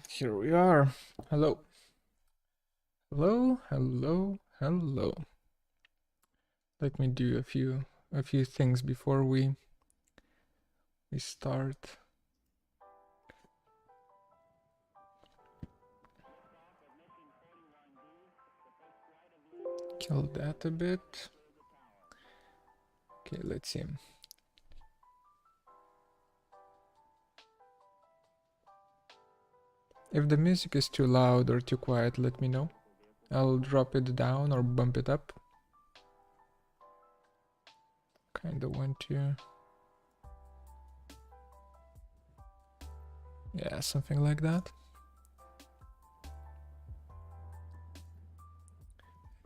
Here we are. Hello. Hello, hello, hello. Let me do a few things before we start. Kill that a bit. Okay, let's see. If the music is too loud or too quiet, let me know. I'll drop it down or bump it up. Kinda want to... Yeah, something like that.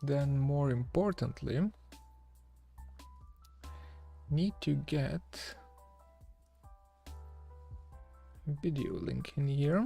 Then more importantly, need to get video link in here.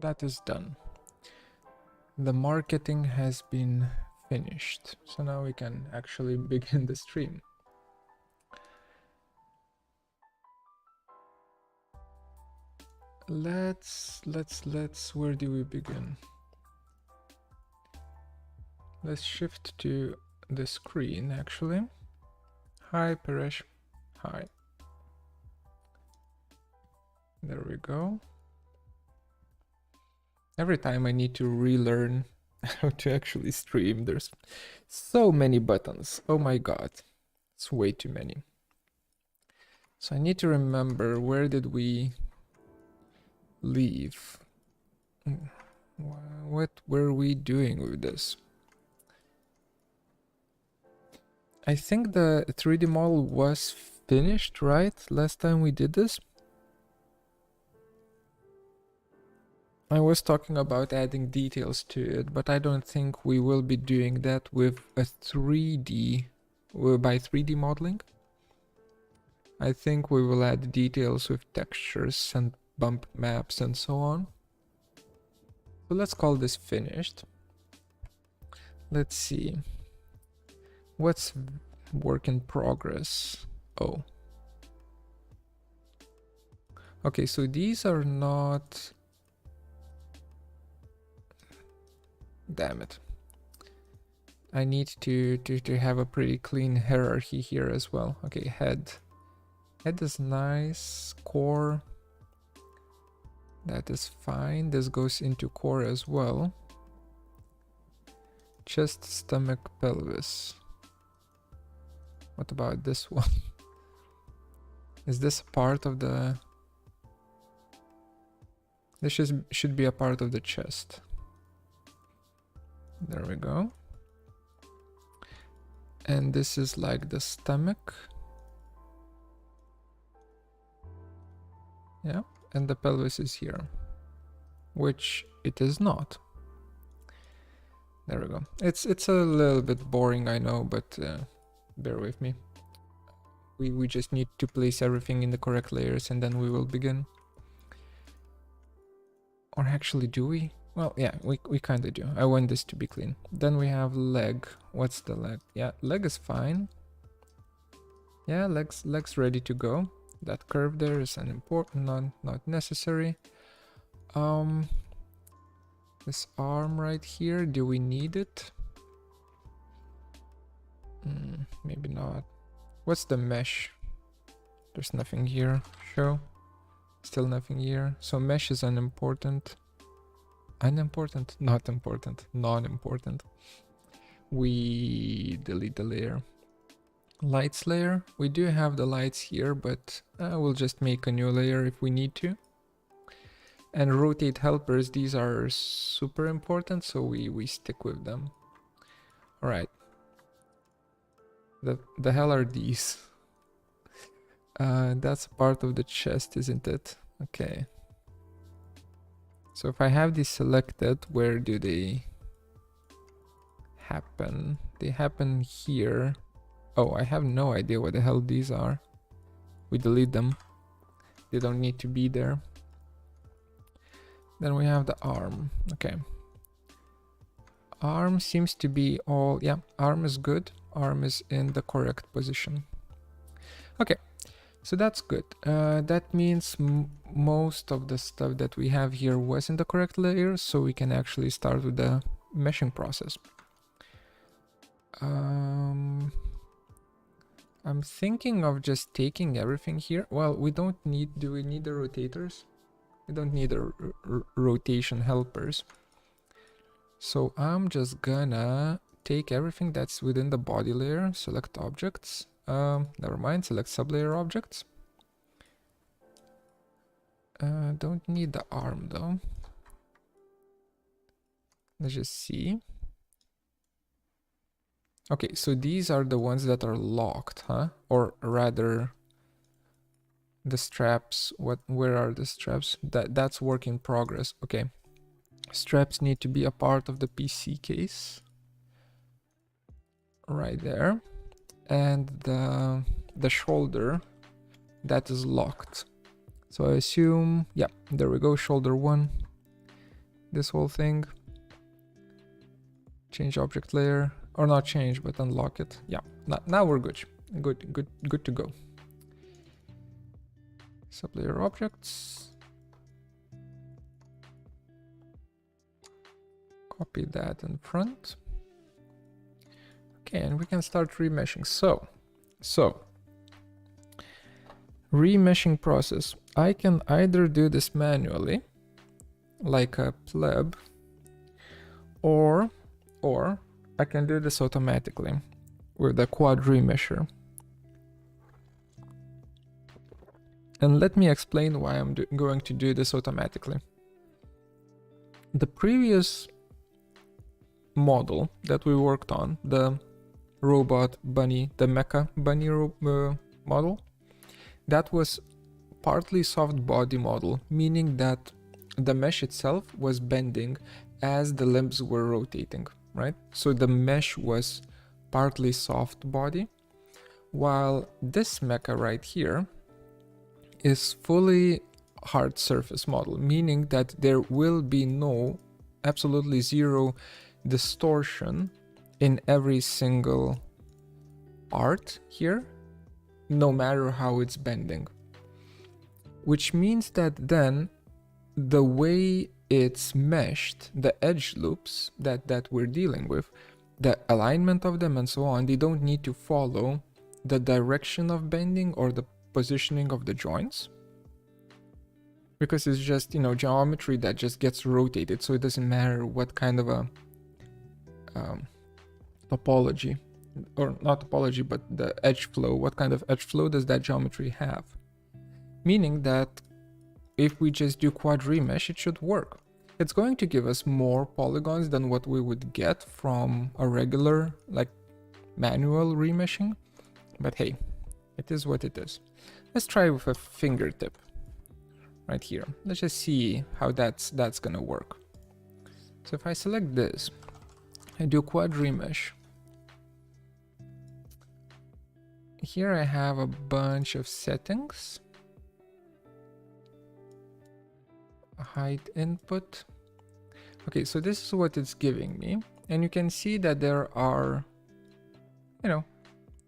That is done. The marketing has been finished. So now we can actually begin the stream. Let's, where do we begin? Let's shift to the screen actually. Hi, Paresh. Hi. There we go. Every time I need to relearn how to actually stream. There's so many buttons. Oh my god. It's way too many. So I need to remember, where did we leave? What were we doing with this? I think the 3D model was finished, right? Last time we did this? I was talking about adding details to it, but I don't think we will be doing that with a 3D, by 3D modeling. I think we will add details with textures and bump maps and so on. So let's call this finished. Let's see. What's work in progress? Oh. Okay, so these are not... Damn it. I need to have a pretty clean hierarchy here as well. Okay, head. Head is nice. Core. That is fine. This goes into core as well. Chest, stomach, pelvis. What about this one? Is this part of the... This should be a part of the chest. There we go. And this is like the stomach. Yeah, and the pelvis is here, which it is not. There we go. It's a little bit boring, I know, but bear with me. We just need to place everything in the correct layers and then we will begin. Or actually, do we? Well, yeah, we kind of do. I want this to be clean. Then we have leg. What's the leg? Yeah, leg is fine. Yeah, legs ready to go. That curve there is an important, not necessary. This arm right here, do we need it? Maybe not. What's the mesh? There's nothing here. Show. Still nothing here. So mesh is unimportant. Unimportant? Not important. Non-important. We delete the layer. Lights layer. We do have the lights here, but we'll just make a new layer if we need to. And rotate helpers. These are super important, so we stick with them. All right. The hell are these? That's part of the chest, isn't it? Okay. So if I have these selected, where do they happen? They happen here. Oh, I have no idea what the hell these are. We delete them. They don't need to be there. Then we have the arm. Okay. Arm seems to be all... Yeah, arm is good. Arm is in the correct position. Okay. So that's good. That means most of the stuff that we have here was in the correct layer, so we can actually start with the meshing process. I'm thinking of just taking everything here. Well, we don't need... Do we need the rotators? We don't need the rotation helpers. So I'm just gonna take everything that's within the body layer, select objects. Never mind, select sublayer objects. Don't need the arm though. Let's just see. Okay, so these are the ones that are locked, huh? Or rather, the straps. Where are the straps? That's work in progress. Okay. Straps need to be a part of the PC case. Right there. And the shoulder, that is locked. So I assume, yeah, there we go, shoulder 1. This whole thing. Change object layer, or not change, but unlock it. Yeah, now we're good. Good to go. Sublayer objects. Copy that in front. Okay, and we can start remeshing. So remeshing process. I can either do this manually, like a pleb, or I can do this automatically with the quad remesher. And let me explain why I'm going to do this automatically. The previous model that we worked on, the robot bunny, the mecha bunny model, that was partly soft body model, meaning that the mesh itself was bending as the limbs were rotating, right? So the mesh was partly soft body, while this mecha right here is fully hard surface model, meaning that there will be absolutely zero distortion in every single part here, no matter how it's bending. Which means that then the way it's meshed, the edge loops that we're dealing with, the alignment of them and so on, they don't need to follow the direction of bending or the positioning of the joints, because it's just, you know, geometry that just gets rotated, so it doesn't matter what kind of a topology, or not topology, but the edge flow, what kind of edge flow does that geometry have. Meaning that if we just do quad remesh, it should work. It's going to give us more polygons than what we would get from a regular, like, manual remeshing, but hey, it is what it is. Let's try with a fingertip right here. Let's just see how that's gonna work. So if I select this, I do quad remesh. Here I have a bunch of settings. Height input. Okay, so this is what it's giving me. And you can see that there are, you know,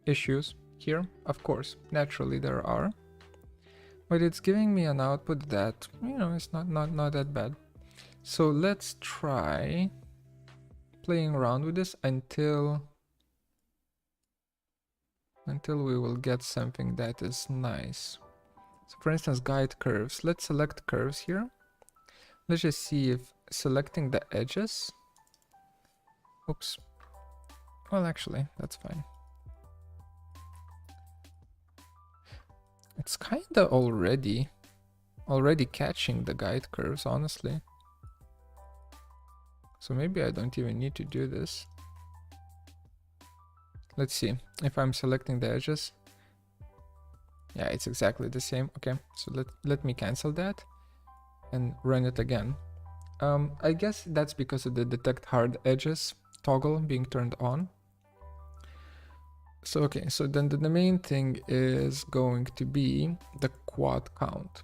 issues here. Of course, naturally there are. But it's giving me an output that, you know, it's not that bad. So let's try playing around with this until until we will get something that is nice. So for instance, guide curves. Let's select curves here. Let's just see if selecting the edges. Oops. Well, actually, that's fine. It's kinda already catching the guide curves, honestly. So maybe I don't even need to do this. Let's see if I'm selecting the edges. Yeah, it's exactly the same. Okay, so let me cancel that and run it again. I guess that's because of the detect hard edges toggle being turned on. So okay, so then the main thing is going to be the quad count.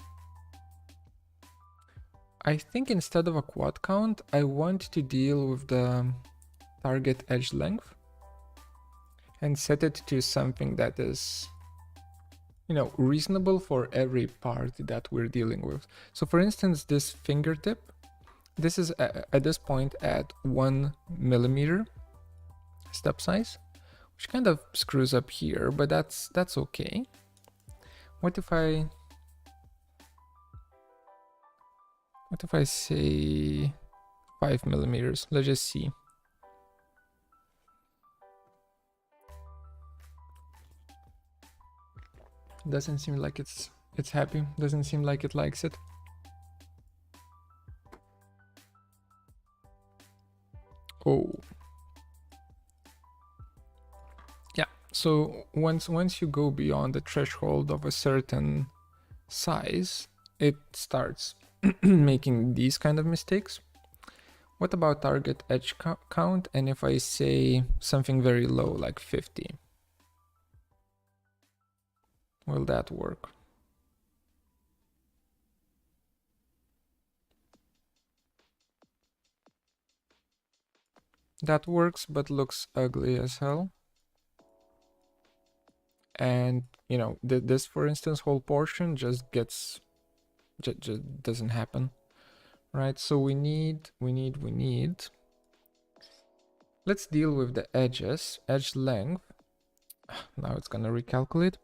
I think instead of a quad count, I want to deal with the target edge length and set it to something that is, you know, reasonable for every part that we're dealing with. So for instance, this fingertip, this is at this point at 1 millimeter step size, which kind of screws up here, but that's okay. What if I say 5 millimeters? Let's just see. Doesn't seem like it's happy. Doesn't seem like it likes it. Oh. Yeah, so once you go beyond the threshold of a certain size, it starts making these kind of mistakes. What about target edge count? And if I say something very low, like 50, will that work? That works, but looks ugly as hell. And you know, this for instance whole portion just gets just doesn't happen, right? So we need let's deal with the edges, edge length. Now it's gonna recalculate,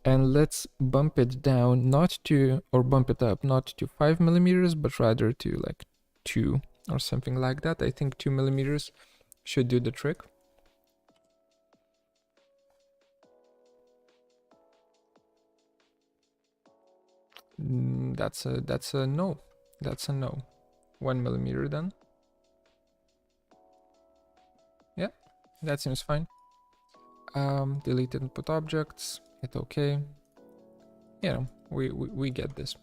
and let's bump it down, not to, or bump it up, not to 5 millimeters, but rather to like 2 or something like that. I think 2 millimeters should do the trick. That's a no. That's a no. 1 millimeter then. Yeah, that seems fine. Delete input objects, hit OK. You know, we get this.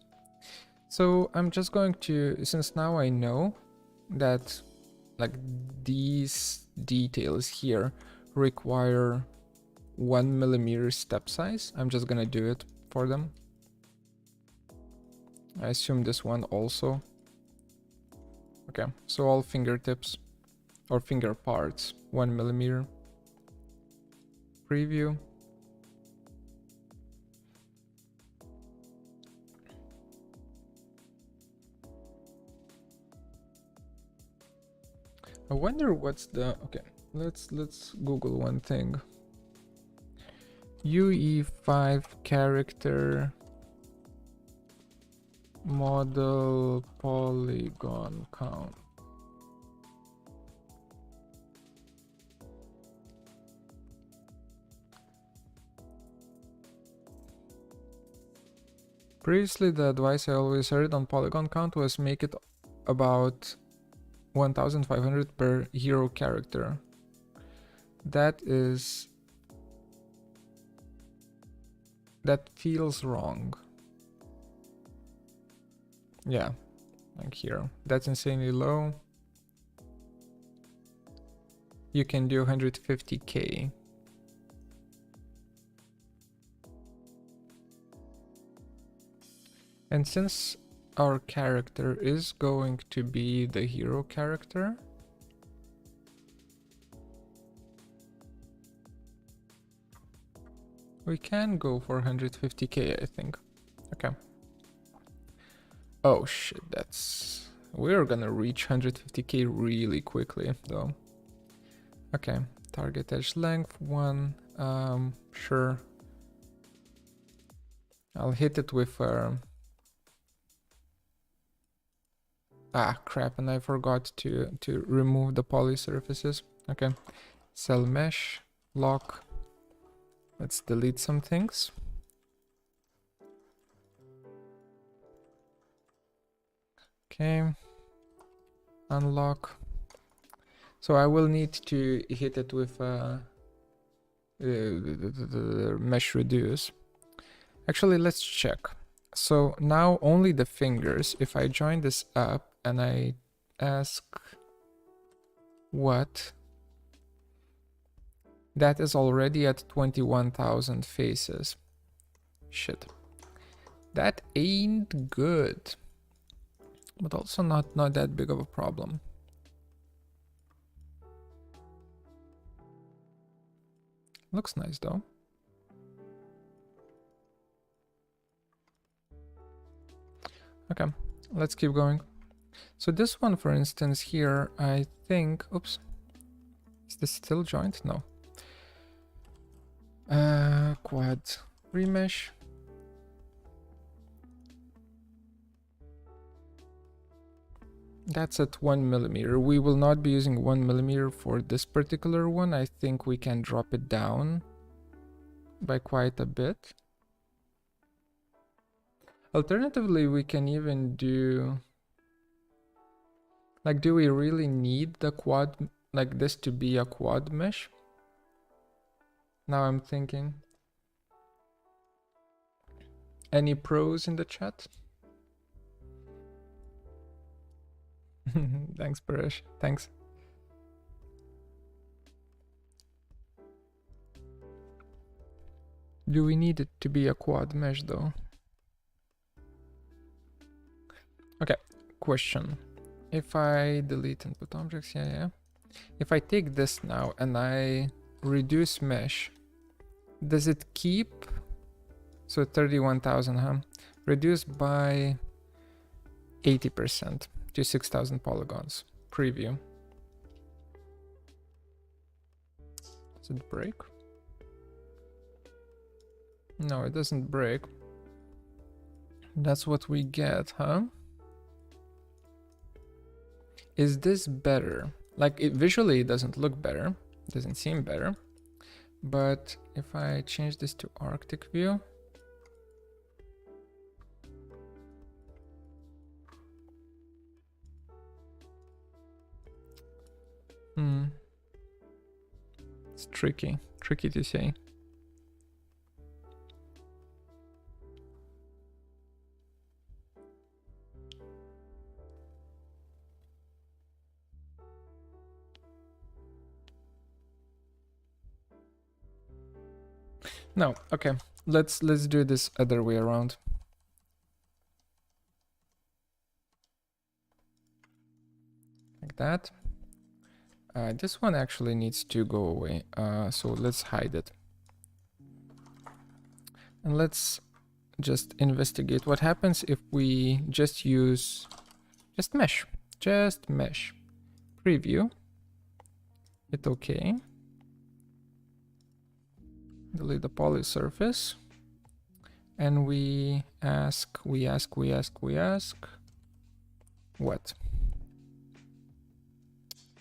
So I'm just going to, since now I know that like these details here require 1 millimeter step size, I'm just gonna do it for them. I assume this one also. Okay, so all fingertips or finger parts, 1 millimeter. Preview. I wonder what's the, okay, let's Google one thing. UE5 character model polygon count. Previously, the advice I always heard on polygon count was make it about 1500 per hero character. That feels wrong. Yeah, like here. That's insanely low. You can do 150k. And since our character is going to be the hero character, we can go for 150k, I think. Okay. Oh shit, we're gonna reach 150k really quickly though. Okay, target edge length 1, sure. I'll hit it with crap, and I forgot to remove the poly surfaces. Okay, cell mesh, lock. Let's delete some things. Okay, unlock. So I will need to hit it with the mesh reduce. Actually, let's check. So now only the fingers. If I join this up and I ask what, that is already at 21,000 faces. Shit. That ain't good. But also not that big of a problem. Looks nice though. Okay, let's keep going. So this one, for instance, here, I think, oops, is this still joint? No. Quad remesh. That's at 1 millimeter. We will not be using 1 millimeter for this particular one. I think we can drop it down by quite a bit. Alternatively, we can even do, like, do we really need the quad, like this to be a quad mesh? Now I'm thinking. Any pros in the chat? Thanks, Paresh. Thanks. Do we need it to be a quad mesh though? Okay, question. If I delete input objects, yeah. If I take this now and I reduce mesh, does it keep? So 31,000, huh? Reduced by 80% to 6,000 polygons. Preview. Does it break? No, it doesn't break. That's what we get, huh? Is this better? Like, visually it doesn't look better. It doesn't seem better. But if I change this to Arctic view, it's tricky to say. No, okay. Let's do this other way around. Like that. This one actually needs to go away. So let's hide it. And let's just investigate what happens if we just use mesh. Just mesh. Preview. Hit OK. Delete the poly surface. And we ask what?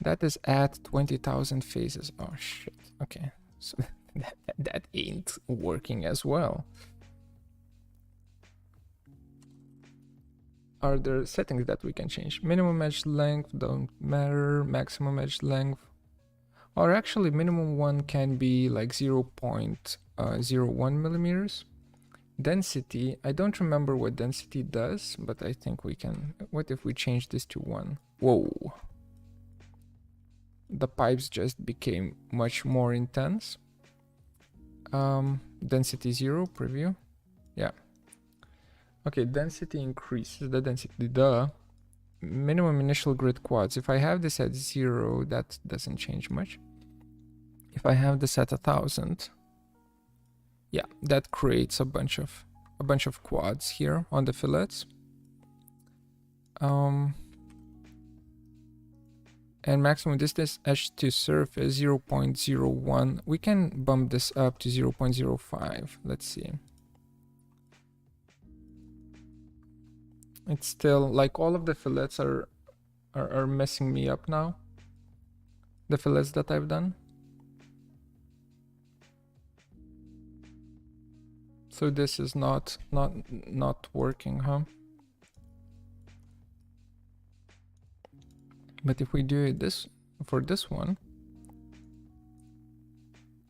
That is at 20,000 phases. Oh shit. Okay. So that ain't working as well. Are there settings that we can change? Minimum edge length don't matter. Maximum edge length. Or actually minimum one can be like 0.01 millimeters. Density, I don't remember what density does, but I think we can. What if we change this to 1? Whoa. The pipes just became much more intense. Density 0, preview. Yeah. Okay, density increases the density. Minimum initial grid quads. If I have this at 0, that doesn't change much. If I have this at 1,000, yeah, that creates a bunch of quads here on the fillets. And maximum distance edge to surface 0.01. We can bump this up to 0.05. Let's see. It's still like all of the fillets are messing me up now. The fillets that I've done. So this is not working, huh? But if we do it this for this one,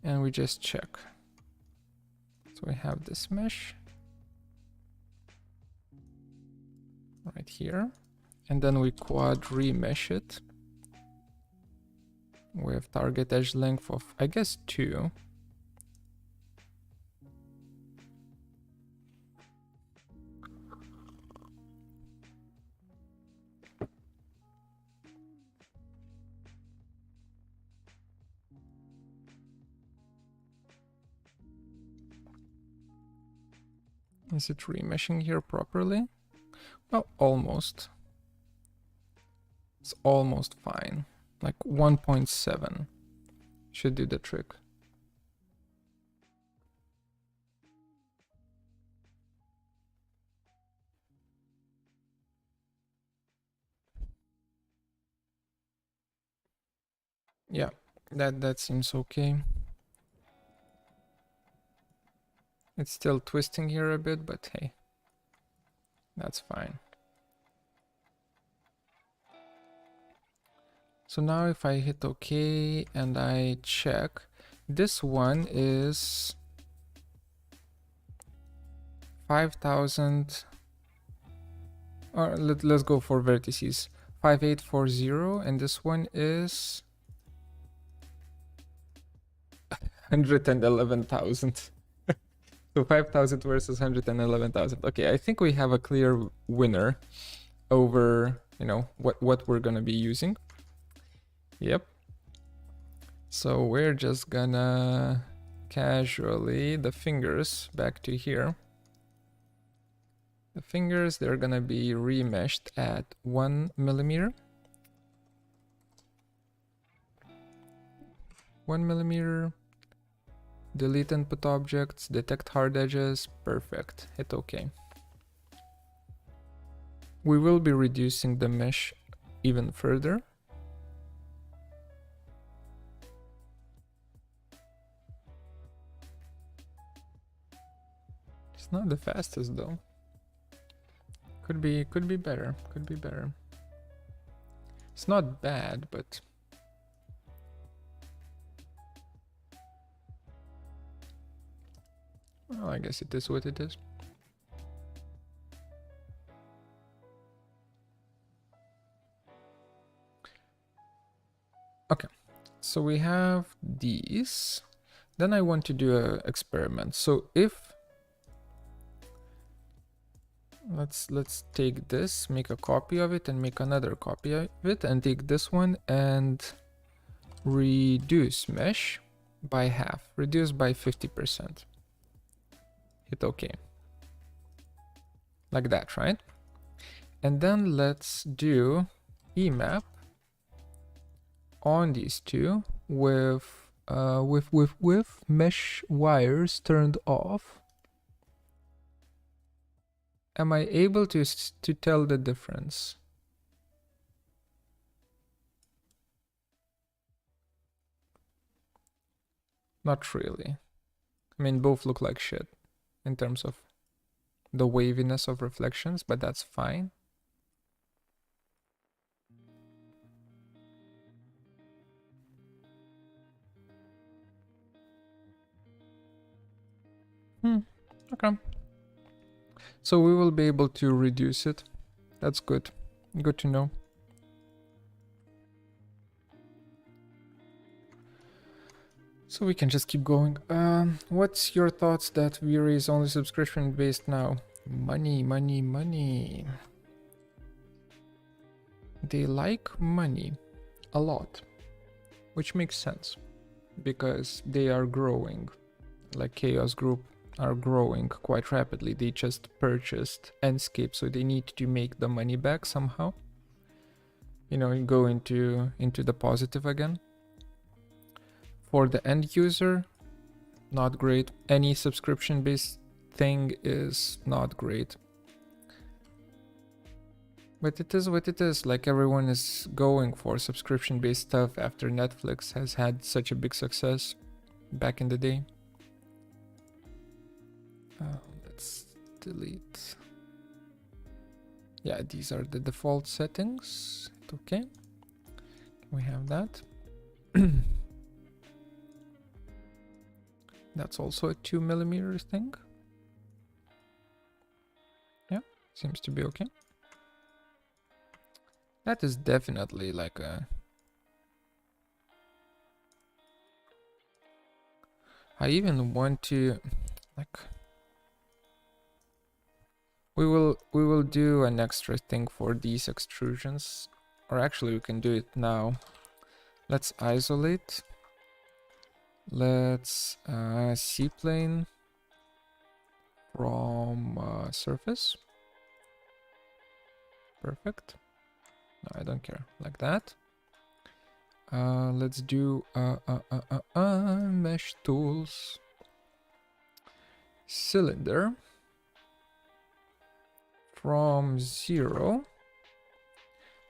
and we just check. So we have this mesh right here, and then we quad remesh it with target edge length of, I guess, 2. Is it remeshing here properly? Well, almost. It's almost fine. Like 1.7 should do the trick. Yeah, that seems okay. It's still twisting here a bit, but hey, that's fine. So now if I hit OK and I check, this one is 5,000, or let's go for vertices, 5840, and this one is 111,000. So 5,000 versus 111,000. Okay, I think we have a clear winner over, you know, what we're gonna be using. Yep. So we're just gonna casually the fingers back to here. The fingers, they're gonna be remeshed at 1 millimeter. 1 millimeter. Delete input objects, detect hard edges, perfect, hit OK. We will be reducing the mesh even further. It's not the fastest though. Could be better, could be better. It's not bad, but well, I guess it is what it is. Okay, so we have these. Then I want to do an experiment. So if let's take this, make a copy of it, and make another copy of it, and take this one and reduce mesh by half, reduce by 50%. Hit OK. Like that, right? And then let's do emap on these two with mesh wires turned off. Am I able to tell the difference? Not really. I mean, both look like shit in terms of the waviness of reflections, but that's fine. Okay. So we will be able to reduce it. That's good. Good to know. So we can just keep going. What's your thoughts that Viri is only subscription based now? Money, money, money. They like money a lot, which makes sense because they are growing. Like Chaos Group are growing quite rapidly. They just purchased Enscape, so they need to make the money back somehow. You know, go into the positive again. For the end user, not great. Any subscription-based thing is not great. But it is what it is. Like, everyone is going for subscription-based stuff after Netflix has had such a big success back in the day. Let's delete. Yeah, these are the default settings. Okay, we have that. That's also a 2mm thing. Yeah, seems to be okay. That is definitely like a... I even want to, like... We will do an extra thing for these extrusions. Or actually we can do it now. Let's isolate. Let's C-plane from surface. Perfect. No, I don't care. Like that. Let's do mesh tools. Cylinder. From 0.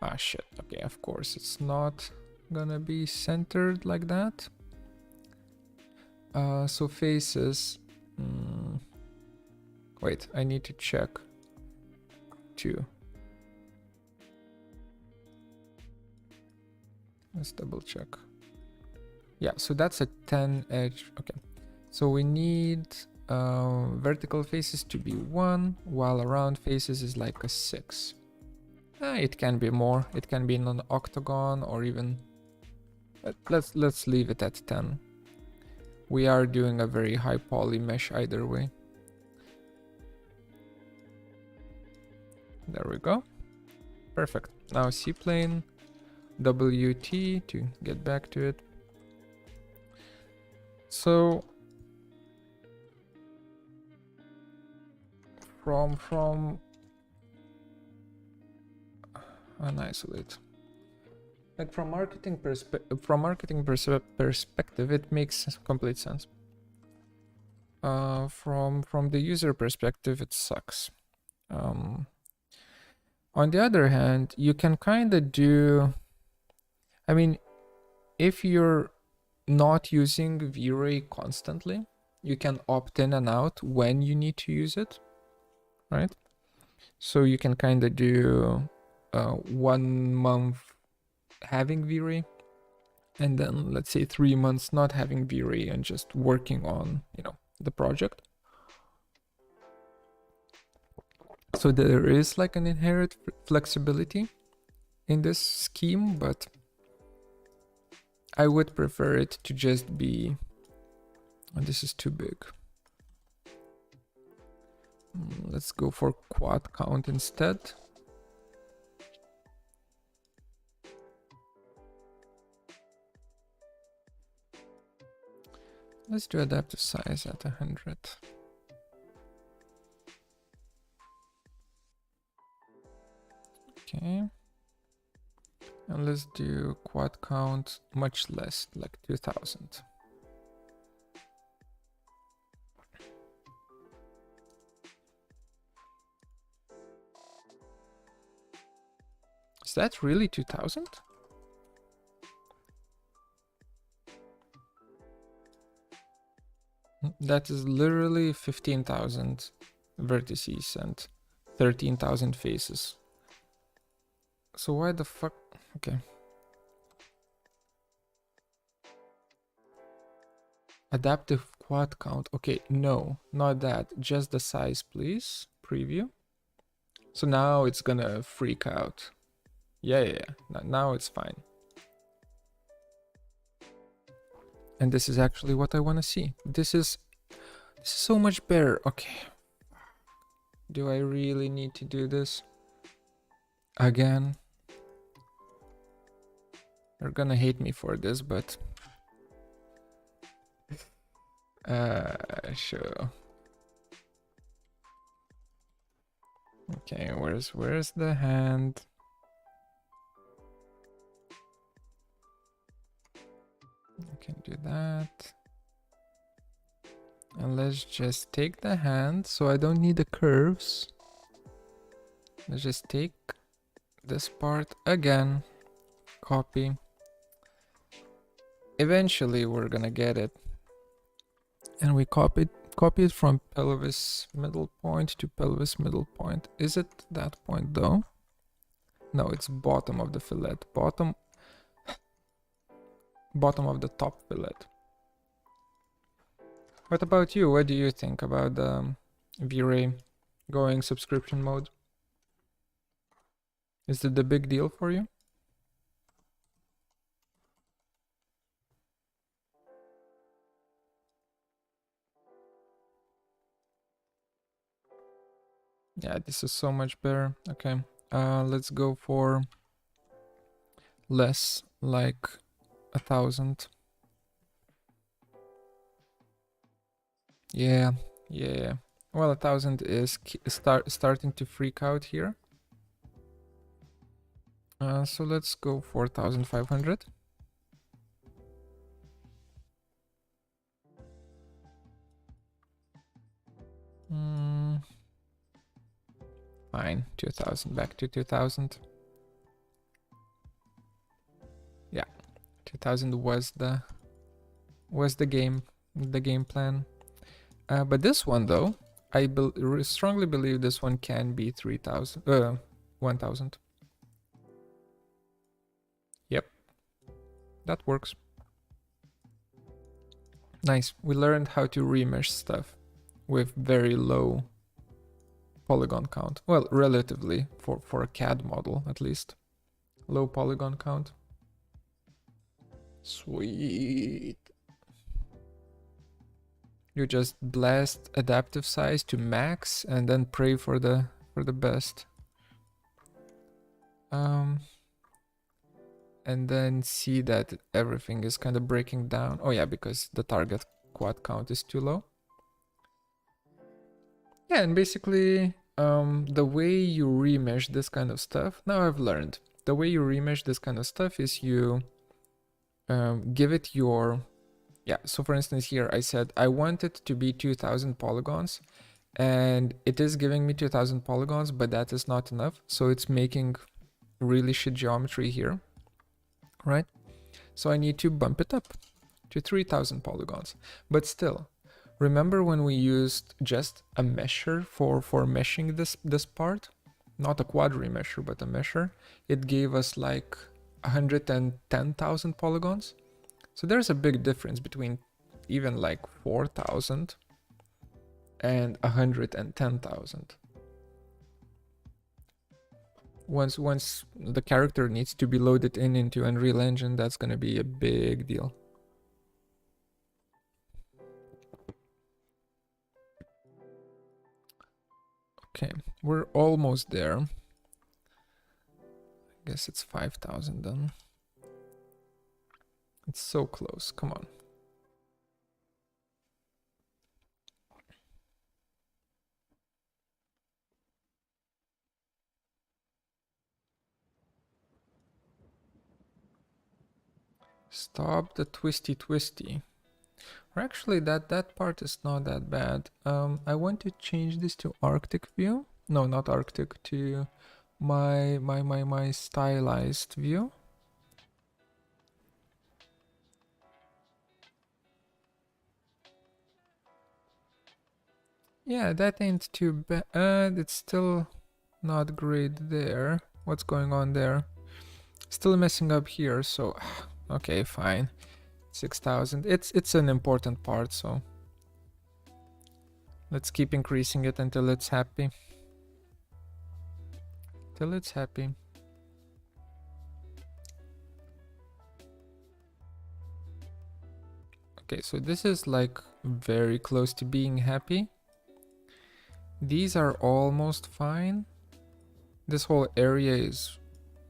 Ah, shit. Okay, of course it's not gonna be centered like that. So faces. Wait, I need to check 2. Let's double check. Yeah, so that's a 10 edge. Okay, so we need vertical faces to be 1, while around faces is like a 6. It can be more. It can be in an octagon or even... Let's leave it at 10. We are doing a very high poly mesh either way. There we go. Perfect. Now C-plane, WT to get back to it. So from unisolate. Like from marketing perspective, it makes complete sense. From the user perspective, it sucks. On the other hand, you can kind of do... I mean, if you're not using V-Ray constantly, you can opt in and out when you need to use it, right? So you can kind of do 1 month having V-Ray, and then let's say 3 months not having V-Ray and just working on, you know, the project. So there is like an inherent flexibility in this scheme, but I would prefer it to just be... Oh, this is too big. Let's go for quad count instead. Let's do adaptive size at 100. Okay. And let's do quad count much less, like 2000. Is that really 2000? That is literally 15,000 vertices and 13,000 faces. So why the fuck? Okay. Adaptive quad count. Okay, no, not that. Just the size, please. Preview. So now it's gonna freak out. Yeah. Now it's fine. And this is actually what I want to see. This is so much better. Okay. Do I really need to do this again? You're gonna hate me for this, but sure. Okay, where's the hand? I can do that. And let's just take the hand, so I don't need the curves. Let's just take this part again, copy. Eventually we're gonna get it. And we copy it from pelvis middle point to pelvis middle point. Is it that point though? No, it's bottom of the fillet. Bottom of the top fillet. What about you? What do you think about the V-Ray going subscription mode? Is it the big deal for you? Yeah, this is so much better. Okay, let's go for less, like 1,000. Yeah. Well, 1,000 is starting to freak out here. So let's go for 1,500. Fine, 2,000, back to 2,000. Yeah, 2,000 was the game plan. But this one though, I strongly believe this one can be 3,000, 1,000. Yep, that works. Nice. We learned how to remesh stuff with very low polygon count. Well, relatively for a CAD model at least. Low polygon count. Sweet. You just blast adaptive size to max and then pray for the best. And then see that everything is kind of breaking down. Oh yeah, because the target quad count is too low. Yeah, and basically the way you remesh this kind of stuff, now I've learned, the way you remesh this kind of stuff is you give it your, yeah, so for instance here I said I want it to be 2,000 polygons and it is giving me 2,000 polygons, but that is not enough. So it's making really shit geometry here, right? So I need to bump it up to 3,000 polygons, but still, remember when we used just a mesher for meshing this part? Not a quad remesher, but a mesher. It gave us like 110,000 polygons. So there's a big difference between even like 4,000 and 110,000. Once the character needs to be loaded into Unreal Engine, that's gonna be a big deal. Okay, we're almost there. I guess it's 5,000 then. It's so close, come on. Stop the twisty. Or actually that part is not that bad. I want to change this to Arctic view. No, not Arctic, to my stylized view. Yeah, that ain't too bad. It's still not great there. What's going on there? Still messing up here, so okay, fine. 6,000. It's an important part, so let's keep increasing it until it's happy. Till it's happy. Okay, so this is like very close to being happy. These are almost fine. This whole area is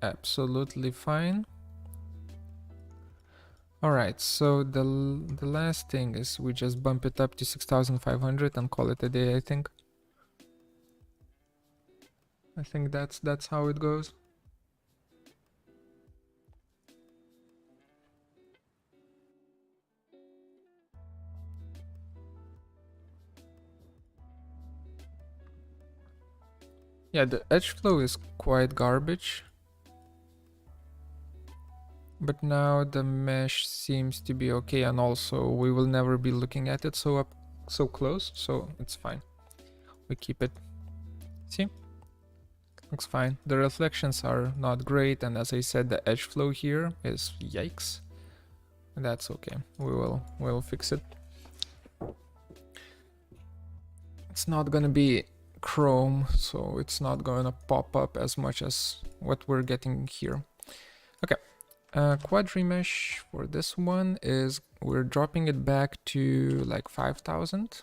absolutely fine. Alright, so the last thing is we just bump it up to 6,500 and call it a day, I think. I think that's how it goes. Yeah, the edge flow is quite garbage. But now the mesh seems to be okay, and also we will never be looking at it so close, so it's fine. We keep it. See? Looks fine. The reflections are not great, and as I said, the edge flow here is yikes. That's okay. We'll fix it. It's not gonna be chrome, so it's not gonna pop up as much as what we're getting here. Okay. Quadri mesh for this one is we're dropping it back to like 5,000.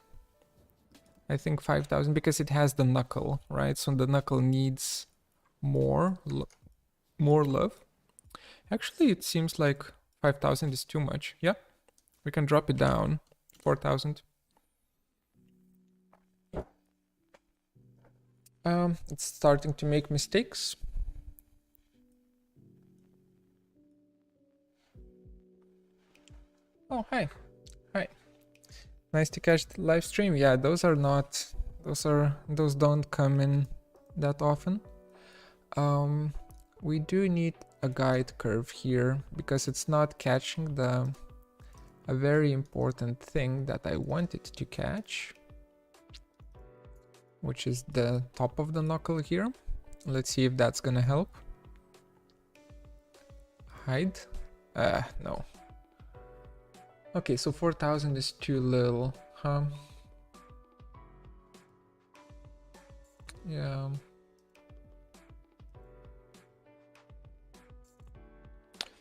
I think 5,000 because it has the knuckle, right? So the knuckle needs more love. Actually, it seems like 5,000 is too much. Yeah, we can drop it down 4,000. It's starting to make mistakes. Oh, hi. Hi. Nice to catch the live stream. Yeah, those don't come in that often. We do need a guide curve here because it's not catching a very important thing that I wanted to catch, which is the top of the knuckle here. Let's see if that's gonna help. Hide. No. Okay, so 4,000 is too little, huh? Yeah.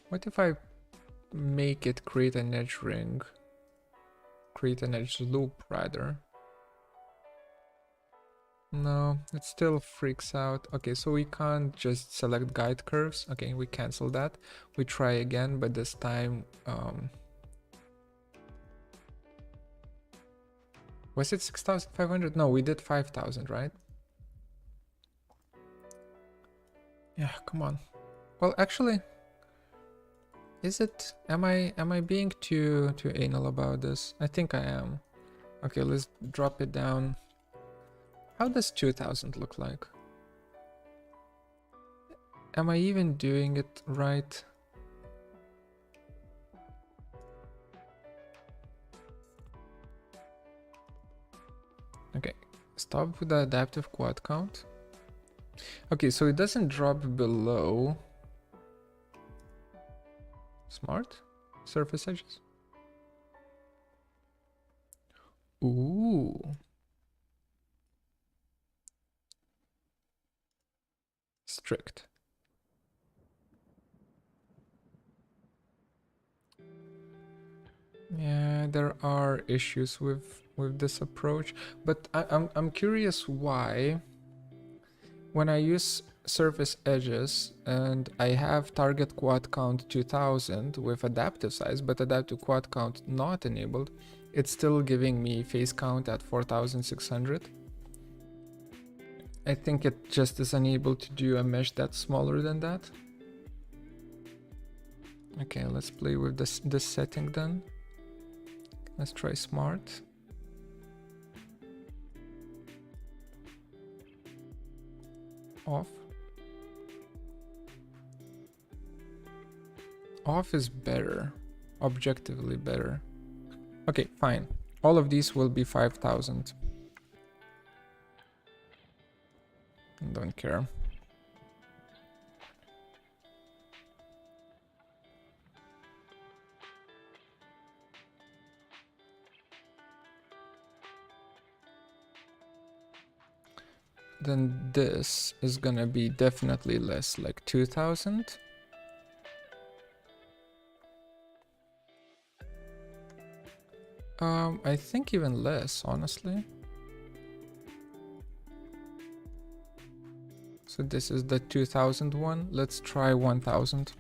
What if I make it create an edge ring? Create an edge loop, rather. No, it still freaks out. Okay, so we can't just select guide curves. Okay, we cancel that. We try again, but this time... was it 6,500? No, we did 5,000, right? Yeah, come on. Well, actually... is it? Am I being too anal about this? I think I am. Okay, let's drop it down. How does 2,000 look like? Am I even doing it right? Okay, stop with the adaptive quad count. Okay, so it doesn't drop below smart surface edges. Ooh. Strict. Yeah, there are issues with this approach, but I'm curious why when I use surface edges and I have target quad count 2000 with adaptive size, but adaptive quad count not enabled, it's still giving me face count at 4,600. I think it just is unable to do a mesh that's smaller than that. Okay, let's play with this setting then. Let's try smart. Off. Off is better, objectively better. Okay, fine. All of these will be 5,000. Don't care. Then this is gonna be definitely less, like 2,000. I think even less, honestly. So this is the 2,000 one. Let's try 1,000.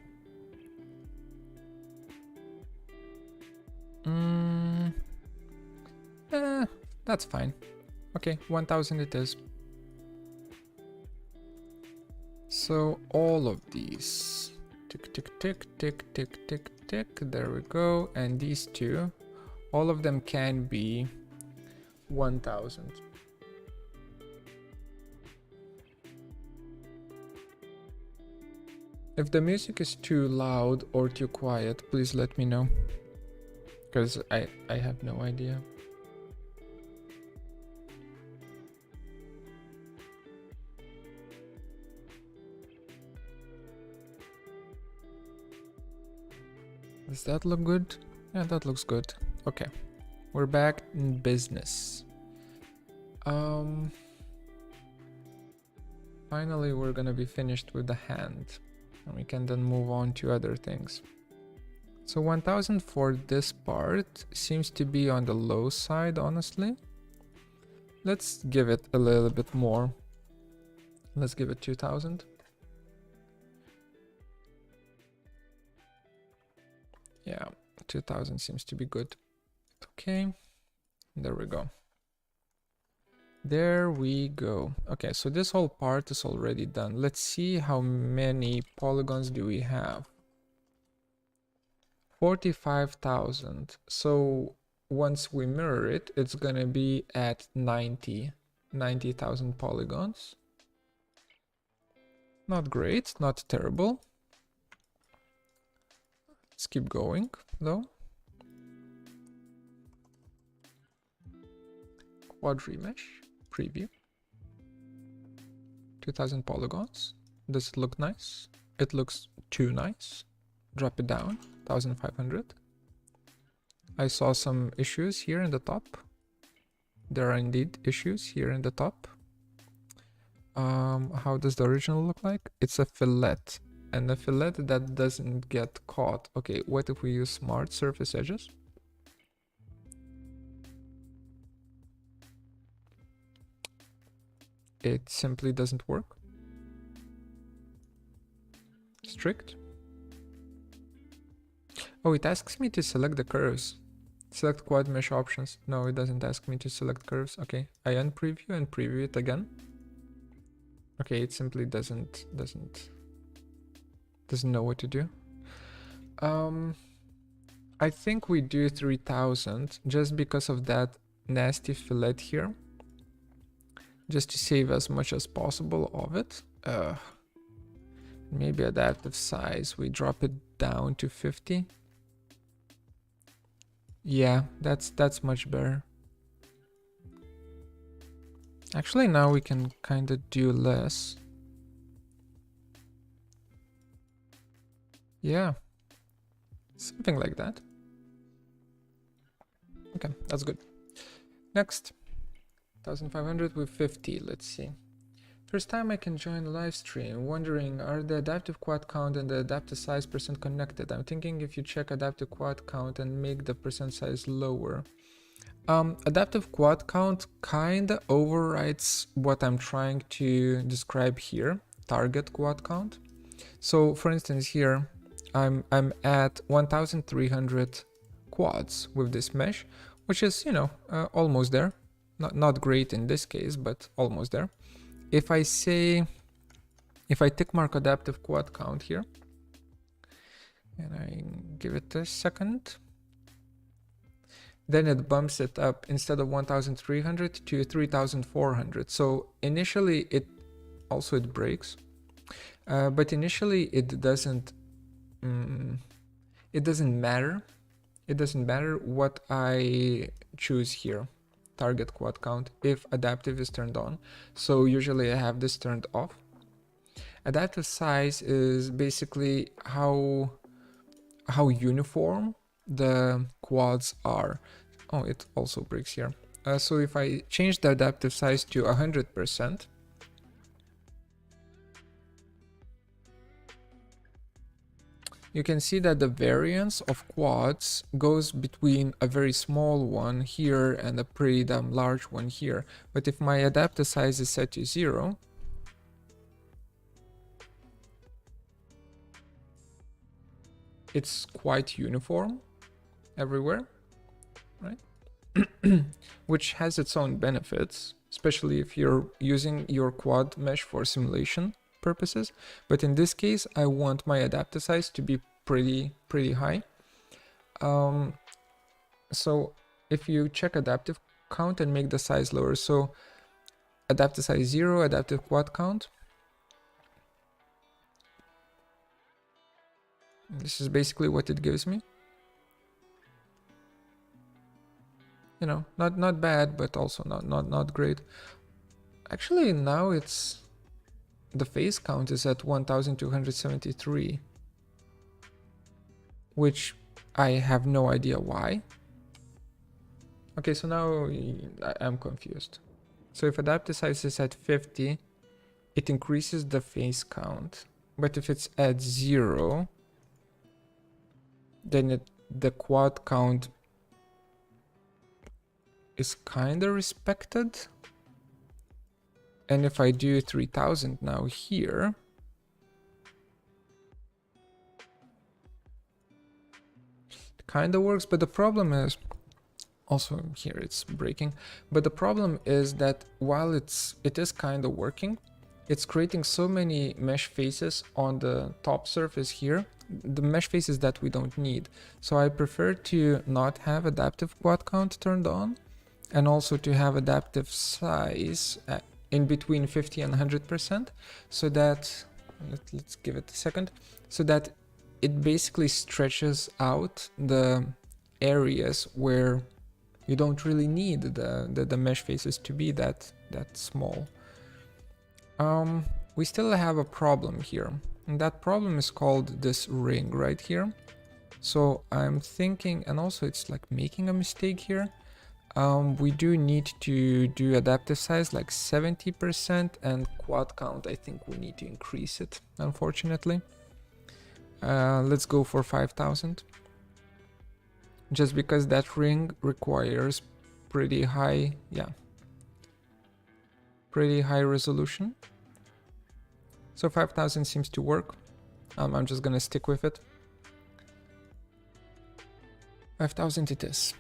That's fine. Okay, 1,000 it is. So all of these, tick, tick, tick, tick, tick, tick, tick, there we go. And these two, all of them can be 1,000. If the music is too loud or too quiet, please let me know. Because I have no idea. Does that look good? Yeah, that looks good. Okay. We're back in business. Finally, we're gonna be finished with the hand. And we can then move on to other things. So 1000 for this part seems to be on the low side, honestly. Let's give it a little bit more. Let's give it 2000. Yeah, 2000 seems to be good. Okay, there we go. There we go. Okay, so this whole part is already done. Let's see how many polygons do we have. 45,000. So once we mirror it, it's gonna be at 90,000 polygons. Not great, not terrible. Let's keep going though. Quad remesh, preview. 2000 polygons. Does it look nice? It looks too nice. Drop it down, 1500. I saw some issues here in the top. There are indeed issues here in the top. How does the original look like? It's a fillet, and a fillet that doesn't get caught. Okay, what if we use smart surface edges? It simply doesn't work. Strict. Oh, it asks me to select the curves. Select quad mesh options. No, it doesn't ask me to select curves. Okay, I unpreview and preview it again. Okay, it simply doesn't know what to do. I think we do 3000 just because of that nasty fillet here. Just to save as much as possible of it. Maybe adaptive size, we drop it down to 50. Yeah, that's much better. Actually, now we can kind of do less. Yeah, something like that. Okay, that's good. Next, 1500 with 50, let's see. First time I can join the live stream, wondering are the adaptive quad count and the adaptive size percent connected? I'm thinking if you check adaptive quad count and make the percent size lower. Adaptive quad count kinda overrides what I'm trying to describe here, target quad count. So for instance here, I'm at 1300 quads with this mesh, which is, you know, almost there. Not great in this case, but almost there. If I tick mark adaptive quad count here, and I give it a second, then it bumps it up instead of 1300 to 3400. So initially it breaks, but initially it doesn't matter. It doesn't matter what I choose here, target quad count, if adaptive is turned on. So usually I have this turned off. Adaptive size is basically how uniform the quads are. Oh, it also breaks here. So if I change the adaptive size to 100%, you can see that the variance of quads goes between a very small one here and a pretty damn large one here. But if my adaptive size is set to 0, it's quite uniform everywhere, right? Which has its own benefits, especially if you're using your quad mesh for simulation purposes. But in this case, I want my adaptive size to be pretty high. So if you check adaptive count and make the size lower, so adaptive size 0, adaptive quad count, This is basically what it gives me. You know, not bad, but also not great. Actually, now it's the phase count is at 1273, which I have no idea why. Okay, so now I'm confused. So if adaptive size is at 50, it increases the phase count. But if it's at 0, then the quad count is kind of respected. And if I do 3000 now here, it kind of works. But the problem is, also here it's breaking, but the problem is that while it is kind of working, it's creating so many mesh faces on the top surface here, the mesh faces that we don't need. So I prefer to not have adaptive quad count turned on, and also to have adaptive size in between 50 and 100%, so that, let's give it a second, so that it basically stretches out the areas where you don't really need the mesh faces to be that small. We still have a problem here, and that problem is called this ring right here. So I'm thinking, and also it's like making a mistake here. We do need to do adaptive size like 70%, and quad count, I think we need to increase it, unfortunately. Let's go for 5000. Just because that ring requires pretty high, pretty high resolution. So 5000 seems to work. I'm just gonna stick with it. 5000 it is.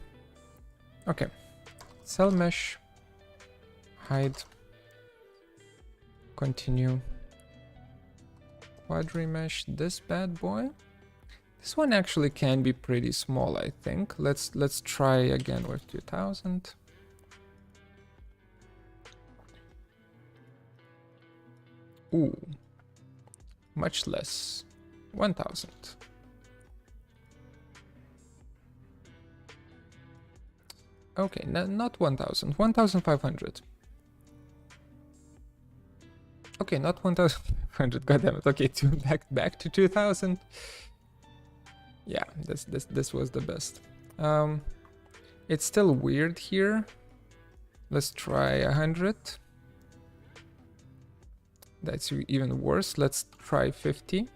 Okay. Cell mesh. Hide. Continue. Quadri mesh this bad boy. This one actually can be pretty small, I think. Let's try again with 2000. Ooh. Much less. 1000. Okay, not 1000. 1500. Okay, not 1500. God damn it. Okay, back to 2000. Yeah, this was the best. It's still weird here. Let's try 100. That's even worse. Let's try 50.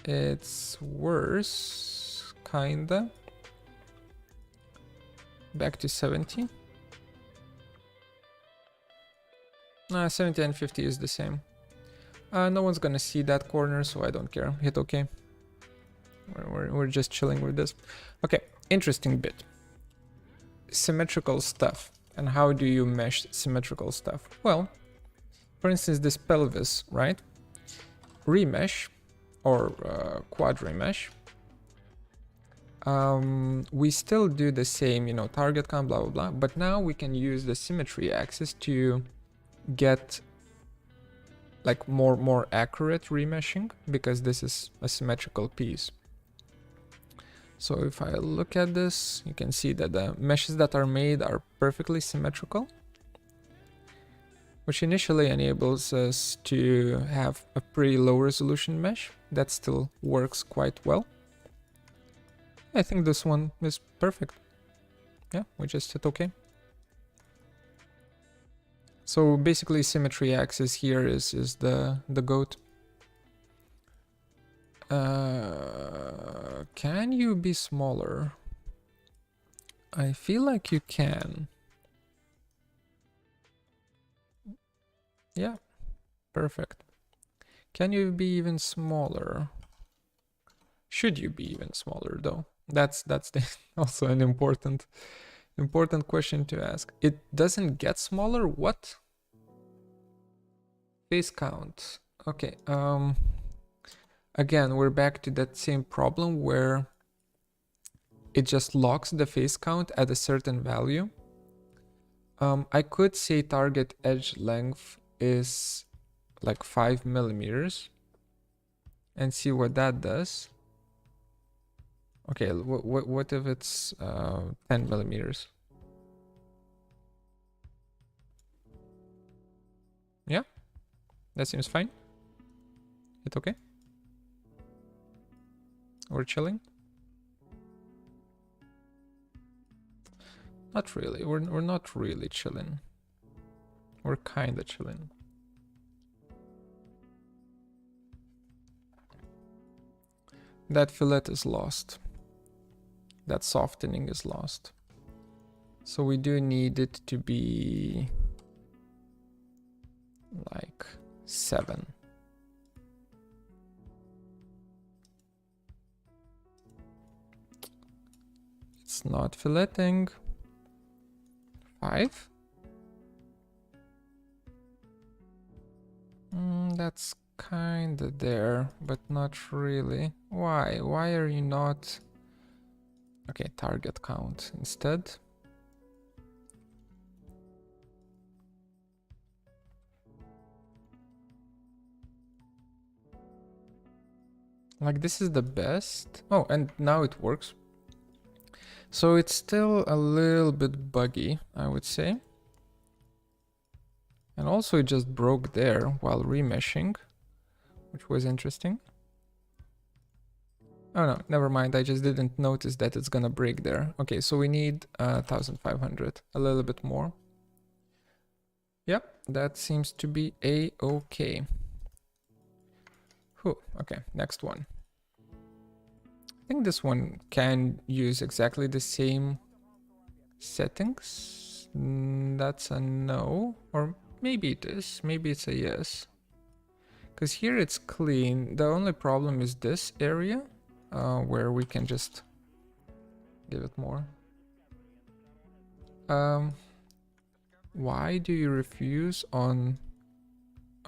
It's worse, kinda. Back to 70. 70 and 50 is the same. No one's gonna see that corner, so I don't care. Hit OK. We're just chilling with this. Okay, interesting bit. Symmetrical stuff. And how do you mesh symmetrical stuff? Well, for instance, this pelvis, right? Remesh, or quad remesh. We still do the same, you know, target count, blah, blah, blah. But now we can use the symmetry axis to get like more accurate remeshing, because this is a symmetrical piece. So if I look at this, you can see that the meshes that are made are perfectly symmetrical, which initially enables us to have a pretty low resolution mesh that still works quite well. I think this one is perfect. Yeah, we just hit OK. So basically symmetry axis here is the goat. Can you be smaller? I feel like you can. Yeah, perfect. Can you be even smaller? Should you be even smaller though? That's also an important question to ask. It doesn't get smaller? What? Phase count. Okay, again, we're back to that same problem where it just locks the phase count at a certain value. I could say target edge length is like 5 millimeters. and see what that does. Okay, what if it's 10 millimeters? Yeah, that seems fine. It okay? We're chilling? Not really. We're not really chilling. We're kinda chilling. That fillet is lost. That softening is lost. So we do need it to be like 7. It's not filleting. 5? That's kinda there, but not really. Why? Why are you not... Okay, target count instead. Like, this is the best. Oh, and now it works. So it's still a little bit buggy, I would say. And also it just broke there while remeshing, which was interesting. Oh no, never mind. I just didn't notice that it's gonna break there. Okay, so we need 1500, a little bit more. Yep, that seems to be a-okay. Okay, next one. I think this one can use exactly the same settings. That's a no, or maybe it is. Maybe it's a yes. Because here it's clean. The only problem is this area, where we can just give it more. Why do you refuse on...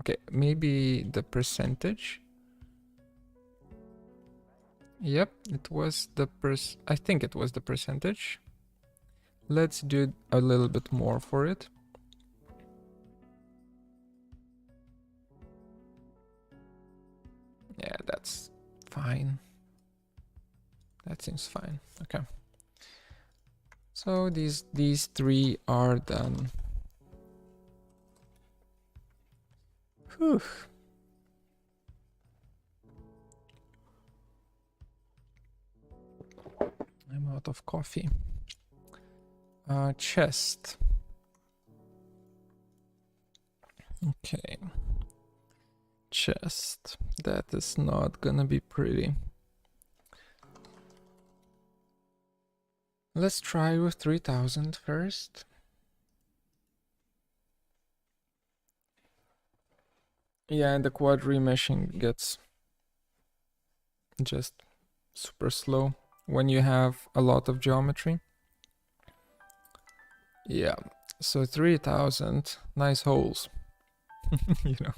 Okay, maybe the percentage. Yep, it was the I think it was the percentage. Let's do a little bit more for it. Yeah, that's fine. That seems fine. Okay. So these 3 are done. Whew. I'm out of coffee. Chest. Okay. Chest. That is not gonna be pretty. Let's try with 3000 first. Yeah, and the quad remeshing gets just super slow when you have a lot of geometry. Yeah, so 3000, nice holes. You know,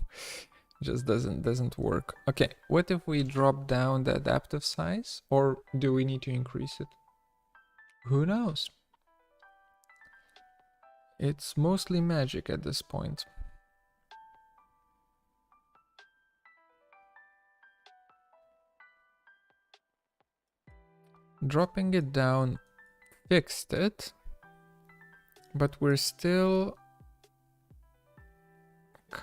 just doesn't work. Okay, what if we drop down the adaptive size, or do we need to increase it? Who knows? It's mostly magic at this point. Dropping it down fixed it, but we're still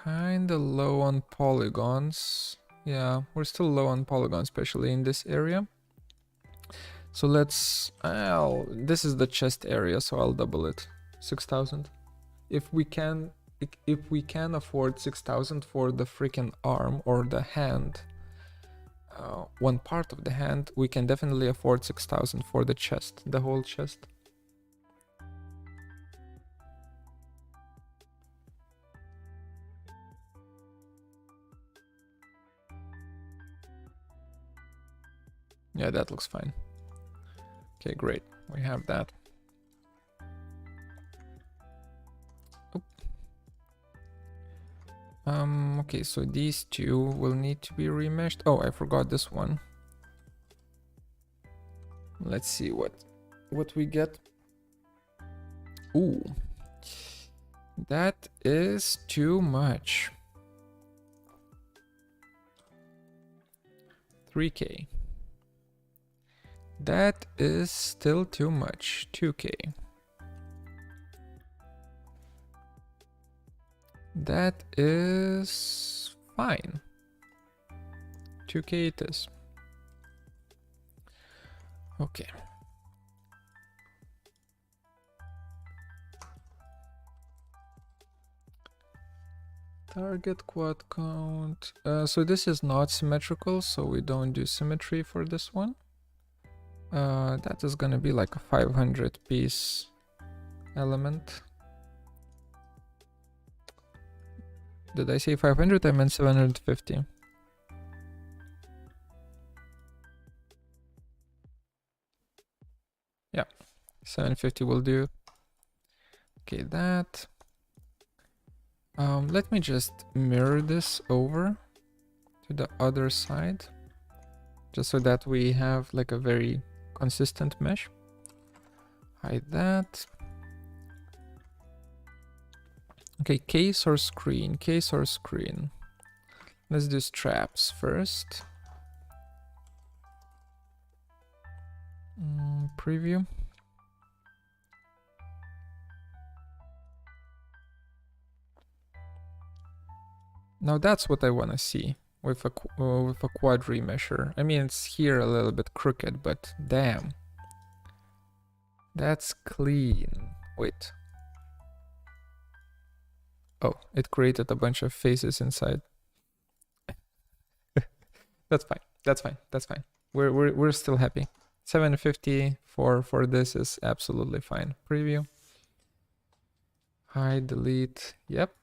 kinda low on polygons. Yeah, we're still low on polygons, especially in this area. So let's... this is the chest area, so I'll double it. 6000. If we can afford 6000 for the freaking arm or the hand, one part of the hand, we can definitely afford 6000 for the chest, the whole chest. Yeah, that looks fine. Okay, great. We have that. Okay, so these 2 will need to be remeshed. Oh, I forgot this one. Let's see what we get. Ooh, that is too much. 3K. That is still too much. 2K. That is fine. 2K it is. Okay. Target quad count. So this is not symmetrical, so we don't do symmetry for this one. That is gonna be like a 500 piece element. Did I say 500? I meant 750. Yeah, 750 will do. Okay, that. Let me just mirror this over to the other side, just so that we have like a very consistent mesh. Hide that. Okay, case or screen, case or screen. Let's do straps first. Preview. Now that's what I want to see with a quad remesher. I mean, it's here a little bit crooked, but damn. That's clean. Wait. Oh, it created a bunch of faces inside. That's fine. That's fine. That's fine. We're still happy. 750 for this is absolutely fine. Preview. Hide, delete. Yep.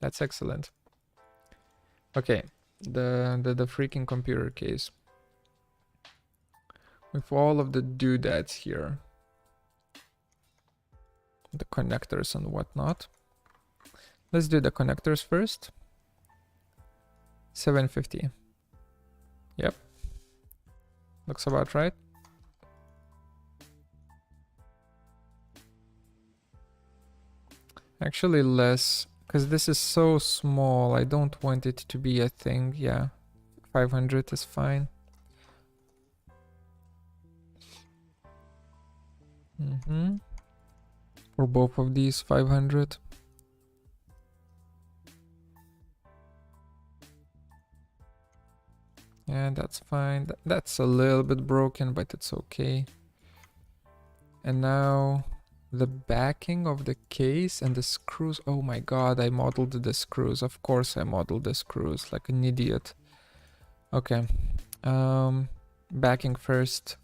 That's excellent. Okay. The freaking computer case. With all of the doodads here. The connectors and whatnot. Let's do the connectors first. 750. Yep. Looks about right. Actually less, because this is so small. I don't want it to be a thing. Yeah, 500 is fine. For both of these, 500. Yeah, that's fine. That's a little bit broken, but it's okay. And now the backing of the case and the screws. Oh my god, I modeled the screws. Of course I modeled the screws like an idiot. Okay. Backing first.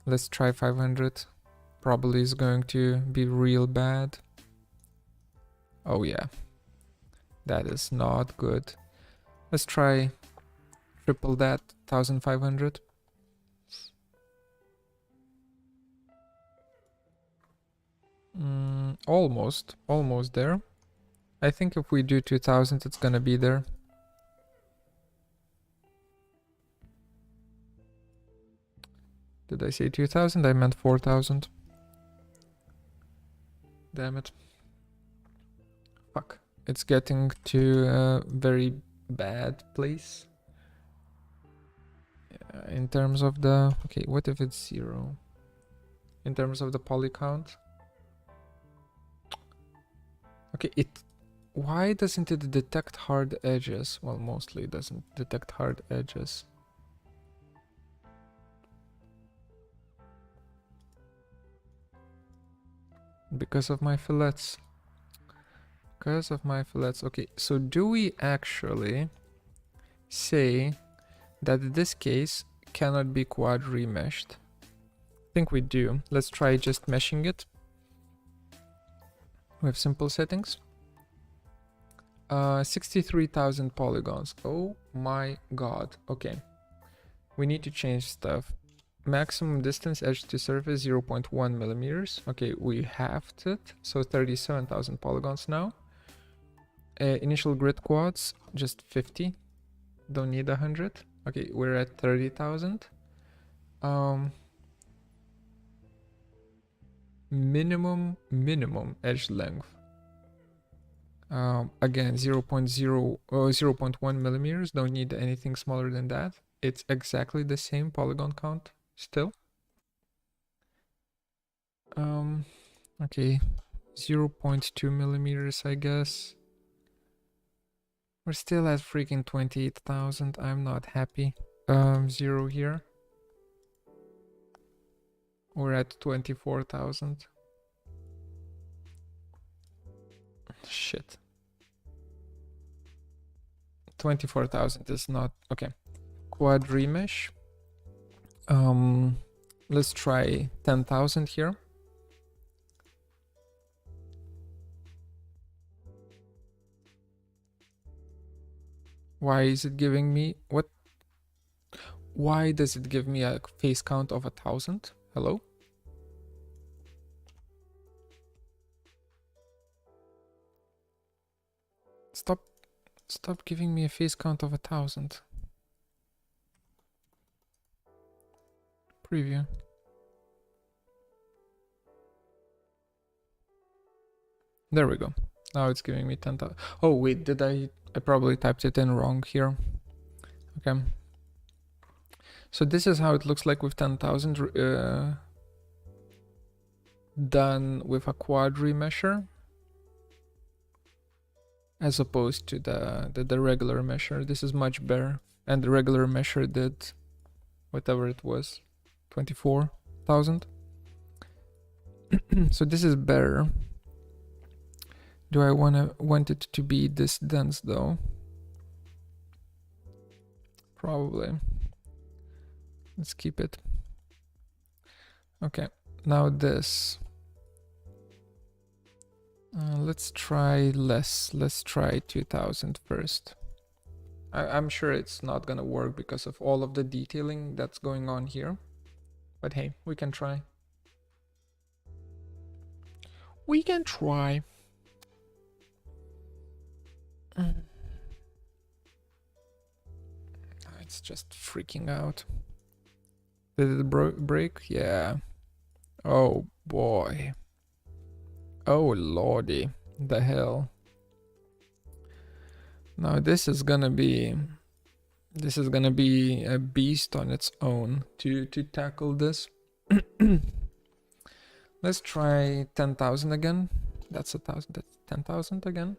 Let's try 500. Probably is going to be real bad. Oh yeah. That is not good. Let's try triple that, 1500. Almost there. I think if we do 2000, it's gonna be there. Did I say 2000? I meant 4000. Damn it. Fuck. It's getting to a very bad place. In terms of the... Okay, what if it's 0? In terms of the poly count? Okay, why doesn't it detect hard edges? Well, mostly it doesn't detect hard edges. Because of my fillets. Because of my fillets. Okay, so do we actually say that this case cannot be quad remeshed? I think we do. Let's try just meshing it with simple settings. 63,000 polygons. Oh my god. Okay. We need to change stuff. Maximum distance edge to surface 0.1 millimeters. Okay, we halved it. So 37,000 polygons now. Initial grid quads, just 50. Don't need 100. Okay, we're at 30,000. Minimum edge length. Again, 0.1 millimeters. Don't need anything smaller than that. it's exactly the same polygon count still. Okay, 0.2 millimeters, I guess. We're still at freaking 28,000. I'm not happy. 0 here. We're at 24,000. Shit. 24,000 is not okay. Quad remesh. Let's try 10,000 here. Why is it giving me what? Why does it give me a face count of 1,000? Hello? Stop giving me a face count of 1,000. Preview. There we go. Now it's giving me 10,000. Oh wait, I probably typed it in wrong here. Okay. So this is how it looks like with 10,000 done with a quad remesher, as opposed to the regular mesher. This is much better, and the regular mesher did whatever it was, 24,000. So this is better. Do I want it to be this dense though? Probably. Let's keep it. Okay, now this. Let's try less. Let's try 2,000 first. I'm sure it's not gonna work because of all of the detailing that's going on here. But hey, we can try. We can try. It's just freaking out. Did it break? Yeah. Oh boy. Oh lordy. The hell. Now this is gonna be a beast on its own to tackle this. Let's try 10,000 again. That's 1,000. That's 10,000 again.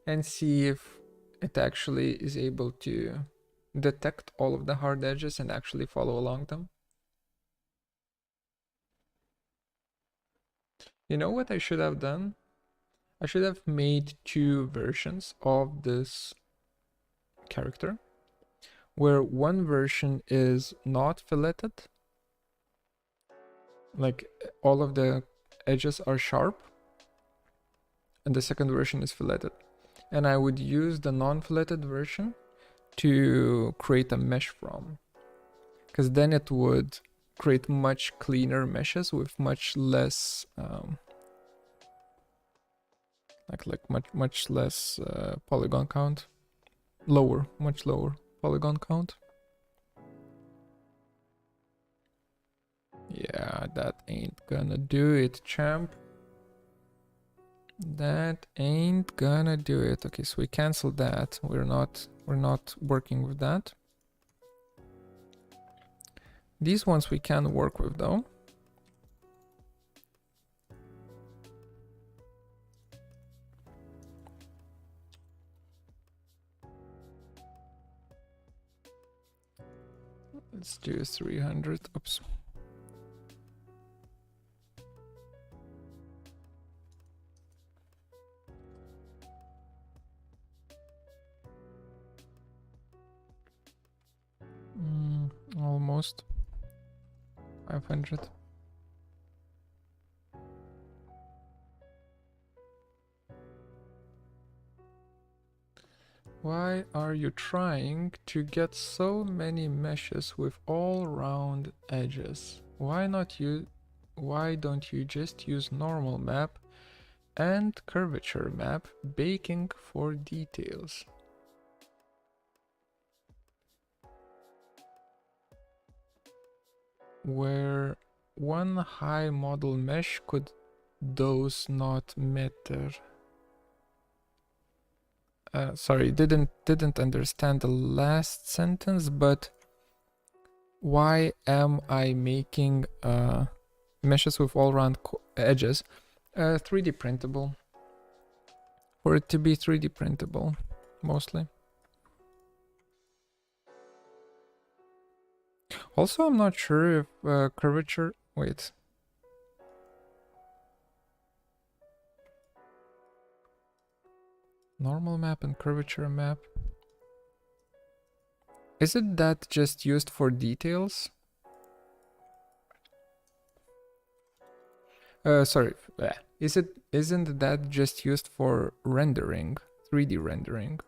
And see if it actually is able to detect all of the hard edges and actually follow along them. You know what I should have done? I should have made 2 versions of this character, where one version is not filleted, like all of the edges are sharp, and the second version is filleted. And I would use the non-filleted version to create a mesh from, because then it would create much cleaner meshes with much less much less polygon count, much lower polygon count. Yeah, that ain't gonna do it, champ. That ain't gonna do it. Okay, so we cancel that. We're not working with that. These ones we can work with though. Let's do 300. Oops. Almost 500. Why are you trying to get so many meshes with all round edges? Why don't you just use normal map and curvature map, baking for details? Where one high model mesh could does not matter. sorry, didn't understand the last sentence, but why am I making meshes with all round edges 3D printable? For it to be 3D printable, mostly. Also, I'm not sure if curvature... Wait. Normal map and curvature map. Isn't that just used for details? Sorry. Isn't that just used for rendering? 3D rendering?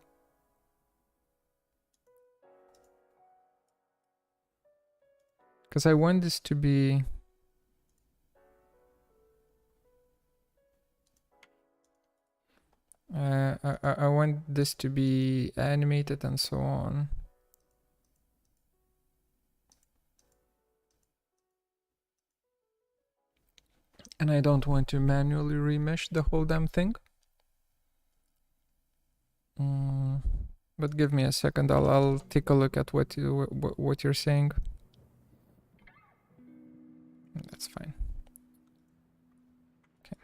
Because I want this to be... I want this to be animated and so on. And I don't want to manually remesh the whole damn thing. But give me a second. I'll take a look at what you're saying. That's fine. Okay.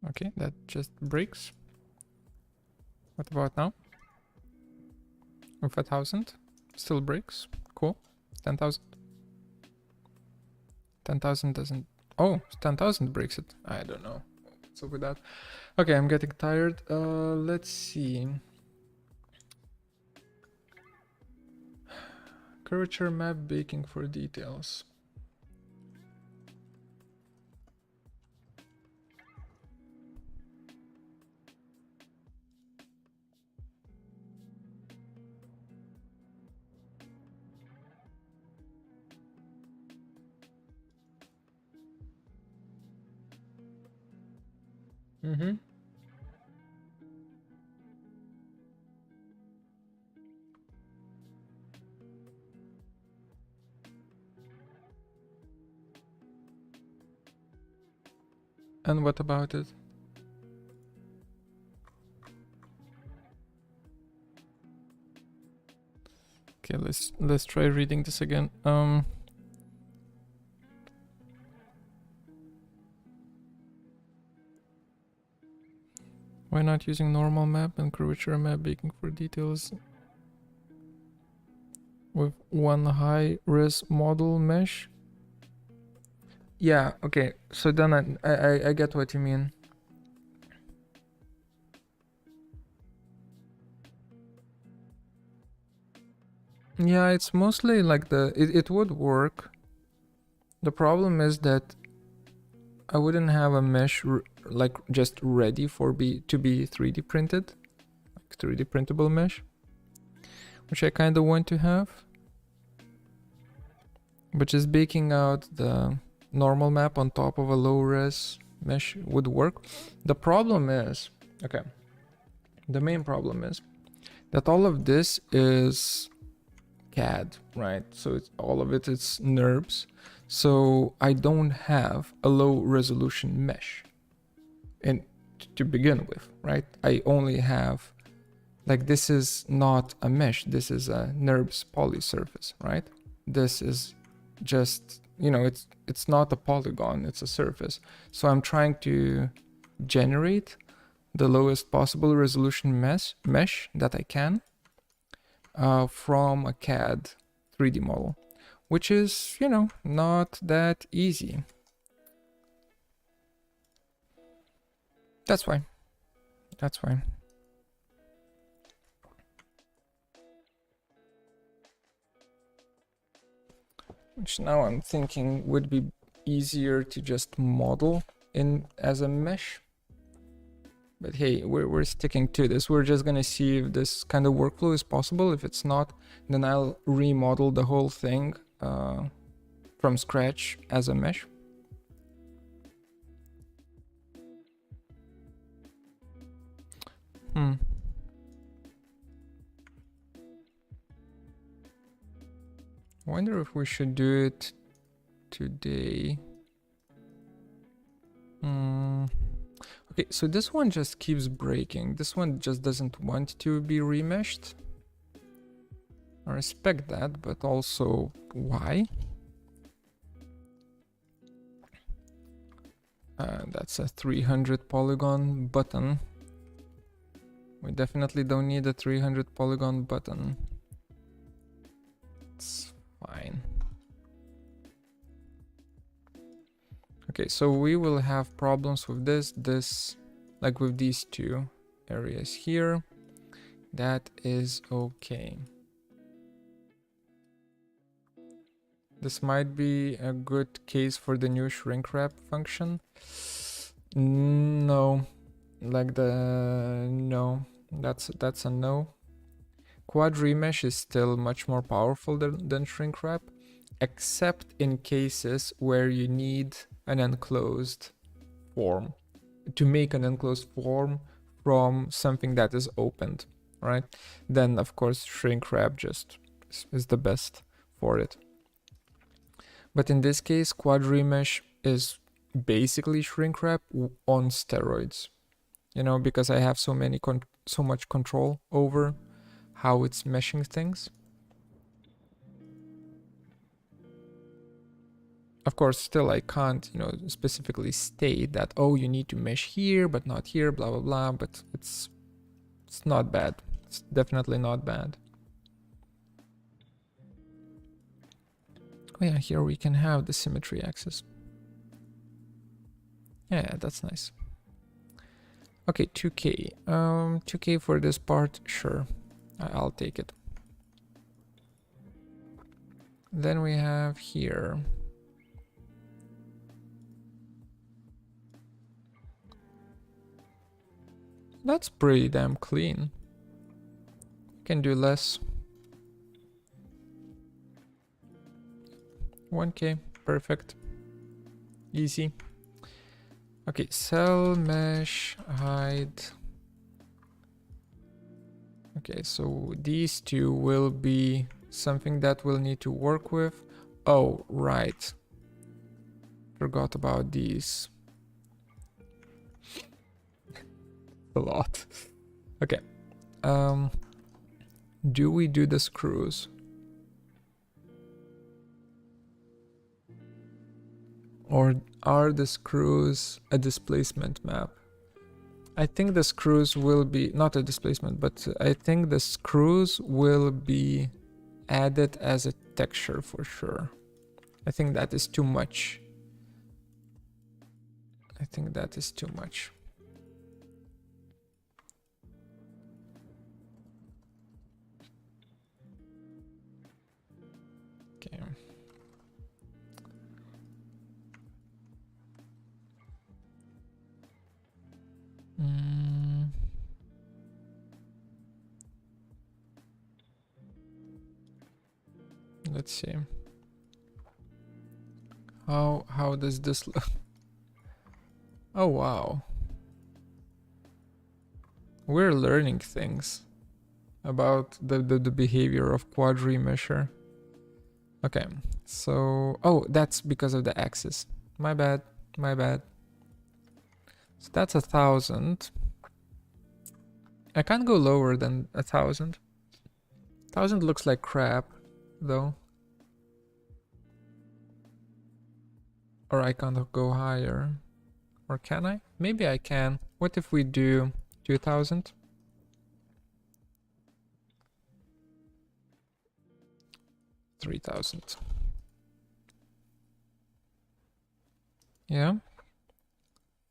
Okay, that just breaks. What about now? With 1,000, still breaks. Cool. 10,000. 10,000 doesn't... Oh, 10,000 breaks it. I don't know what's up with that. Okay, I'm getting tired. Let's see. Curvature map baking for details. Mm-hmm. And what about it? Okay, let's try reading this again. Why not using normal map and curvature map baking for details with one high res model mesh? Yeah, okay, so then I get what you mean. Yeah, it's mostly like it would work. The problem is that I wouldn't have a mesh like just ready for to be 3D printed, like 3D printable mesh, which I kind of want to have. But just baking out the normal map on top of a low res mesh would work. The problem is, okay, the main problem is that all of this is CAD, right? So it's all of it is NURBS. So I don't have a low resolution mesh to begin with, right? I only have, like, this is not a mesh, this is a NURBS poly surface, right? This is just, you know, it's not a polygon, it's a surface. So I'm trying to generate the lowest possible resolution mesh that I can from a CAD 3D model, which is, you know, not that easy. That's fine. That's fine. Which now I'm thinking would be easier to just model in as a mesh. But hey, we're sticking to this. We're just gonna see if this kind of workflow is possible. If it's not, then I'll remodel the whole thing from scratch as a mesh. Hmm. Wonder if we should do it today. Okay, so this one just keeps breaking. This one just doesn't want to be remeshed. I respect that, but also why? That's a 300 polygon button. We definitely don't need a 300 polygon button. It's fine. Okay, so we will have problems with this, like with these two areas here. That is okay. This might be a good case for the new shrink wrap function. No, like no, that's a no. Quad remesh is still much more powerful than shrink wrap, except in cases where you need an enclosed form, to make an enclosed form from something that is opened, right? Then of course shrink wrap just is the best for it. But in this case, quad remesh is basically shrink wrap on steroids, you know, because I have so much control over how it's meshing things. Of course, still I can't, you know, specifically state that, oh, you need to mesh here, but not here, blah, blah, blah, but it's not bad. It's definitely not bad. Oh yeah, here we can have the symmetry axis. Yeah, that's nice. Okay, 2K. 2K for this part, sure. I'll take it. Then we have here. That's pretty damn clean. Can do less. 1K, perfect. Easy. Okay, cell, mesh, hide. Okay, so these two will be something that we'll need to work with. Oh, right. Forgot about these. A lot. Okay. Do we do the screws? Or are the screws a displacement map? I think the screws will be, not a displacement, but I think the screws will be added as a texture for sure. I think that is too much. I think that is too much. Okay. Let's see. How does this look? Oh wow. We're learning things about the behavior of quad remesher. Okay, so that's because of the axis. My bad, my bad. So that's 1,000. I can't go lower than 1,000. 1,000 looks like crap, though. Or I can't go higher. Or can I? Maybe I can. What if we do 2,000? 3,000. Yeah.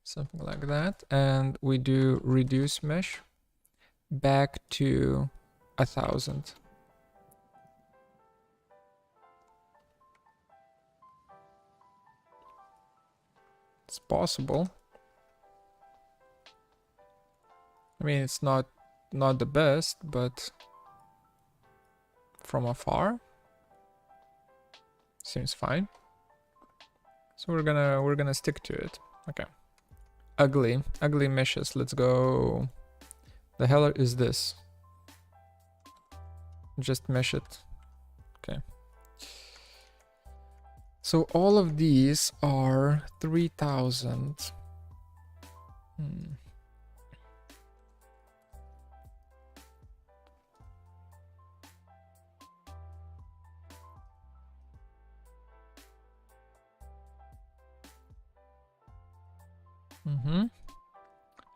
Something like that. And we do reduce mesh back to 1,000. It's possible. I mean, it's not the best, but from afar seems fine. So we're gonna stick to it. Okay. Ugly meshes. Let's go. The hell is this? Just mesh it. Okay. So all of these are 3000.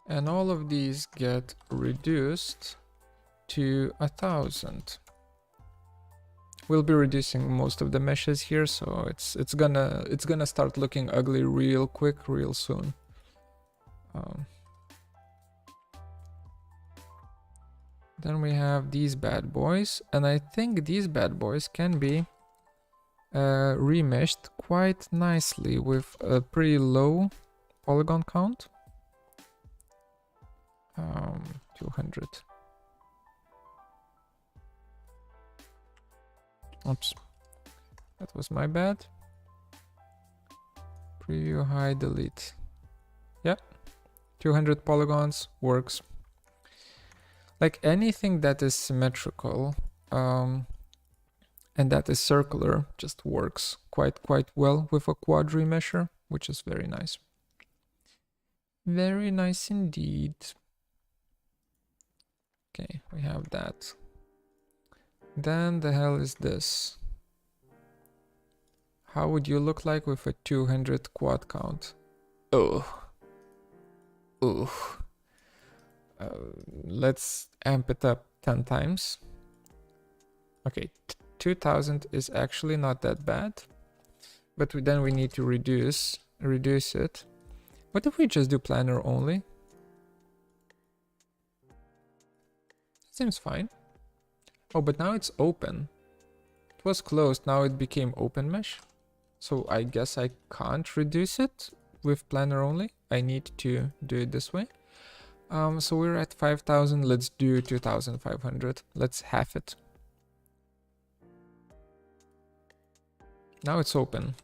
And all of these get reduced to 1000. We'll be reducing most of the meshes here, so it's gonna start looking ugly real quick, real soon. Then we have these bad boys, and I think these bad boys can be remeshed quite nicely with a pretty low polygon count. 200. Oops, that was my bad. Preview, hide, delete. Yep, 200 polygons works. Like anything that is symmetrical and that is circular just works quite well with a quad remesher, which is very nice. Very nice indeed. Okay, we have that. Then the hell is this? How would you look like with a 200 quad count? Oh. Ooh. Let's amp it up 10 times. Okay, 2000 is actually not that bad. But then we need to reduce it. What if we just do planar only? Seems fine. Oh, but now it's open. It was closed, now it became open mesh. So I guess I can't reduce it with planar only. I need to do it this way. So we're at 5000, let's do 2500. Let's half it. Now it's open.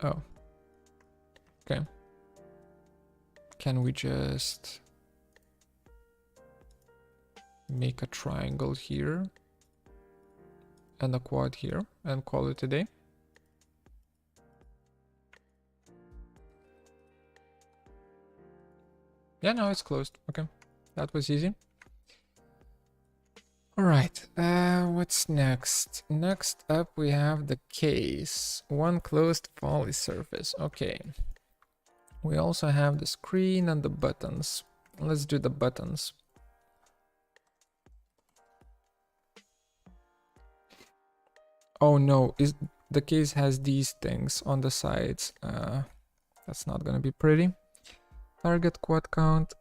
Oh. Okay. Can we just make a triangle here and a quad here and call it a day? Yeah, now it's closed. Okay, that was easy. All right, what's next? Next up, we have the case. One closed poly surface. Okay. We also have the screen and the buttons. Let's do the buttons. Oh no, the case has these things on the sides. That's not gonna be pretty. Target quad count.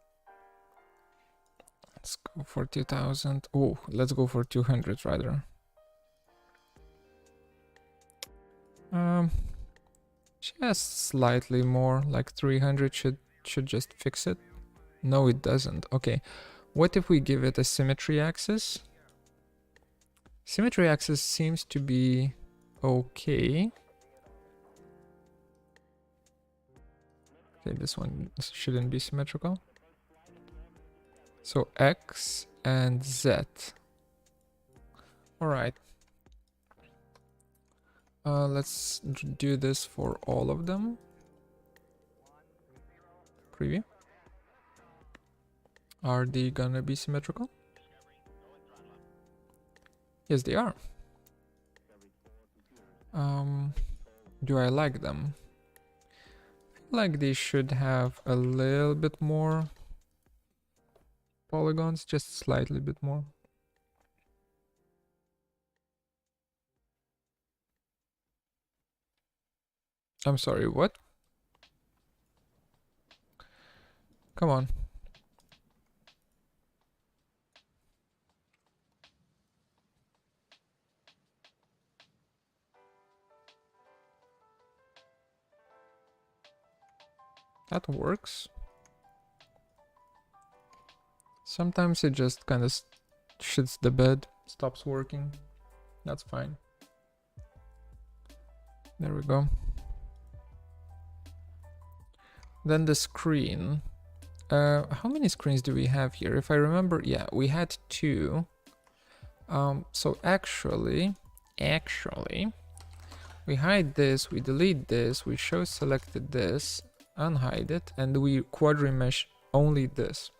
Let's go for 2000. Oh, let's go for 200 rather. Just slightly more, like 300 should just fix it. No, it doesn't. Okay, what if we give it a symmetry axis? Symmetry axis seems to be okay. Okay, this one shouldn't be symmetrical. So X and Z. All right. Let's do this for all of them. Preview. Are they gonna be symmetrical? Yes, they are. Do I like them? I feel like they should have a little bit more polygons, just slightly bit more. I'm sorry, what? Come on. That works. Sometimes it just kind of shits the bed, stops working. That's fine. There we go. Then the screen. How many screens do we have here? If I remember, yeah, we had 2. So actually, we hide this, we delete this, we show selected this, unhide it, and we quadri mesh only this.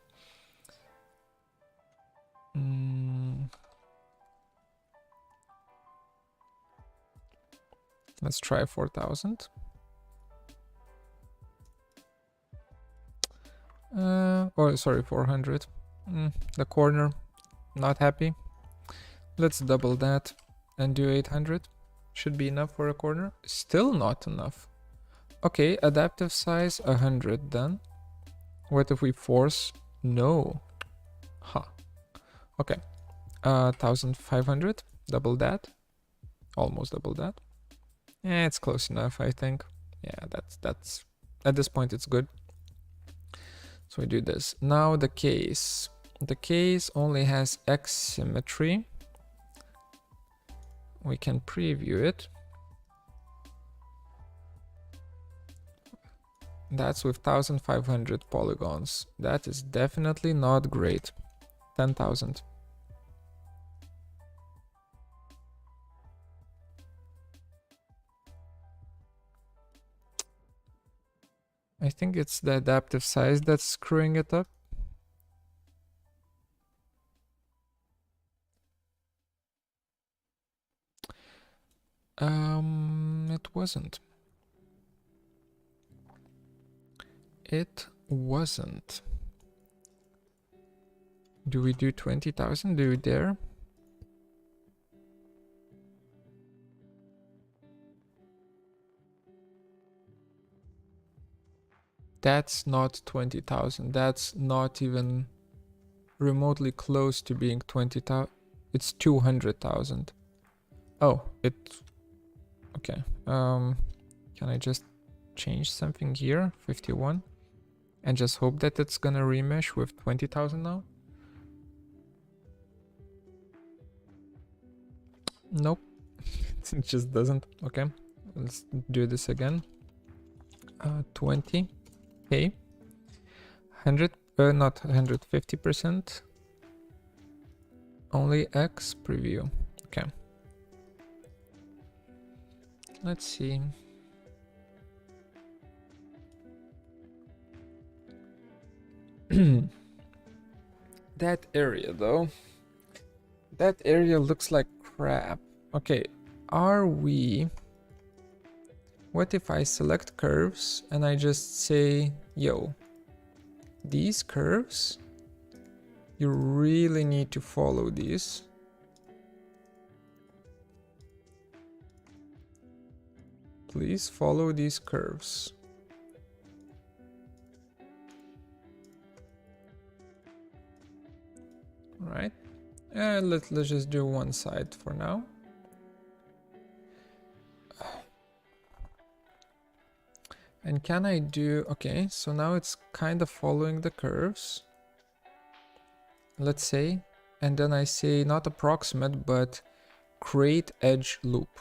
Let's try 4000. Or sorry, 400. The corner, not happy. Let's double that and do 800. Should be enough for a corner. Still not enough. Okay, adaptive size 100 then. What if we force? No. Huh. Okay. 1500. Double that. Almost double that. Yeah, it's close enough, I think. Yeah, that's at this point it's good. So we do this. Now the case. The case only has X symmetry. We can preview it. That's with 1500 polygons. That is definitely not great. 10,000. I think it's the adaptive size that's screwing it up. It wasn't. It wasn't. Do we do 20,000? Do we dare? That's not 20,000. That's not even remotely close to being 20,000. It's 200,000. Oh, okay. Can I just change something here? 51. And just hope that it's gonna remesh with 20,000 now? Nope. It just doesn't. Okay. Let's do this again. 20. Okay. 100, not 150%. Only X preview. Okay. Let's see. That area though. That area looks like crap. Okay, are we... What if I select curves and I just say, yo, these curves, you really need to follow these. Please follow these curves. All right, let's just do one side for now. And can I do, okay, so now it's kind of following the curves. Let's say, and then I say not approximate, but create edge loop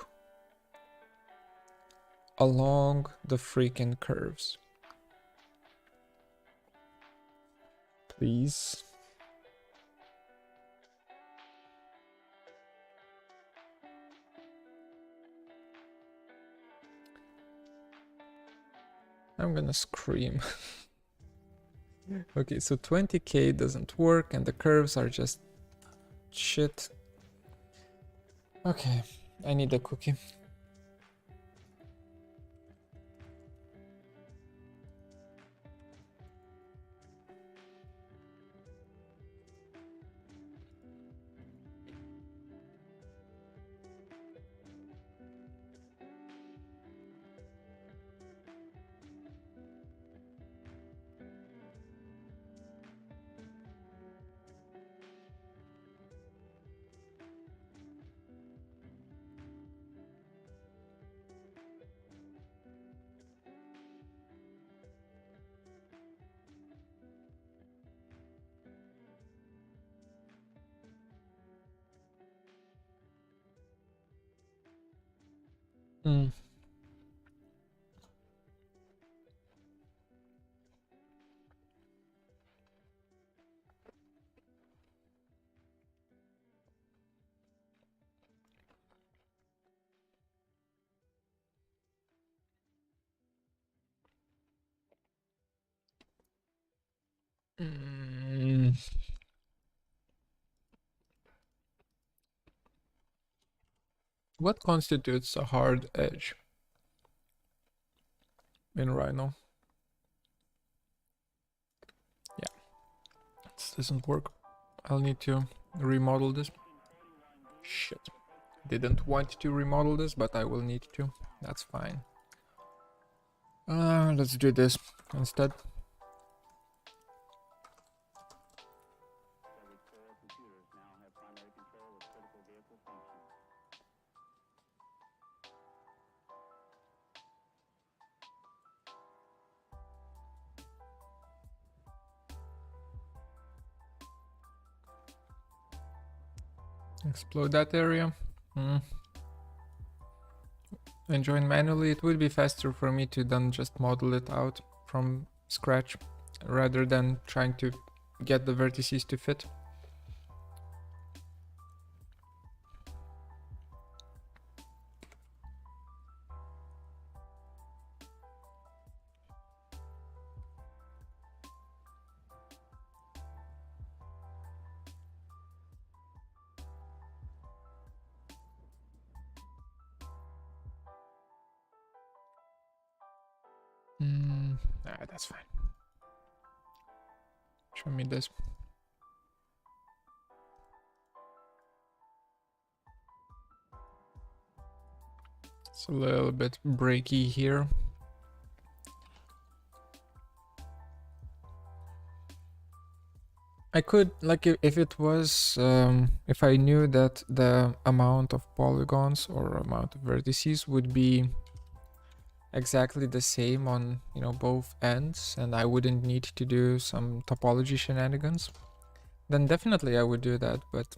along the freaking curves. Please. I'm gonna scream. Okay, so 20k doesn't work and the curves are just shit. Okay, I need a cookie. Mm. What constitutes a hard edge in Rhino? Yeah, this doesn't work. I'll need to remodel this. Shit. Didn't want to remodel this, but I will need to. That's fine. Let's do this instead. Explode that area. And join manually. It would be faster for me to then just model it out from scratch rather than trying to get the vertices to fit. That's fine. Show me this. It's a little bit breaky here. I could, like, if it was, if I knew that the amount of polygons or amount of vertices would be exactly the same on, you know, both ends, and I wouldn't need to do some topology shenanigans, then definitely I would do that, but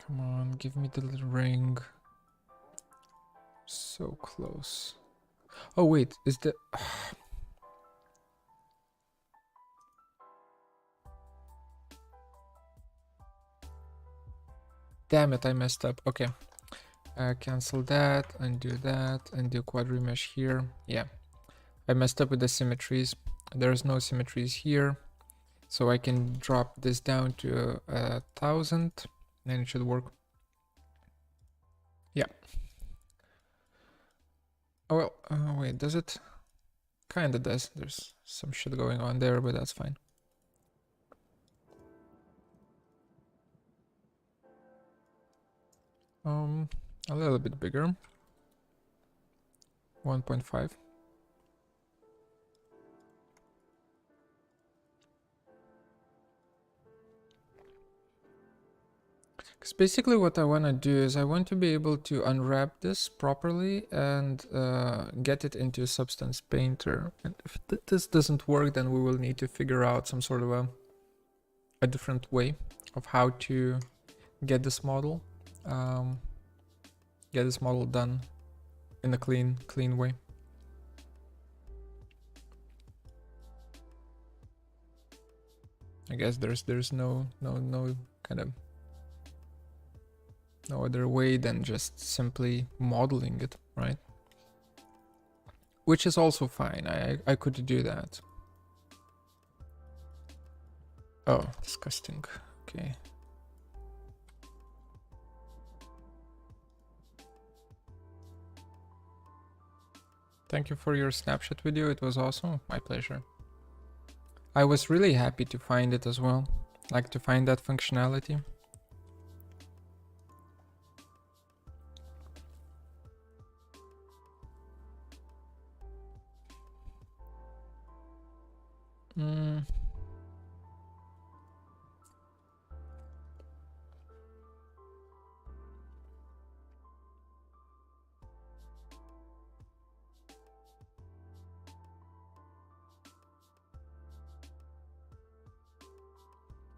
come on, give me the little ring. So close. Oh wait, is the damn it, I messed up. Okay. Cancel that, undo that, undo quadri mesh here. Yeah, I messed up with the symmetries. There's no symmetries here, so I can drop this down to 1000, and it should work. Yeah. Oh well, wait, does it? Kinda does. There's some shit going on there, but that's fine. A little bit bigger. 1.5. Because basically what I want to do is I want to be able to unwrap this properly and get it into Substance Painter. And if this doesn't work, then we will need to figure out some sort of a different way of how to get this model done in a clean way. I guess there's no kind of no other way than just simply modeling it, right? Which is also fine. I could do that. Oh, disgusting. Okay. Thank you for your snapshot video. It was awesome. My pleasure. I was really happy to find it as well. Like to find that functionality.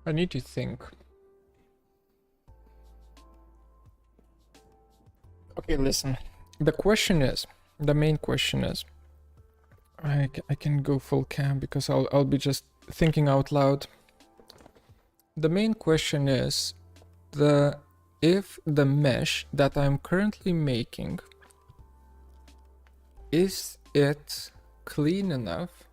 I need to think. Okay, listen. The main question is, I can go full cam because I'll be just thinking out loud. The main question is if the mesh that I'm currently making, is it clean enough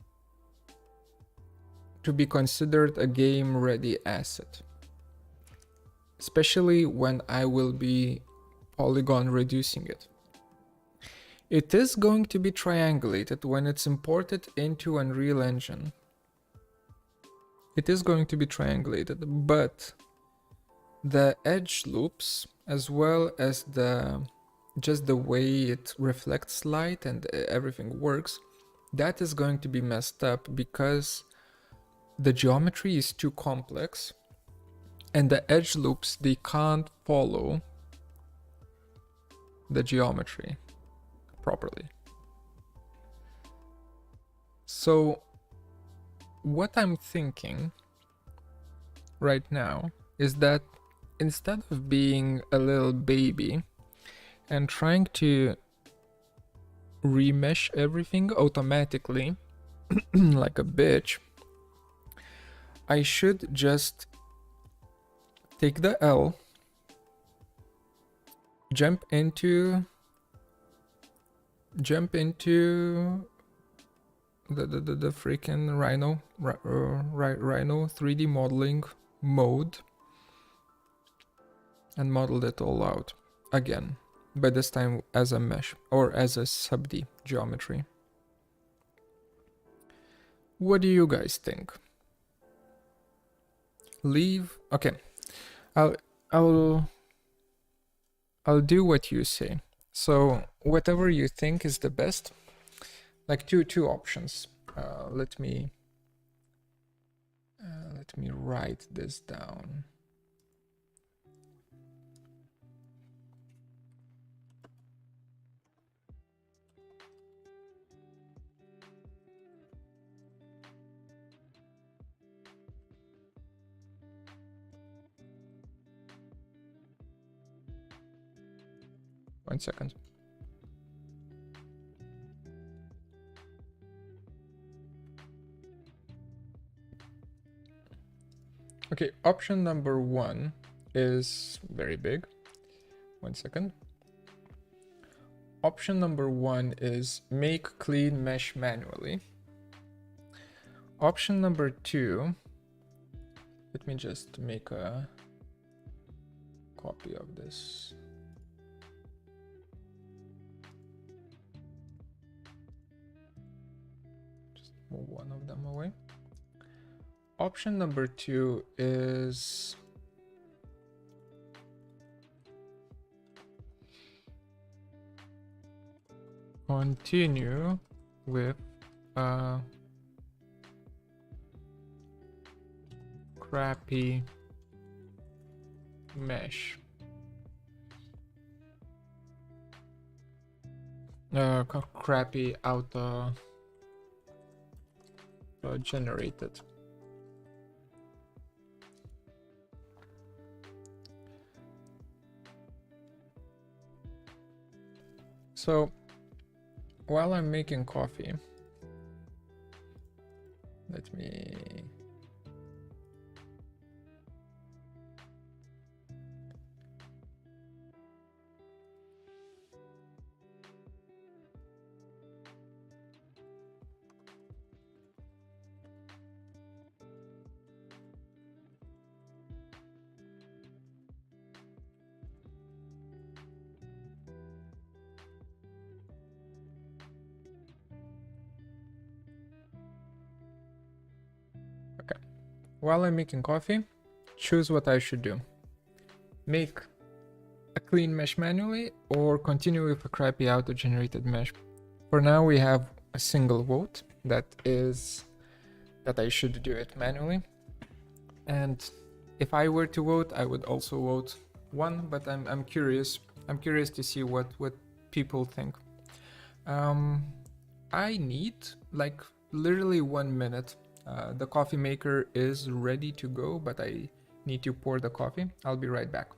to be considered a game ready asset, especially when I will be polygon reducing it. It is going to be triangulated when it's imported into Unreal Engine. It is going to be triangulated, but the edge loops, as well as just the way it reflects light and everything works, that is going to be messed up because the geometry is too complex and the edge loops, they can't follow the geometry properly. So what I'm thinking right now is that instead of being a little baby and trying to remesh everything automatically like a bitch, I should just take the L, jump into the freaking Rhino 3D modeling mode and modeled it all out again, but this time as a mesh or as a sub-D geometry. What do you guys think? Leave. Okay, I'll do what you say. So whatever you think is the best, like two options. Let me write this down. One second. Okay, option number one is very big. One second. Option number one is make clean mesh manually. Option number two, let me just make a copy of this. Just move one of them away. Option number two is continue with crappy mesh. Crappy auto generated. So while I'm making coffee, let me while I'm making coffee, choose what I should do. Make a clean mesh manually or continue with a crappy auto-generated mesh. For now, we have a single vote that is that I should do it manually. And if I were to vote, I would also vote one, but I'm curious. I'm curious to see what people think. I need like literally 1 minute. The coffee maker is ready to go, but I need to pour the coffee. I'll be right back.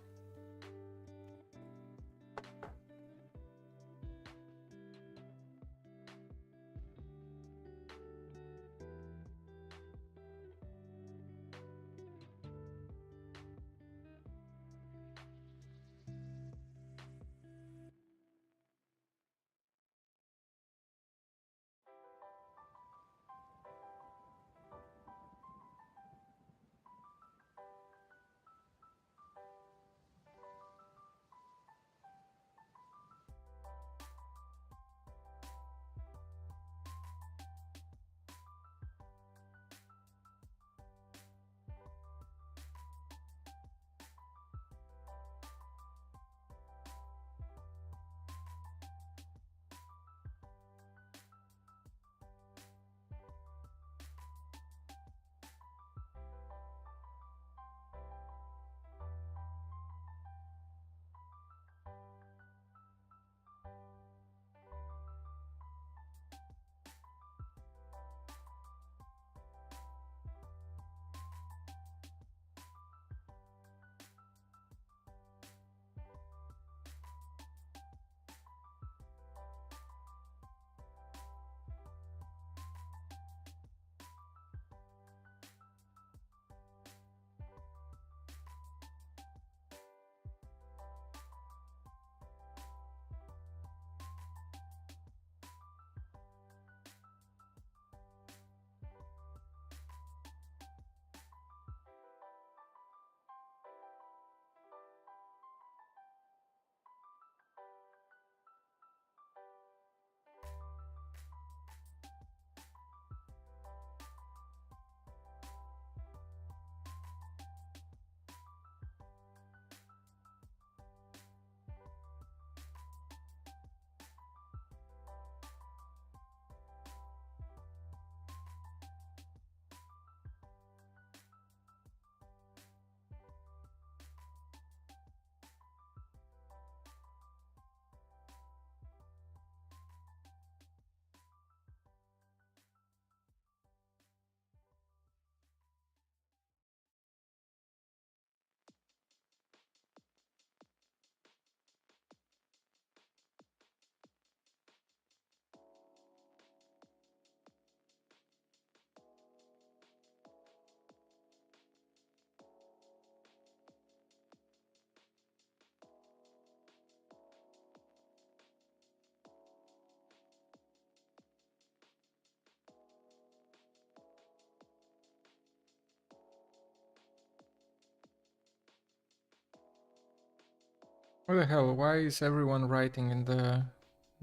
What the hell? Why is everyone writing in the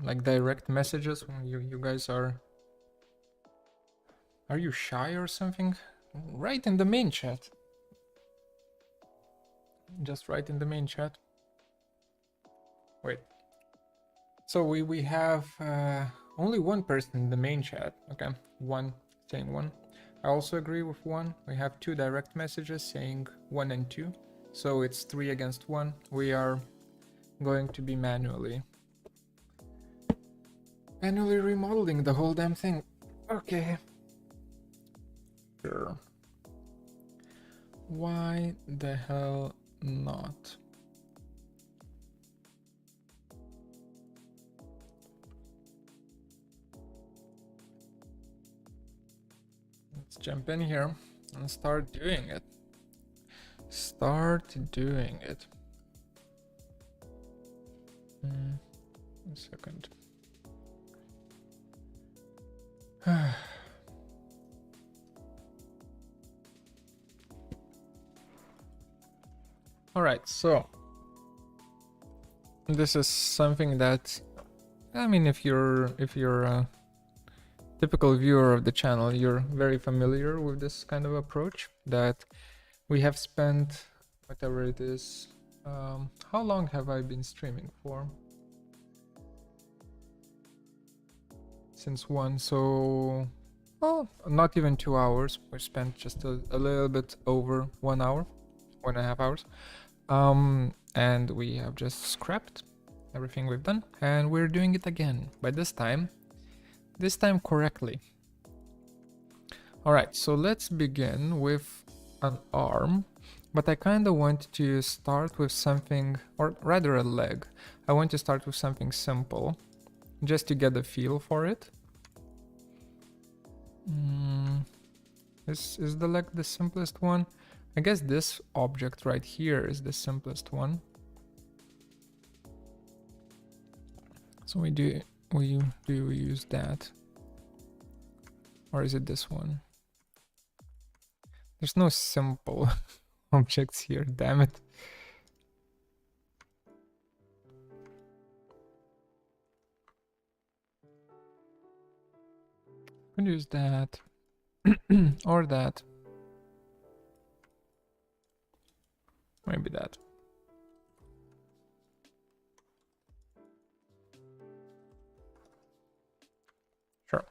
like direct messages when you guys are you shy or something? Write in the main chat. Just write in the main chat. Wait. So we have only one person in the main chat. Okay, one saying one. I also agree with one. We have two direct messages saying 1 and 2. So it's 3 against 1. We are going to be manually remodeling the whole damn thing. Okay. Sure. Why the hell not? Let's jump in here and start doing it. Start doing it. A second. All right, so this is something that, I mean, if you're a typical viewer of the channel, you're very familiar with this kind of approach that we have spent, whatever it is. How long have I been streaming for? Since 1, so well, not even 2 hours. We spent just a little bit over 1 hour, 1.5 hours. And we have just scrapped everything we've done, and we're doing it again, but this time correctly. All right, so let's begin with an arm, but I kind of want to start with something, or rather a leg. I want to start with something simple, just to get a feel for it. Is the leg the simplest one? I guess this object right here is the simplest one. So we use that, or is it this one? There's no simple objects here, damn it. I'm gonna use that or that. Maybe that. Sure.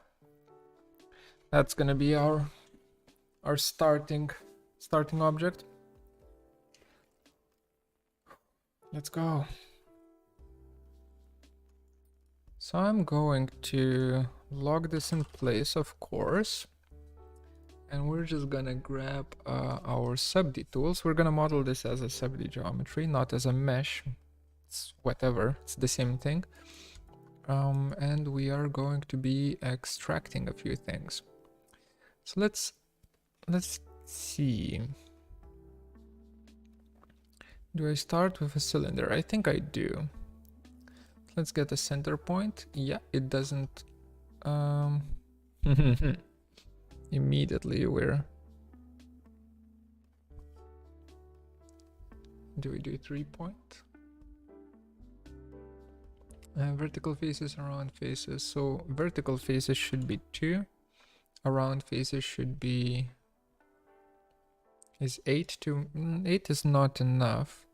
That's gonna be our starting object. Let's go. So I'm going to lock this in place, of course. And we're just gonna grab our sub-D tools. We're gonna model this as a sub-D geometry, not as a mesh. It's whatever, it's the same thing. And we are going to be extracting a few things. So let's see. Do I start with a cylinder? I think I do. Let's get a center point. Yeah, it doesn't. Immediately do we do 3 point? Vertical faces, around faces. So vertical faces should be 2. Around faces should be... Is 8 to... 8 is not enough.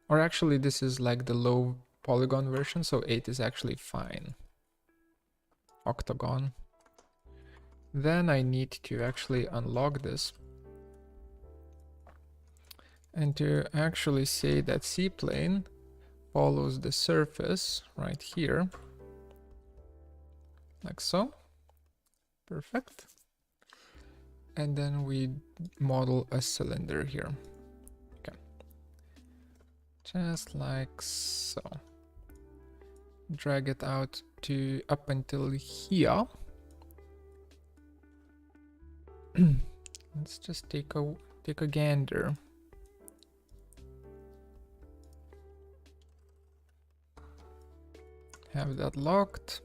Or actually this is like the low polygon version, so 8 is actually fine. Octagon. Then I need to actually unlock this. And to actually say that C-plane follows the surface right here. Like so. Perfect. And then we model a cylinder here. Okay. Just like so. Drag it out to up until here. Let's just take a gander. Have that locked.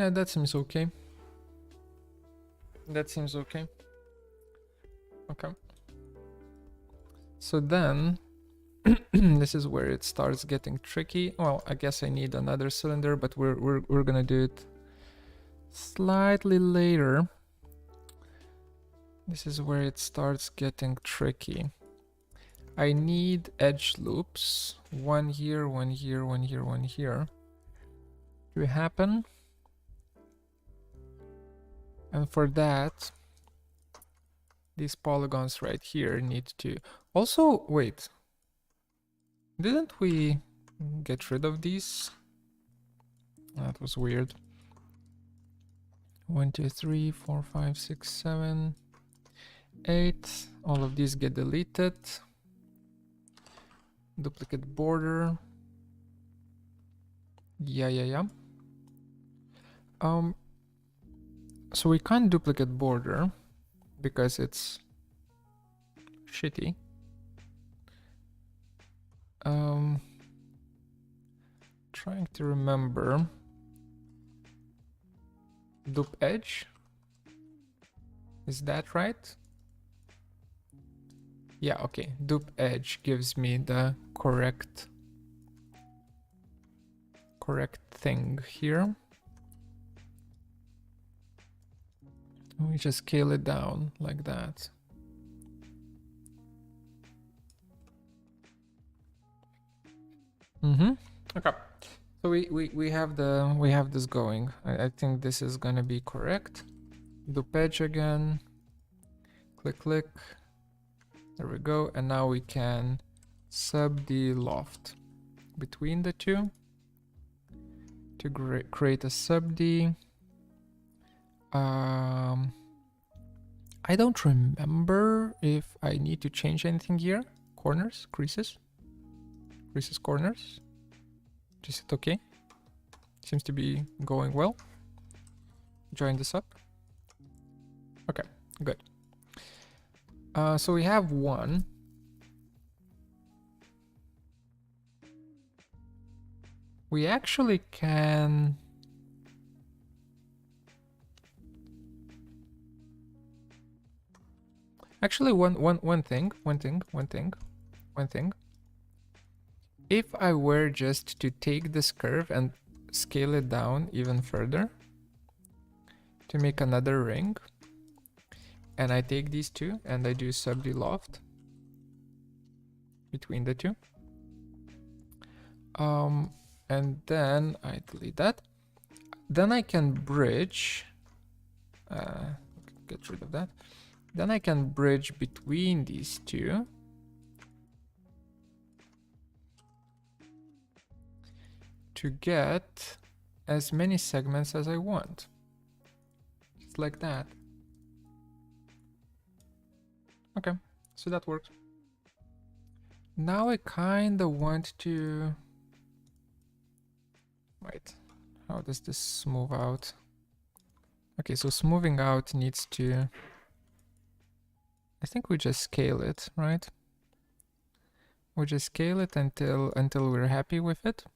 Yeah, that seems okay. That seems okay. Okay. So then this is where it starts getting tricky. Well, I guess I need another cylinder, but we're gonna do it slightly later. This is where it starts getting tricky. I need edge loops. One here, one here, one here, one here to happen. And for that, these polygons right here need to... Also, wait. Didn't we get rid of these? That was weird. 1, 2, 3, 4, 5, 6, 7, 8. All of these get deleted. Duplicate border. Yeah. So we can't duplicate border because it's shitty. Trying to remember. Dup edge. Is that right? Yeah, okay. Dup edge gives me the correct thing here. We just scale it down like that. Okay. So we have this going. I think this is gonna be correct. Dup edge again. Click. There we go. And now we can sub the loft between the two to create a sub D. I don't remember if I need to change anything here. Corners, creases, corners. Is it okay? Seems to be going well. Join this up. Okay, good. So we have one. We actually can... Actually, one thing. If I were just to take this curve and scale it down even further to make another ring, and I take these two and I do sub the loft between the two, and then I delete that, then I can bridge, get rid of that, then I can bridge between these two to get as many segments as I want. Just like that. Okay, so that works. Now I kinda want to... Wait, how does this smooth out? Okay, so smoothing out needs to... I think we just scale it, right? We just scale it until we're happy with it.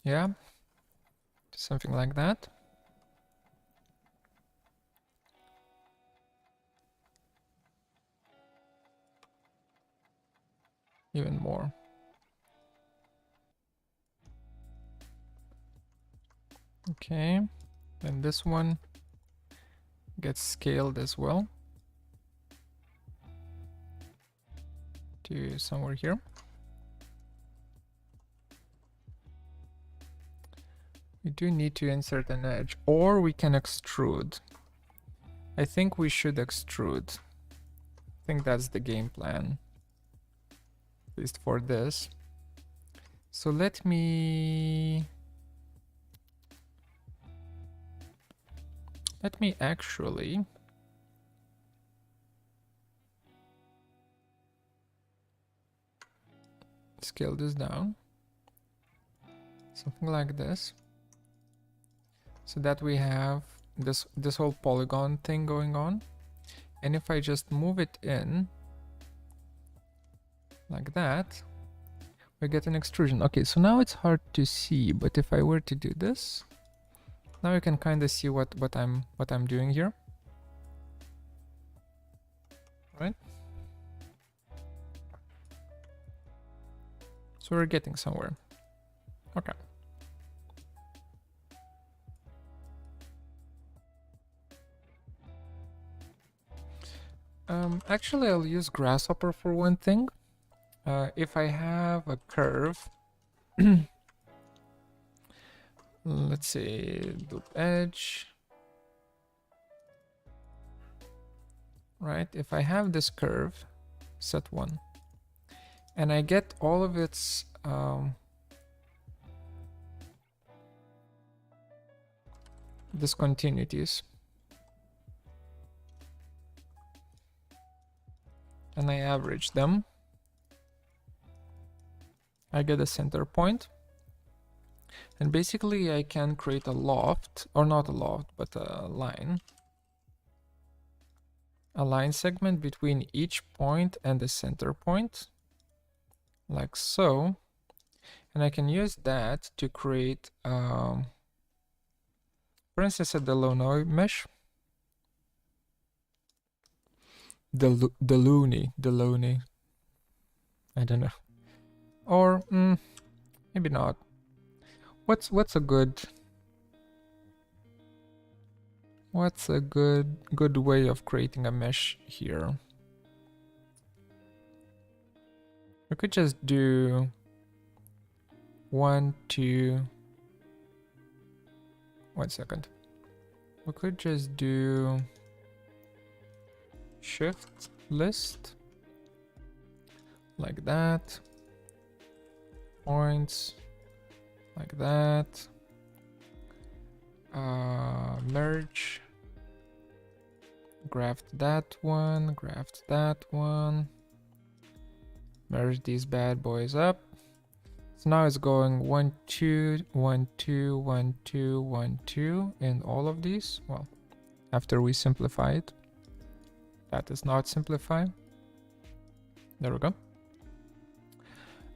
Yeah, something like that. Even more. Okay, then this one gets scaled as well to somewhere here. We do need to insert an edge, or we can extrude. I think we should extrude. I think that's the game plan, at least for this. So let me actually scale this down, something like this, so that we have this whole polygon thing going on. And if I just move it in like that, we get an extrusion. Okay, so now it's hard to see, but if I were to do this, Now you can kind of see what I'm doing here, right? So we're getting somewhere. Okay. Actually, I'll use Grasshopper for one thing. If I have a curve, let's say loop edge, right? If I have this curve, set 1, and I get all of its discontinuities, and I average them, I get a center point. And basically I can create a loft, or not a loft, but a line segment between each point and the center point, like so. And I can use that to create, for instance, a Delano mesh. Delony. I don't know. Or maybe not. What's a good way of creating a mesh here? We could just do 1, 2. 1 second. We could just do shift list like that. Points like that. Merge. Graft that one. Graft that one. Merge these bad boys up. So now it's going 1, 2, 1, 2, 1, 2, 1, 2 in all of these. Well, after we simplify it. That is not simplify. There we go.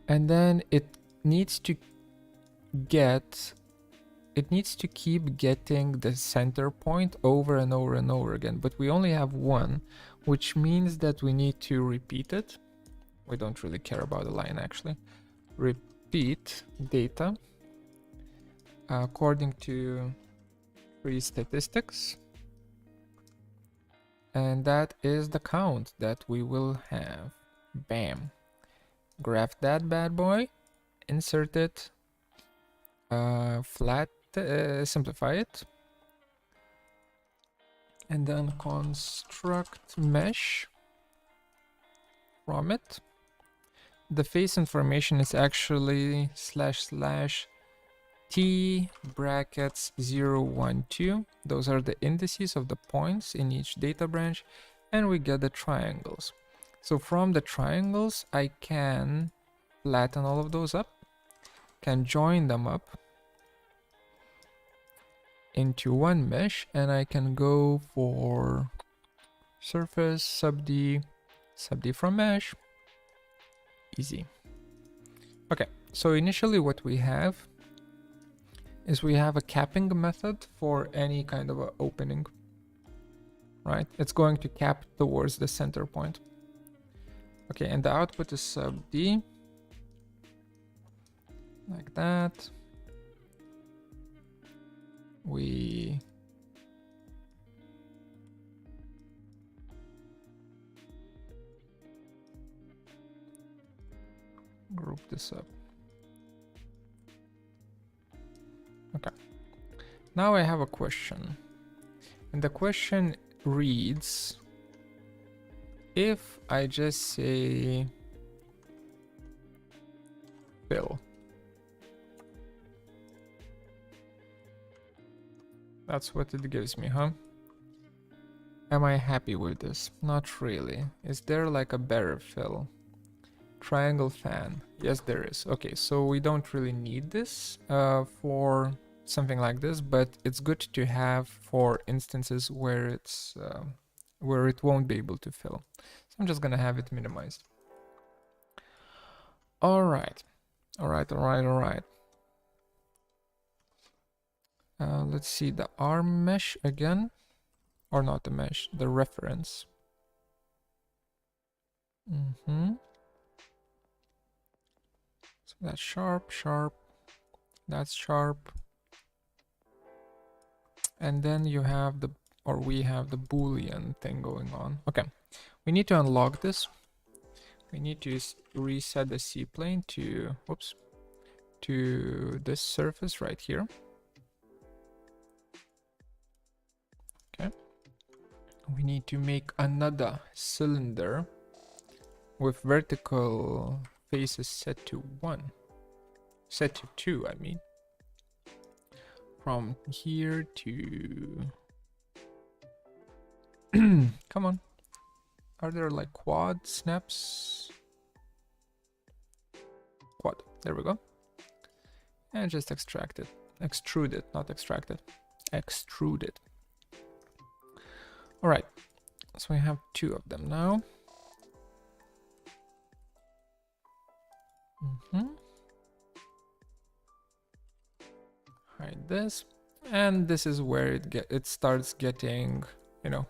And then it needs to keep getting the center point over and over and over again, but we only have one, which means that we need to repeat it. We don't really care about the line actually. Repeat data according to free statistics, and that is the count that we will have. Bam. Graph that bad boy, insert it, simplify it, and then construct mesh from it. The face information is actually / t brackets 0, 1, 2. Those are the indices of the points in each data branch, and we get the triangles. So from the triangles, I can flatten all of those up, can join them up into one mesh, and I can go for surface sub D from mesh. Easy. Okay, so initially what we have is we have a capping method for any kind of a opening, right? It's going to cap towards the center point. Okay, and the output is sub D, like that. We group this up. Okay, now I have a question, and the question reads, if I just say fill, that's what it gives me, huh? Am I happy with this? Not really. Is there like a better fill? Triangle fan. Yes, there is. Okay, so we don't really need this for something like this, but it's good to have for instances where it's where it won't be able to fill. So I'm just gonna have it minimized. All right. Let's see the arm mesh again, or not the mesh, the reference. So that's sharp, sharp, that's sharp. And then you have the, or we have the Boolean thing going on. Okay, we need to unlock this. We need to reset the C-plane to, whoops, to this surface right here. Okay. We need to make another cylinder with vertical faces set to 1. Set to 2, I mean. From here to... Come on. Are there like quad snaps? Quad. There we go. And just extract it. Extrude it, not extract it. Extrude it. Alright. So we have 2 of them now. Hide this. And this is where it starts getting, you know,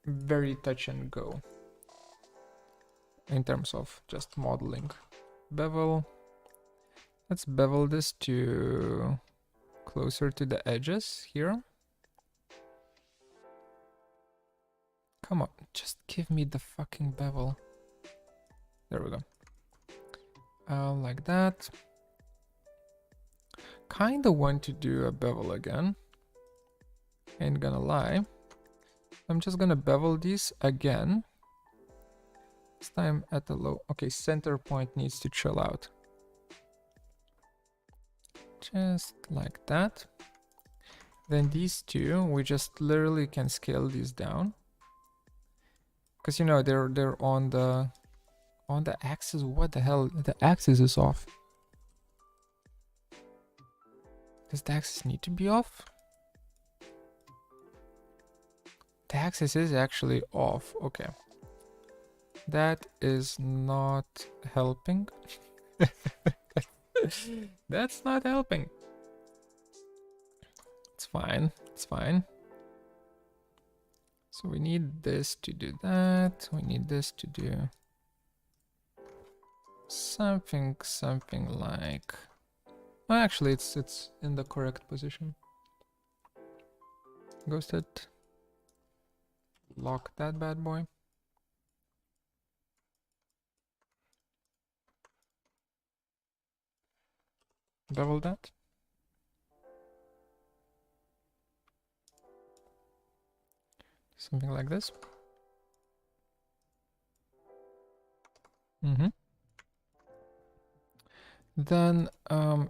very touch and go in terms of just modeling. Bevel. Let's bevel this to closer to the edges here. Come on, just give me the fucking bevel. There we go. Like that. Kinda want to do a bevel again. Ain't gonna lie. I'm just gonna bevel these again. This time at the low. Okay, center point needs to chill out. Just like that. Then these two, we just literally can scale these down. Because you know they're on the axis. What the hell? The axis is off. Does the axis need to be off? The axis is actually off. Okay. That is not helping. That's not helping. It's fine. It's fine. So we need this to do that. We need this to do something like... Well, actually, it's in the correct position. Ghosted. Lock that bad boy. Double that. Something like this. Then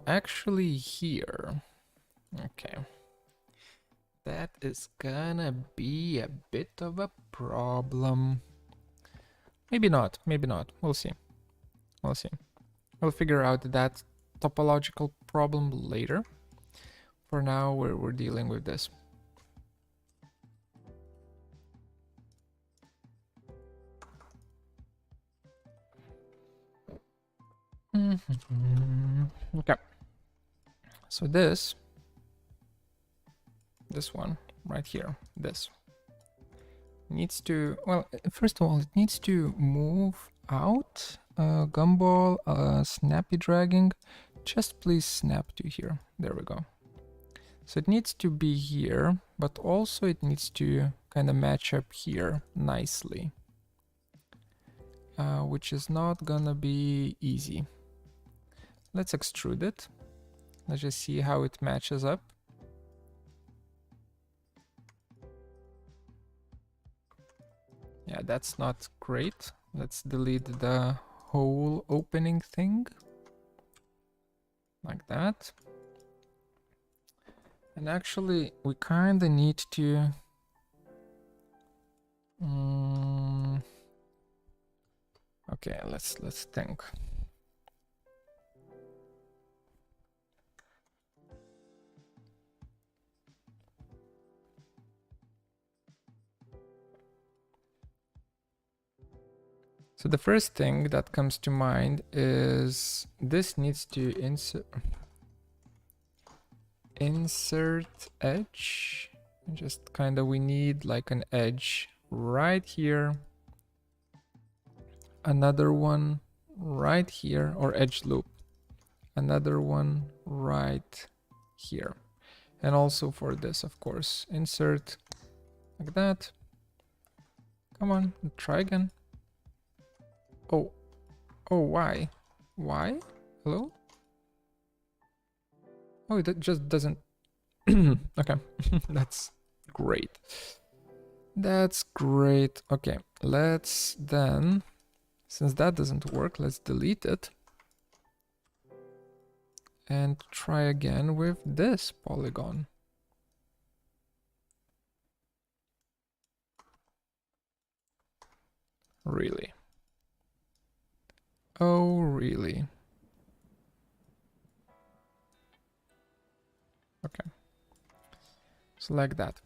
actually here, okay, that is gonna be a bit of a problem. Maybe not, we'll see. We'll figure out that topological problem later. For now, we're dealing with this. Okay. So this one right here, this needs to, well, first of all, it needs to move out. Gumball, snappy dragging. Just please snap to here. There we go. So it needs to be here, but also it needs to kind of match up here nicely, which is not gonna be easy. Let's extrude it. Let's just see how it matches up. Yeah, that's not great. Let's delete the whole opening thing. Like that. And actually, we kind of need to... Okay, let's think. So the first thing that comes to mind is this needs to insert edge. Just kind of, we need like an edge right here, another one right here, or edge loop, another one right here. And also for this, of course, insert like that. Come on, try again. Oh, why? Hello? Oh, it just doesn't. Okay, that's great. That's great. Okay, let's then, since that doesn't work, let's delete it and try again with this polygon. Really? Oh, really? Okay. So like that.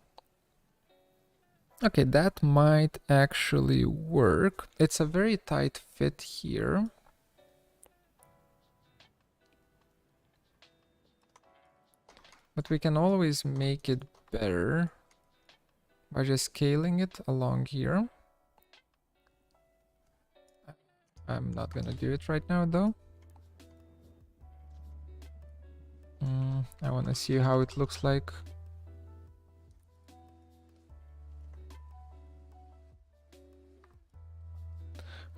Okay, that might actually work. It's a very tight fit here. But we can always make it better by just scaling it along here. I'm not gonna do it right now though. I want to see how it looks like.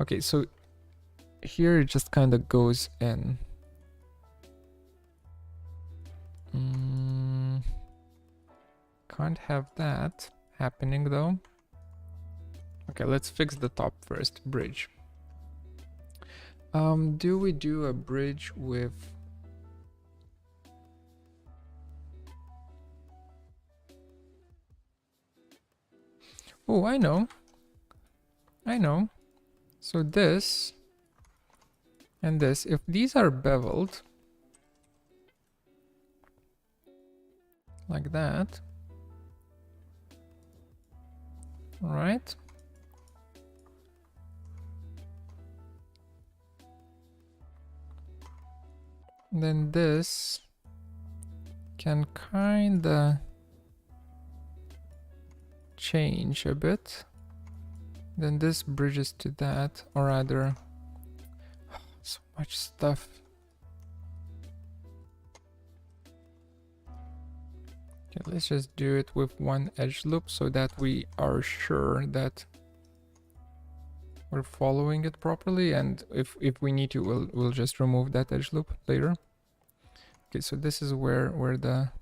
Okay, so here it just kind of goes in. Can't have that happening though. Okay, let's fix the top first. Bridge. Do we do a bridge with... Oh, I know. So this and this, if these are beveled like that, right? Then this can kinda change a bit. Then this bridges to that, or rather, so much stuff. Okay, let's just do it with one edge loop so that we are sure that we're following it properly, and if we need to, we'll just remove that edge loop later. Okay, so this is where the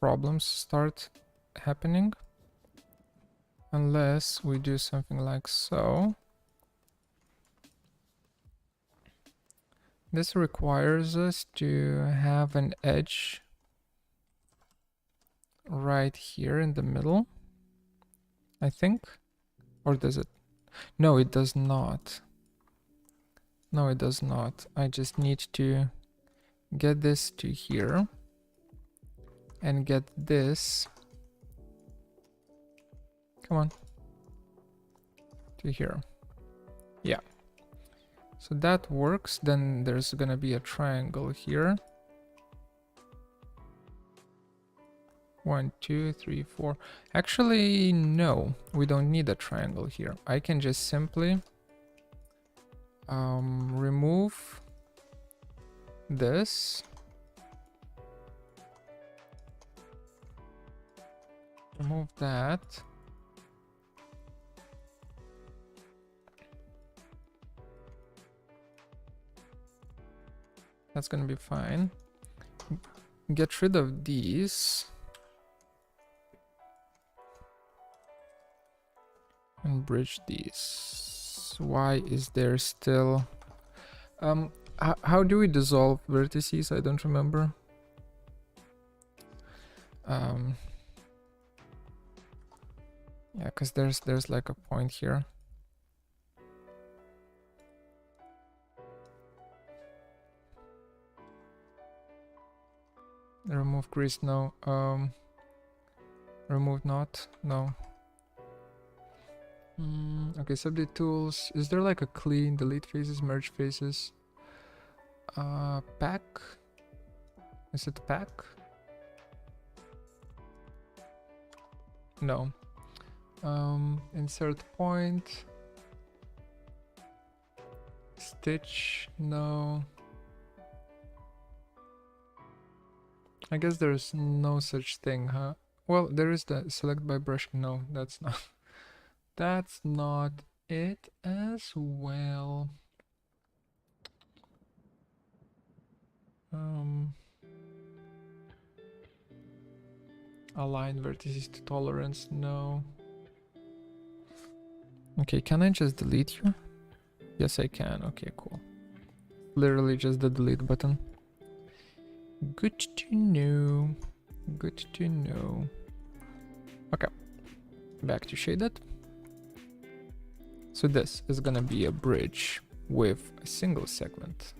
problems start happening, unless we do something like so. This requires us to have an edge right here in the middle, I think. Or does it? No, it does not. No, it does not. I just need to get this to here and get this, come on, to here. Yeah. So that works. Then there's gonna be a triangle here. 1, 2, 3, 4. Actually, no, we don't need a triangle here. I can just simply remove this. Remove that. That's gonna be fine. Get rid of these. And bridge these. Why is there still... how do we dissolve vertices? I don't remember. Yeah, because there's like a point here. Remove grease, no. Remove not, no. Okay, subdate tools. Is there like a clean, delete faces, merge faces? Pack? Is it pack? No. Insert point. Stitch, no. I guess there's no such thing, huh? Well, there is the select by brush. No, that's not. That's not it as well. Align vertices to tolerance, no. Okay, can I just delete you? Yes, I can. Okay, cool. Literally just the delete button. Good to know. Good to know. Okay, back to shaded. So this is gonna be a bridge with a single segment.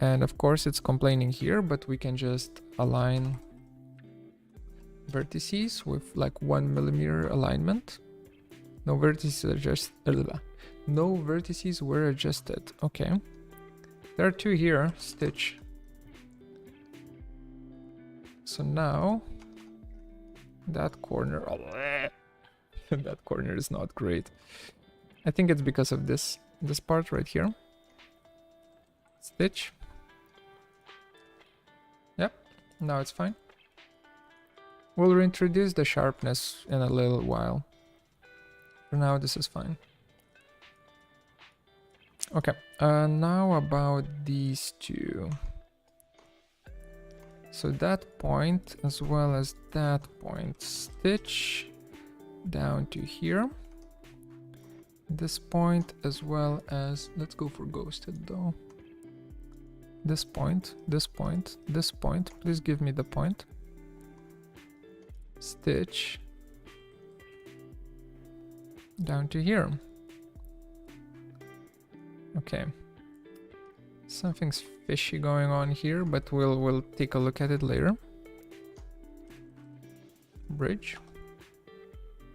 And of course it's complaining here, but we can just align vertices with like 1mm alignment. No vertices no vertices were adjusted. Okay. There are two here. Stitch. So now that corner, that corner is not great. I think it's because of this part right here. Stitch. Yep. Now it's fine. We'll reintroduce the sharpness in a little while. For now, this is fine. Okay, now about these two. So that point as well as that point. Stitch down to here. This point as well as, let's go for ghosted though. This point, this point, this point. Please give me the point. Stitch down to here. Okay. Something's fishy going on here, but we'll take a look at it later. Bridge.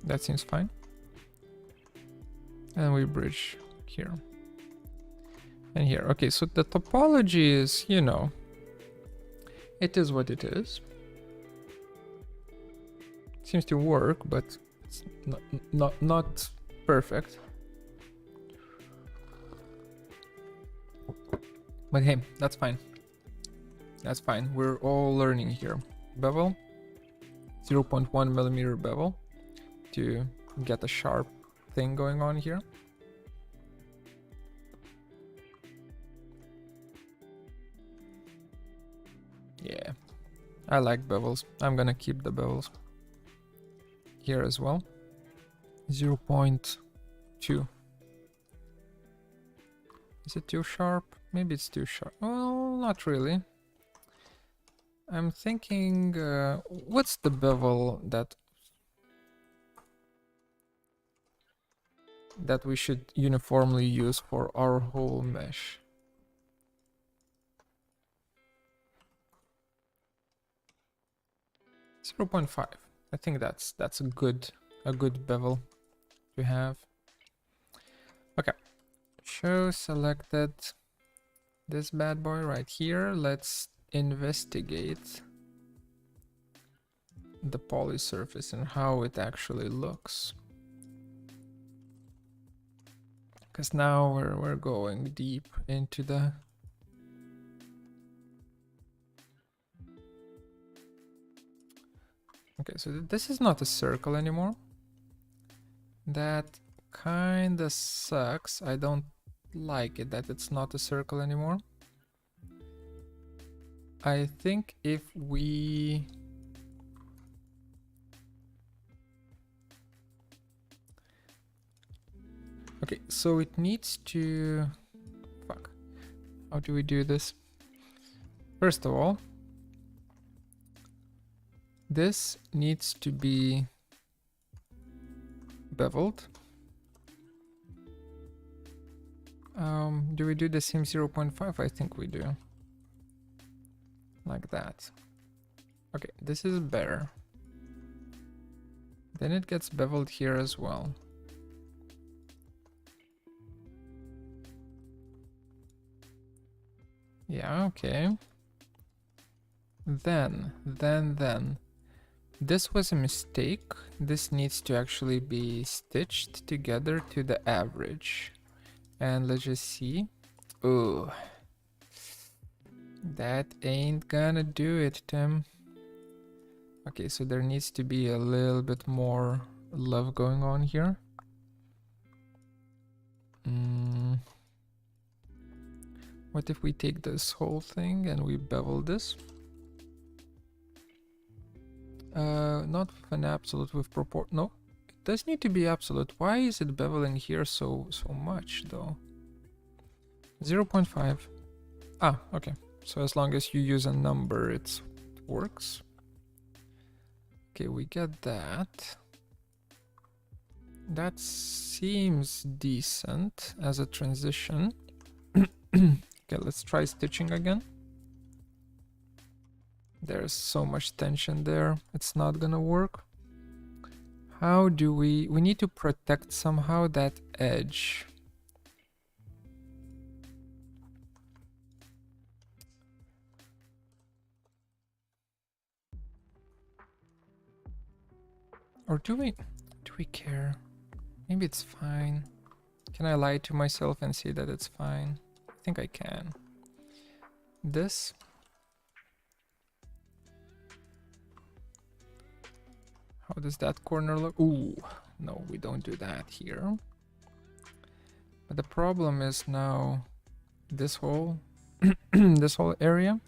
That seems fine. And we bridge here. And here. Okay, so the topology is, you know, it is what it is. Seems to work, but it's not perfect. But hey, that's fine. That's fine. We're all learning here. Bevel, 0.1mm bevel to get a sharp thing going on here. Yeah, I like bevels. I'm gonna keep the bevels here as well. 0.2. Is it too sharp? Maybe it's too sharp. Well, not really. I'm thinking, what's the bevel that we should uniformly use for our whole mesh? .5. I think that's a good bevel to have. Okay. Show selected. This bad boy right here. Let's investigate the poly surface and how it actually looks. Because now we're going deep into the okay, so this is not a circle anymore. That kinda sucks. I don't like it that it's not a circle anymore. I think if we okay, so it needs to fuck. How do we do this? First of all, this needs to be beveled. Do we do the same 0.5? I think we do. Like that. Okay, this is better. Then it gets beveled here as well. Yeah, okay. Then. This was a mistake. This needs to actually be stitched together to the average. And let's just see. Ooh. That ain't gonna do it, Tim. Okay, so there needs to be a little bit more love going on here. What if we take this whole thing and we bevel this? Not with an absolute, with proport. No, it does need to be absolute. Why is it beveling here so much though? 0.5. Ah, okay. So as long as you use a number, it works. Okay, we get that. That seems decent as a transition. Okay, let's try stitching again. There's so much tension there. It's not gonna work. How do we need to protect somehow that edge. Or do we care? Maybe it's fine. Can I lie to myself and say that it's fine? I think I can. This. How does that corner look? Ooh, no, we don't do that here. But the problem is now this whole this whole area.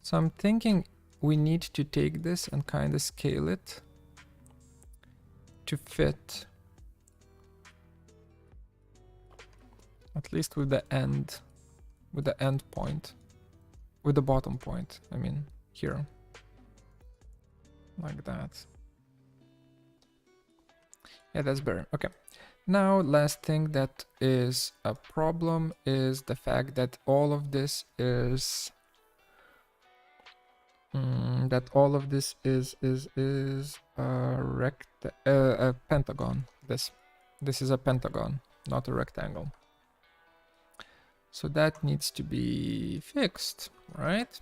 So I'm thinking we need to take this and kind of scale it to fit. At least with the end point. With the bottom point, I mean, here. Like that. Yeah, that's better. Okay. Now, last thing that is a problem is the fact that all of this is a pentagon. This is a pentagon, not a rectangle. So that needs to be fixed, right?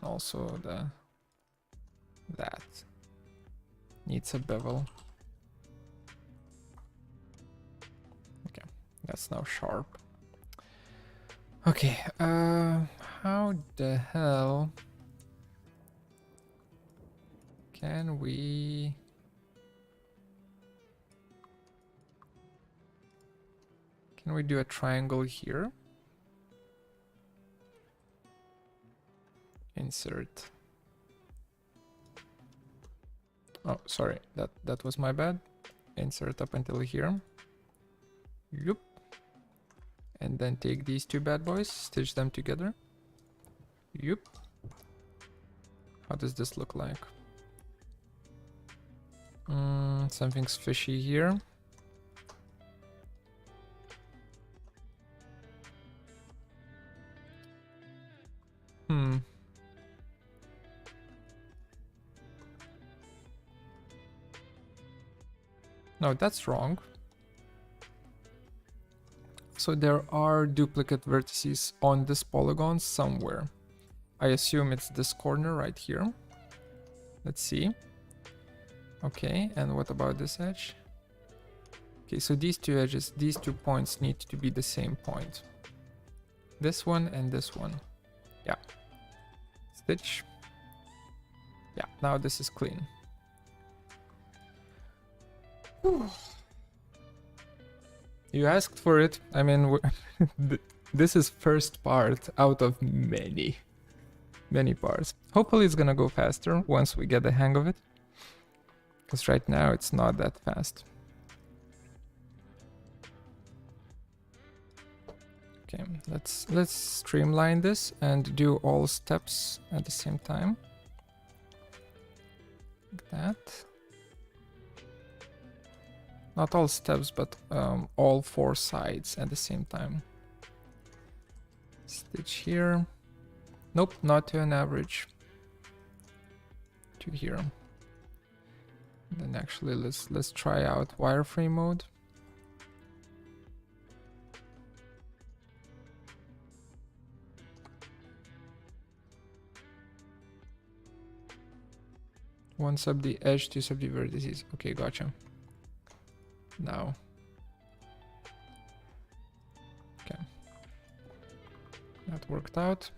Also that needs a bevel. Okay, that's now sharp. Okay, how the hell can we do a triangle here? Insert. Oh, sorry, that was my bad. Insert up until here. Yup. And then take these two bad boys, stitch them together. Yup. How does this look like? Something's fishy here. No, that's wrong. So there are duplicate vertices on this polygon somewhere. I assume it's this corner right here. Let's see. Okay, and what about this edge? Okay, so these two edges, these 2 points need to be the same point. This one and this one. Yeah. Stitch. Yeah, now this is clean. Whew. You asked for it. I mean, this is first part out of many parts. Hopefully it's gonna go faster once we get the hang of it. Because right now it's not that fast. Okay, let's streamline this and do all steps at the same time. Like that. Not all steps, but all 4 sides at the same time. Stitch here. Nope, not to an average. To here. Then actually let's try out wireframe mode. 1 sub the edge, 2 sub the vertices. Okay, gotcha. Now. Okay. That worked out.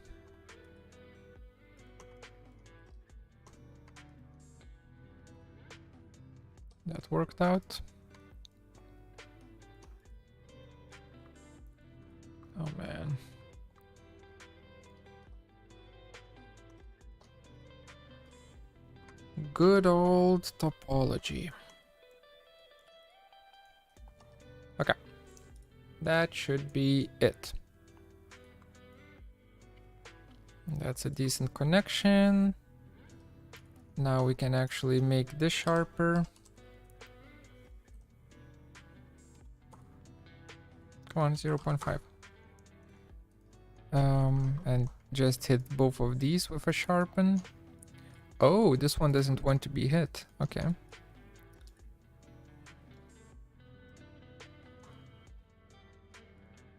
That worked out. Oh man. Good old topology. Okay. That should be it. That's a decent connection. Now we can actually make this sharper. Come on, 0.5. And just hit both of these with a sharpen. Oh, this one doesn't want to be hit. Okay.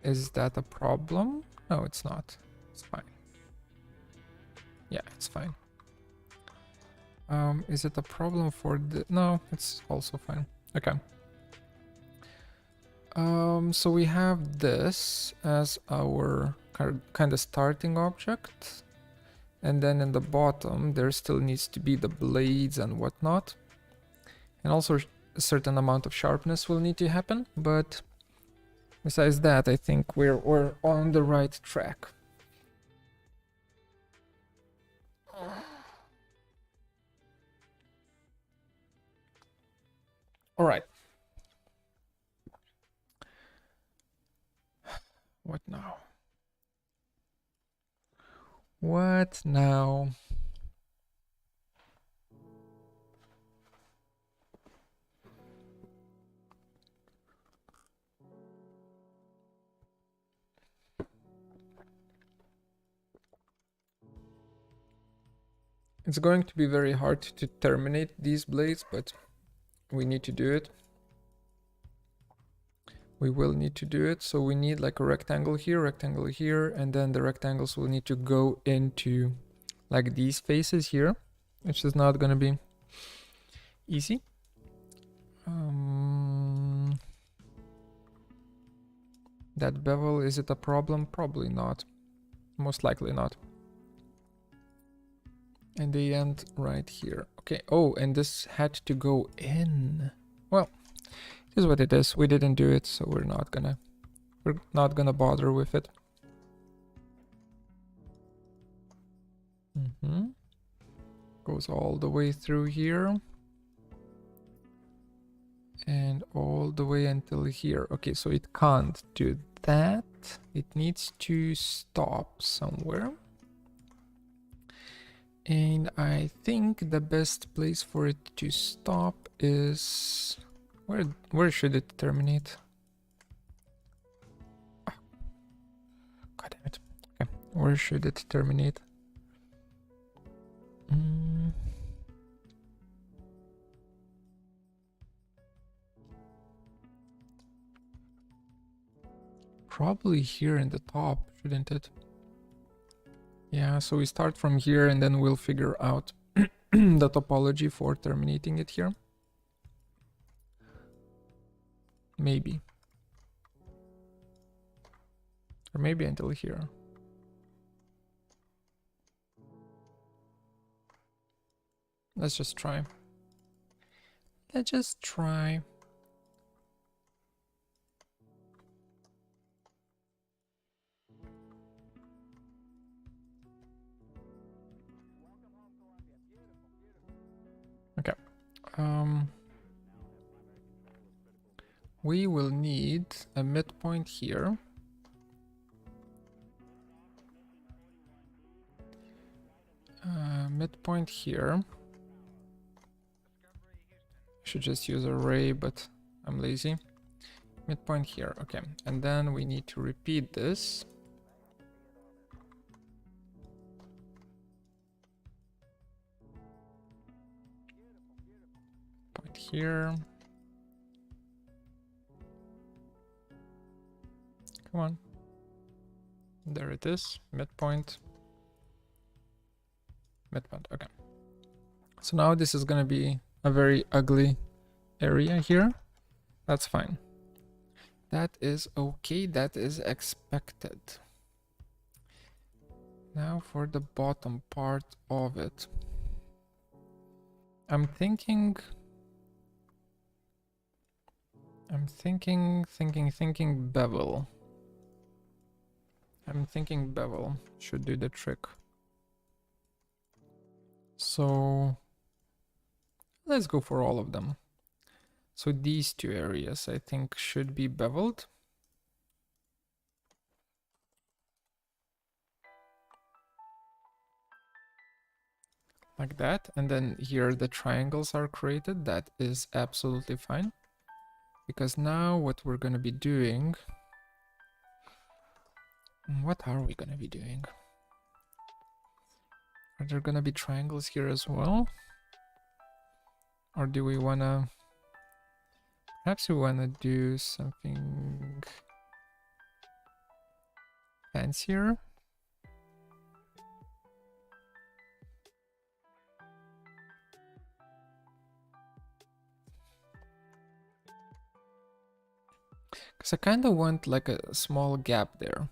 Is that a problem? No, it's not. It's fine. Yeah, it's fine. Is it a problem for the... No, it's also fine. Okay. So we have this as our kind of starting object. And then in the bottom, there still needs to be the blades and whatnot. And also a certain amount of sharpness will need to happen. But besides that, I think we're on the right track. All right. What now? What now? It's going to be very hard to terminate these blades, but we need to do it. We will need to do it. So we need like a rectangle here, and then the rectangles will need to go into like these faces here, which is not going to be easy. That bevel, is it a problem? Probably not. Most likely not. And they end right here. Okay. Oh, and this had to go in. Well, it is what it is. We didn't do it, so we're not gonna bother with it. Goes all the way through here. And all the way until here. Okay, so it can't do that. It needs to stop somewhere. And I think the best place for it to stop is... Where should it terminate? Oh. God damn it. Okay, where should it terminate? Probably here in the top, shouldn't it? Yeah, so we start from here and then we'll figure out the topology for terminating it here. Maybe. Or maybe until here. Let's just try. Let's just try. Okay. We will need a midpoint here. Midpoint here. Should just use array, but I'm lazy. Midpoint here, okay. And then we need to repeat this. Point here. Come on. There it is. Midpoint. Midpoint, okay. So now this is gonna be a very ugly area here. That's fine. That is okay, that is expected. Now for the bottom part of it. I'm thinking bevel. I'm thinking bevel should do the trick. So let's go for all of them. So these two areas I think should be beveled. Like that. And then here the triangles are created. That is absolutely fine. Because now what we're going to be doing... What are we going to be doing? Are there going to be triangles here as well? Or do we want to... Perhaps we want to do something fancier? Because I kind of want like a small gap there.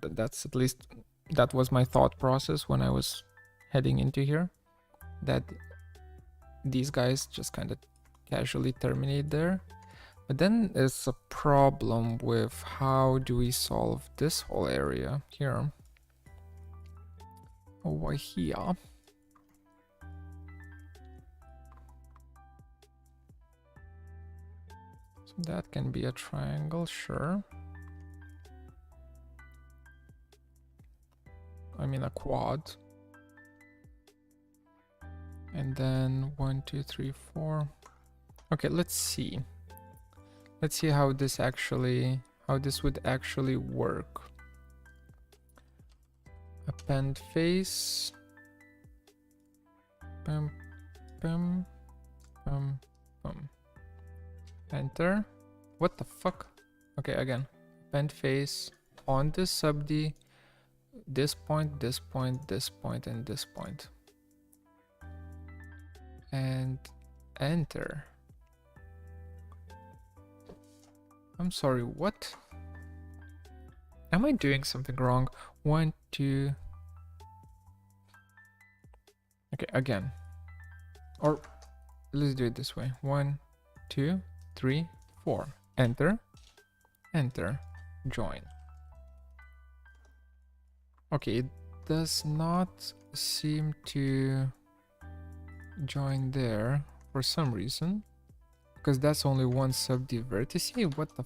That's at least, that was my thought process when I was heading into here. That these guys just kind of casually terminate there. But then there's a problem with how do we solve this whole area here. Over here. So that can be a triangle, sure. I mean a quad. And then 1, 2, 3, 4. Okay, let's see. Let's see how this would actually work. Append face. Bum, bum, bum, bum. Enter. What the fuck? Okay, again. Append face on this sub-D. This point, this point, this point, and this point. And enter. I'm sorry, what? Am I doing something wrong? 1, 2. Okay, again. Or let's do it this way. 1, 2, 3, 4. Enter. Enter. Join. Okay, it does not seem to join there for some reason. Because that's only one sub-D vertex. Hey, what the...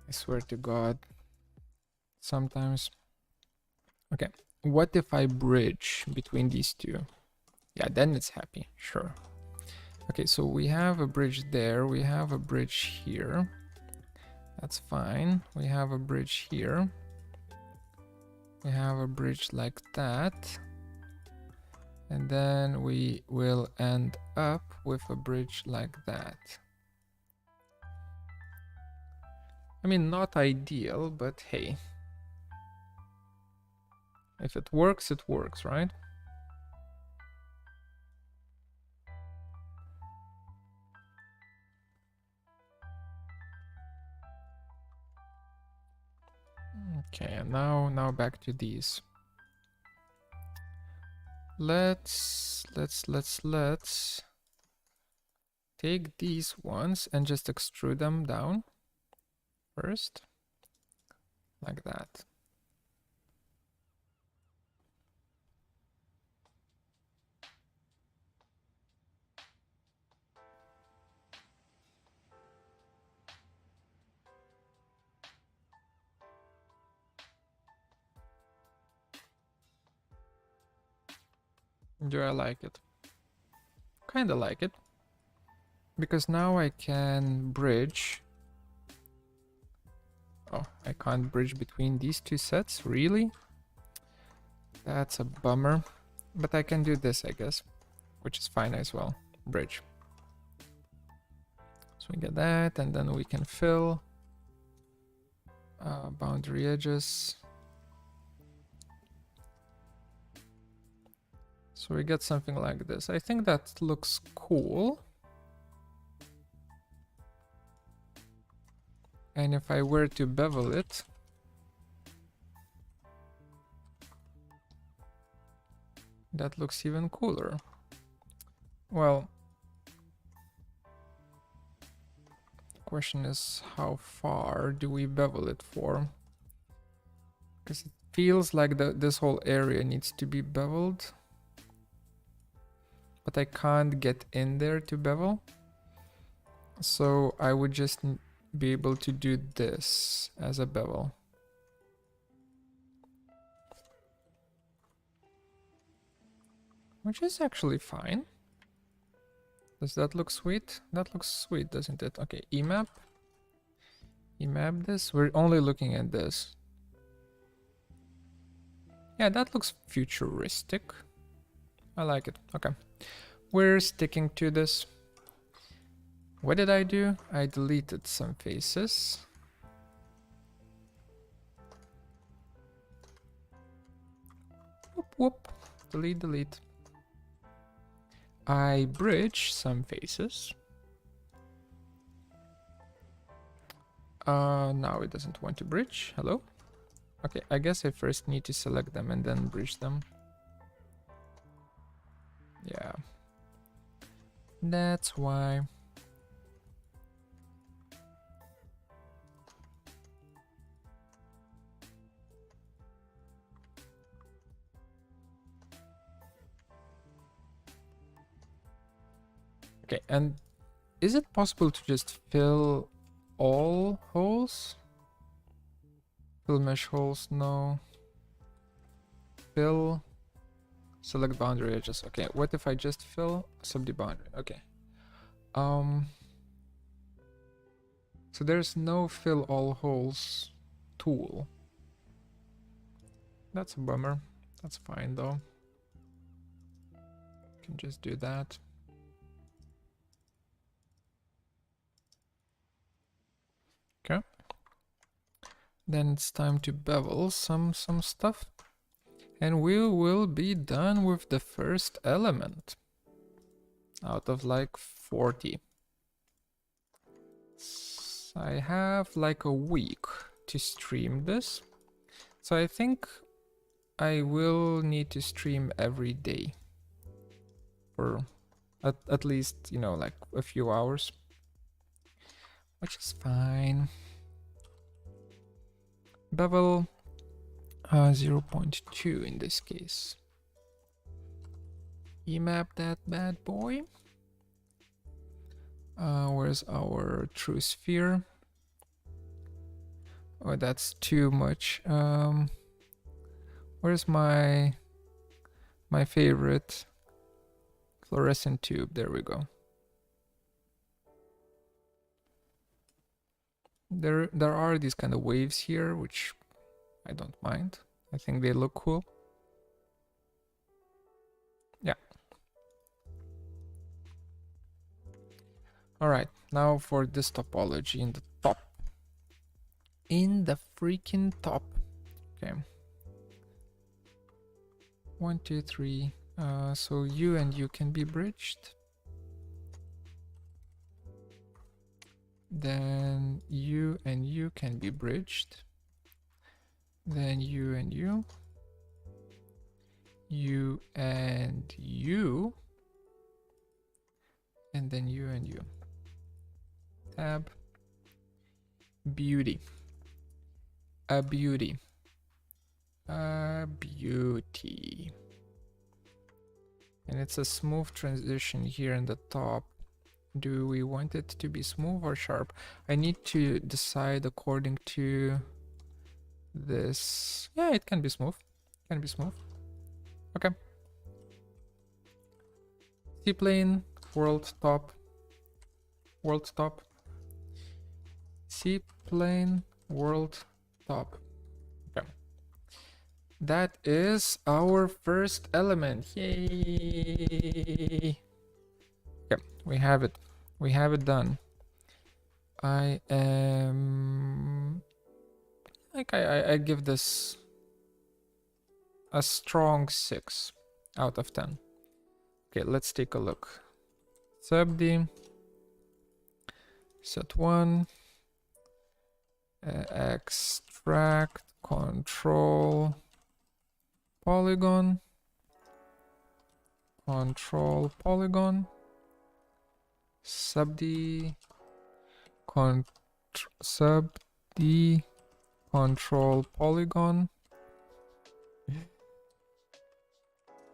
I swear to God. Sometimes... Okay, what if I bridge between these two? Yeah, then it's happy, sure. Okay, so we have a bridge there. We have a bridge here. That's fine. We have a bridge here. We have a bridge like that. And then we will end up with a bridge like that. I mean, not ideal, but hey. If it works, right? Okay, and now back to these. Let's take these ones and just extrude them down first, like that. Do I like it? Kinda like it. Because now I can bridge. Oh, I can't bridge between these two sets, really? That's a bummer. But I can do this, I guess. Which is fine as well. Bridge. So we get that, and then we can fill boundary edges. So we get something like this. I think that looks cool. And if I were to bevel it, that looks even cooler. Well, the question is, how far do we bevel it for? Because it feels like this whole area needs to be beveled. But I can't get in there to bevel. So I would just be able to do this as a bevel. Which is actually fine. Does that look sweet? That looks sweet, doesn't it? Okay, emap. Emap this. We're only looking at this. Yeah, that looks futuristic. I like it. Okay. We're sticking to this. What did I do? I deleted some faces. Whoop, whoop. Delete, delete. I bridge some faces. Now it doesn't want to bridge. Hello? Okay, I guess I first need to select them and then bridge them. Yeah. That's why. Okay, and is it possible to just fill all holes? Fill mesh holes? No. Fill. Select boundary edges. Okay, what if I just fill subd boundary? Okay. So there's no fill all holes tool. That's a bummer. That's fine though. Can just do that. Okay. Then it's time to bevel some stuff. And we will be done with the first element. Out of like 40. I have like a week to stream this. So I think I will need to stream every day. For at least, you know, like a few hours. Which is fine. Bevel 0.2 in this case. Emap that bad boy. Where's our true sphere? Oh, that's too much. Where's my favorite fluorescent tube? There we go. There are these kind of waves here, which I don't mind. I think they look cool. Yeah. All right, now for this topology in the top. In the freaking top. Okay. 1, 2, 3. So you and you can be bridged. Then you and you can be bridged. Then you and you. You and you. And then you and you. Tab. Beauty. A beauty. A beauty. And it's a smooth transition here in the top. Do we want it to be smooth or sharp? I need to decide according to this. Yeah, it can be smooth. Can be smooth. Okay. C-plane, world top. World top. C-plane, world top. Okay. That is our first element. Yay! Okay, we have it. We have it done. I am like I give this a strong 6 out of 10. Okay, let's take a look. Sub-D, set 1, extract, control, polygon, control, polygon, sub-D, sub-D, control, polygon.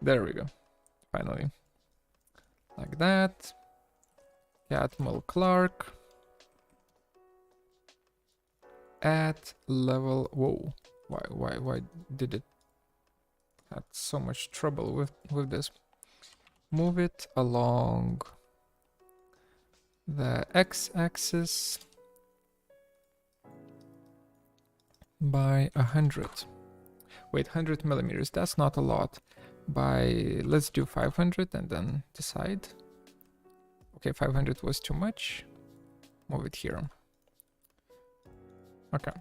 There we go, finally. Like that. Catmull Clark. At level. Whoa. Why did it had so much trouble with this? Move it along the x-axis by 100. Wait, 100 millimeters. That's not a lot. By let's do 500 and then decide. Okay, 500 was too much. Move it here. Okay.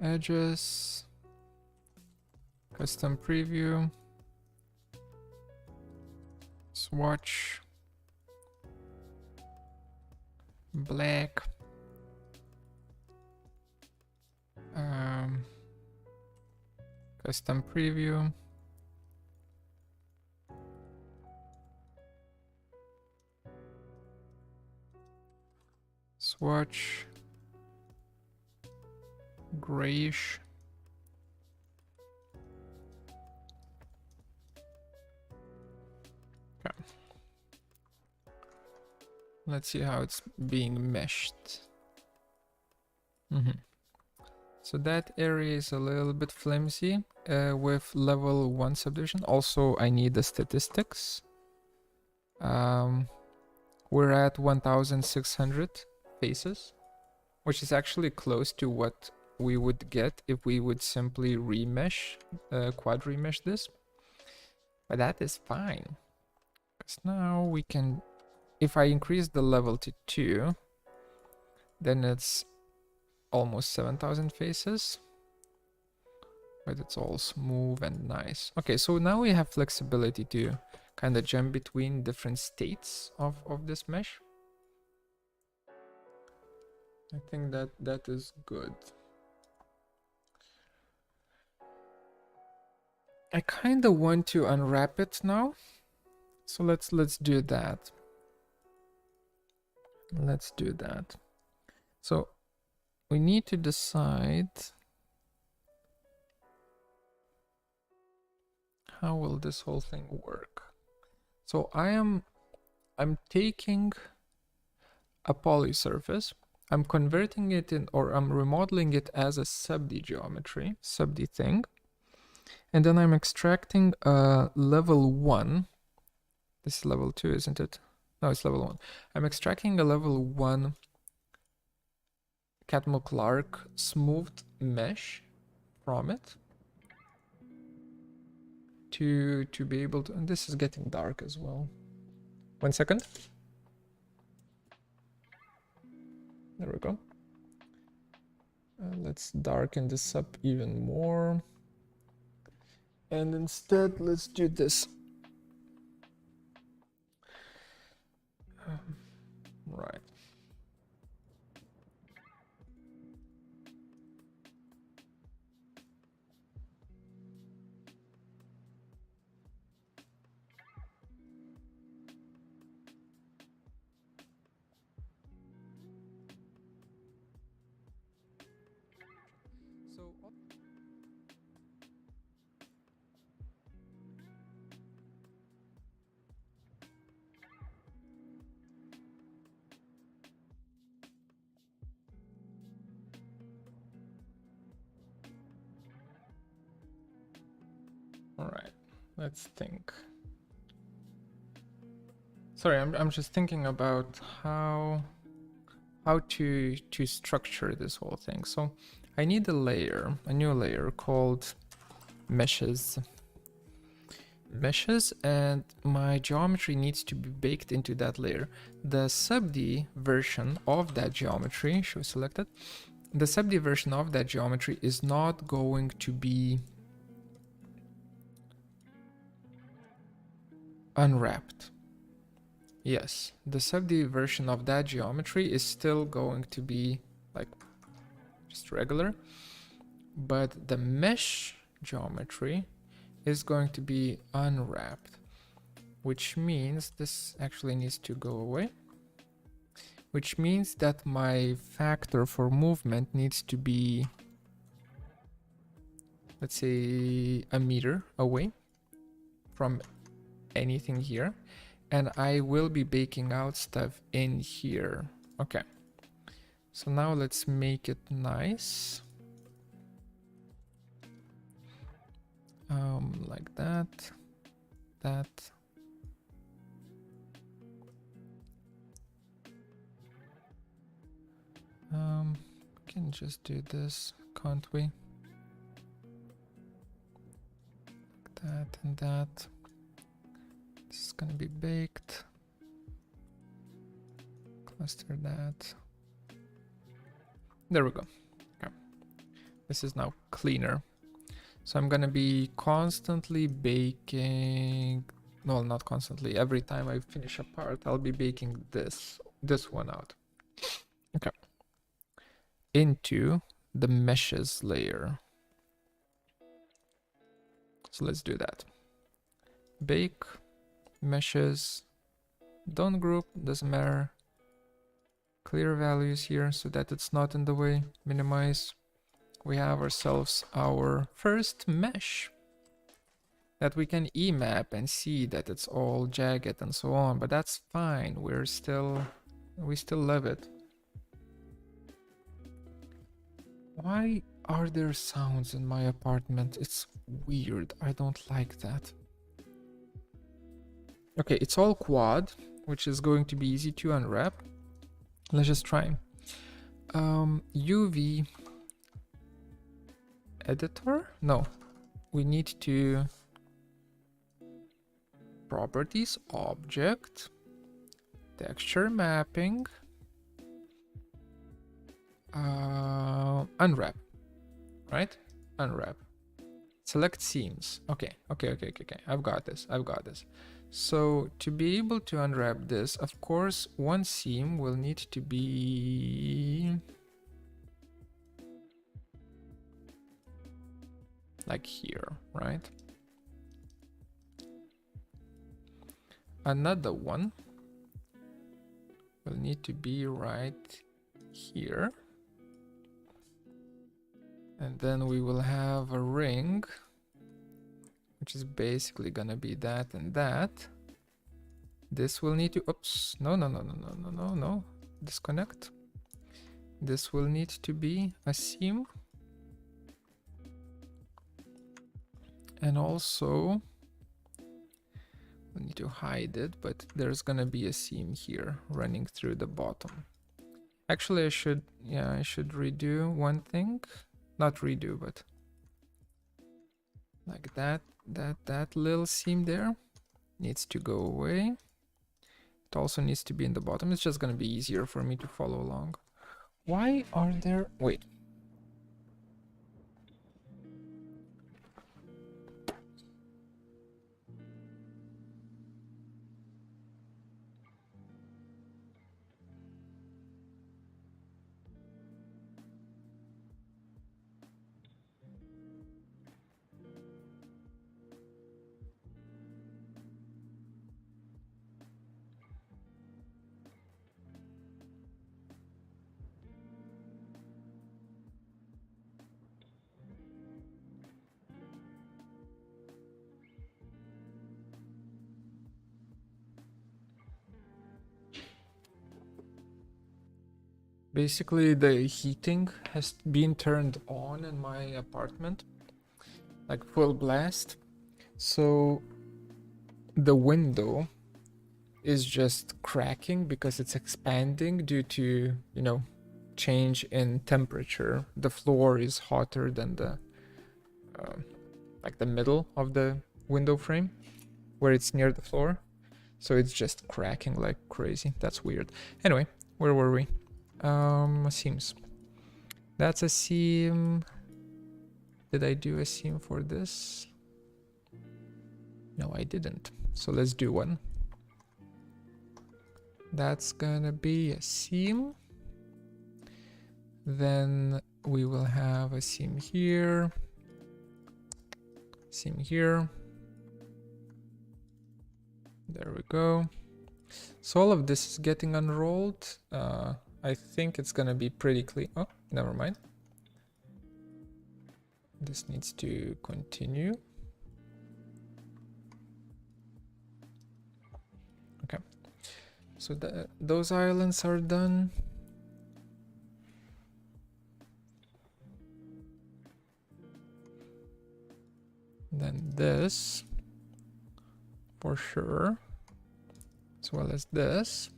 Edges. Custom preview. Swatch. Black. Custom preview. Swatch. Grayish. Okay. Let's see how it's being meshed. So that area is a little bit flimsy with level 1 subdivision. Also, I need the statistics. We're at 1,600 faces, which is actually close to what we would get if we would simply remesh, quad remesh this. But that is fine. Because now we can, if I increase the level to 2, then it's almost 7,000 faces. But it's all smooth and nice. Okay, so now we have flexibility to kind of jump between different states of this mesh. I think that is good. I kind of want to unwrap it now. So let's do that. Let's do that. So we need to decide how will this whole thing work. So I'm taking a poly surface, I'm converting it in, or I'm remodeling it as a sub-D geometry, sub-D thing, and then I'm extracting a level 1. This is level 2, isn't it? No, it's level 1. I'm extracting a level 1 Catmull Clark smoothed mesh from it to be able to, and this is getting dark as well. 1 second. There we go. Let's darken this up even more. And instead, let's do this. Right. All right, let's think. Sorry, I'm just thinking about how to structure this whole thing. So I need a layer, a new layer called meshes. meshes, and my geometry needs to be baked into that layer. The sub-D version of that geometry, show selected, the sub-D version of that geometry is not going to be unwrapped. Yes, the sub-D version of that geometry is still going to be like just regular, but the mesh geometry is going to be unwrapped, which means this actually needs to go away, which means that my factor for movement needs to be, let's say, a meter away from anything here, and I will be baking out stuff in here. Okay, so now let's make it nice. Like that, that. We can just do this, can't we? Like that and that. This is gonna be baked. Cluster that. There we go. Okay. This is now cleaner. So I'm gonna be constantly baking, no, not constantly, every time I finish a part, I'll be baking this one out. Okay. Into the meshes layer. So let's do that. Bake, meshes, don't group, doesn't matter. Clear values here so that it's not in the way, minimize. We have ourselves our first mesh that we can emap and see that it's all jagged and so on, but that's fine. We still love it. Why are there sounds in my apartment? It's weird. I don't like that. Okay, it's all quad, which is going to be easy to unwrap. Let's just try. UV editor? No, we need to properties, object, texture mapping, unwrap, right? Unwrap. Select seams. Okay. I've got this. So to be able to unwrap this, of course, one seam will need to be like here, right? Another one will need to be right here. And then we will have a ring, which is basically gonna be that and that. This will need to, oops, no, disconnect. This will need to be a seam. And also, we need to hide it, but there's gonna be a seam here running through the bottom. Actually, I should redo one thing. Not redo, but like that little seam there needs to go away. It also needs to be in the bottom. It's just gonna be easier for me to follow along. Why are there, wait. Basically, the heating has been turned on in my apartment, like full blast. So the window is just cracking because it's expanding due to, change in temperature. The floor is hotter than the, like the middle of the window frame. where it's near the floor. So it's just cracking like crazy. That's weird. Anyway, where were we? Seams. That's a seam. Did I do a seam for this? No, I didn't. So let's do one. That's gonna be a seam. Then we will have a seam here. Seam here. There we go. So all of this is getting unrolled. I think it's gonna be pretty clean. Oh, never mind. This needs to continue. Okay. So those islands are done. Then this, for sure, as well as this.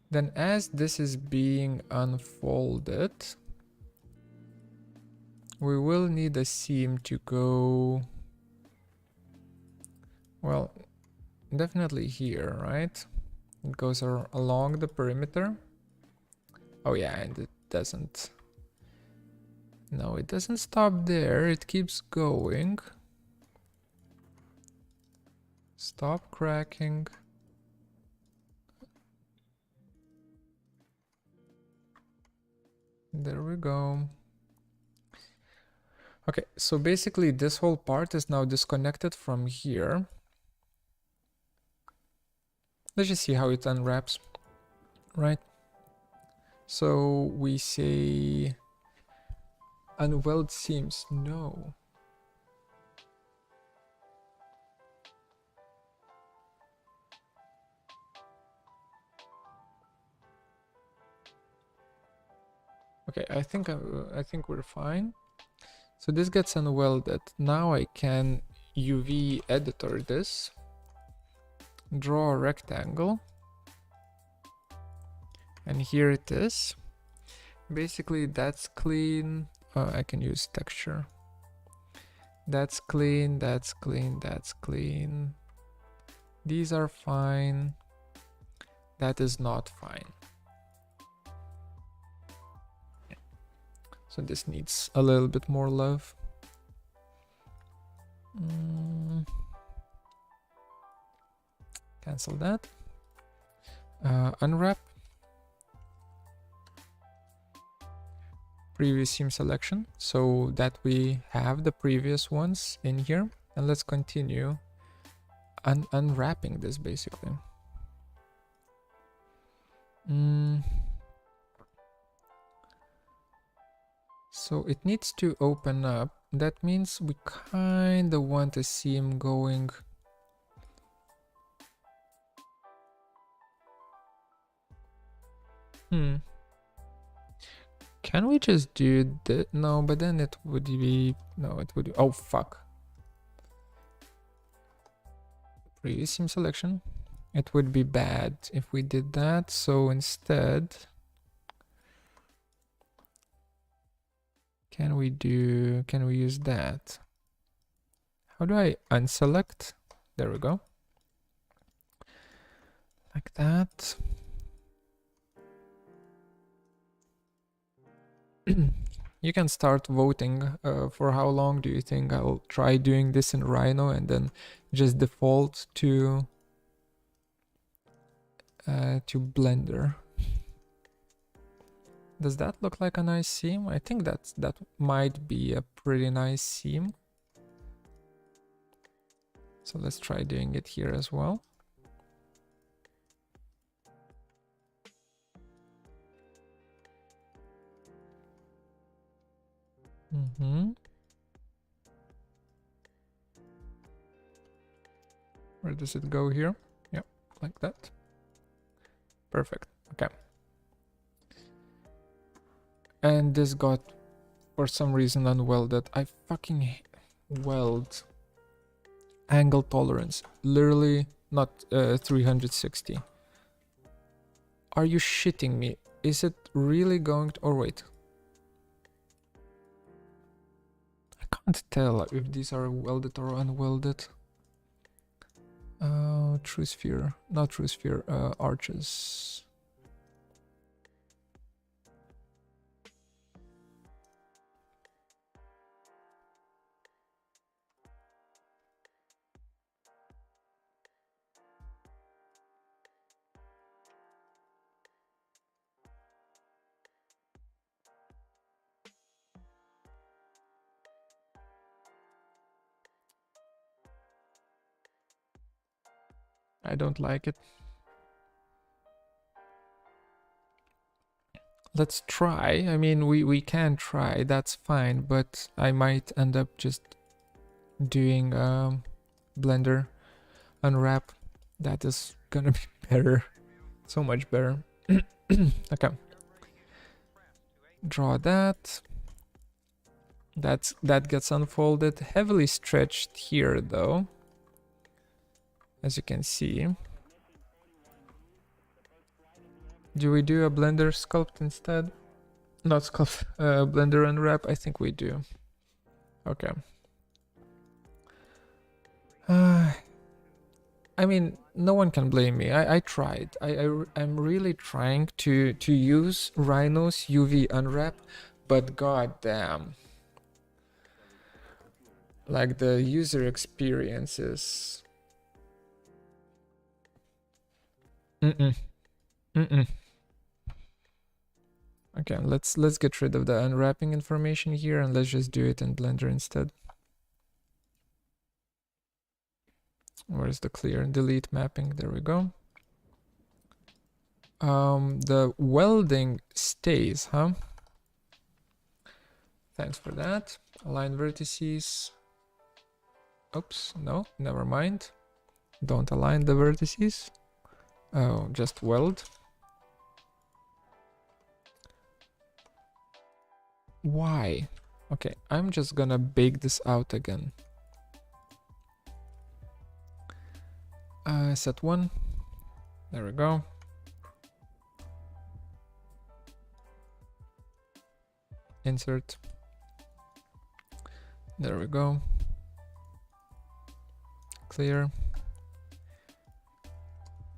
Then as this is being unfolded, we will need a seam to go, well, definitely here, right? It goes along the perimeter. Oh yeah, and it doesn't. No, it doesn't stop there. It keeps going. Stop cracking. There we go. Okay, so basically this whole part is now disconnected from here. Let's just see how it unwraps, right? So we say unweld seams, no. Okay, I think we're fine. So this gets unwelded. Now I can UV editor this, draw a rectangle, and here it is. Basically that's clean. I can use texture. That's clean, that's clean, that's clean. These are fine. That is not fine. So this needs a little bit more love. Cancel that. Unwrap. Previous seam selection, so that we have the previous ones in here. And let's continue unwrapping this basically. So it needs to open up. That means we kind of want a seam going. Can we just do that? No, but then it would be... No, it would... Oh, fuck. Previous seam selection. It would be bad if we did that. So instead... Can we use that? How do I unselect? There we go. Like that. You can start voting for how long do you think I'll try doing this in Rhino and then just default to Blender. Does that look like a nice seam? I think that might be a pretty nice seam. So let's try doing it here as well. Where does it go here? Yeah, like that. Perfect. Okay. And this got, for some reason, unwelded. I fucking weld. Angle tolerance. Literally not 360. Are you shitting me? Is it really going to... Or wait. I can't Can't tell if these are welded or unwelded. True sphere, not true sphere, arches. I don't like it. Let's try. I mean, we can try, that's fine, but I might end up just doing Blender Unwrap. That is gonna be better. So much better. Okay. Draw that. That gets unfolded. Heavily stretched here though, as you can see. Do we do a Blender sculpt instead? Not sculpt, Blender Unwrap? I think we do. Okay. I mean, no one can blame me. I tried. I'm really trying to use Rhino's UV Unwrap, but goddamn, like the user experience is. Okay, let's get rid of the unwrapping information here and let's just do it in Blender instead. Where's the clear and delete mapping? There we go. The welding stays, huh? Thanks for that. Align vertices. Oops, no, never mind. Don't align the vertices. Oh, just weld. Why? Okay, I'm just gonna bake this out again. Set 1. There we go. Insert. There we go. Clear.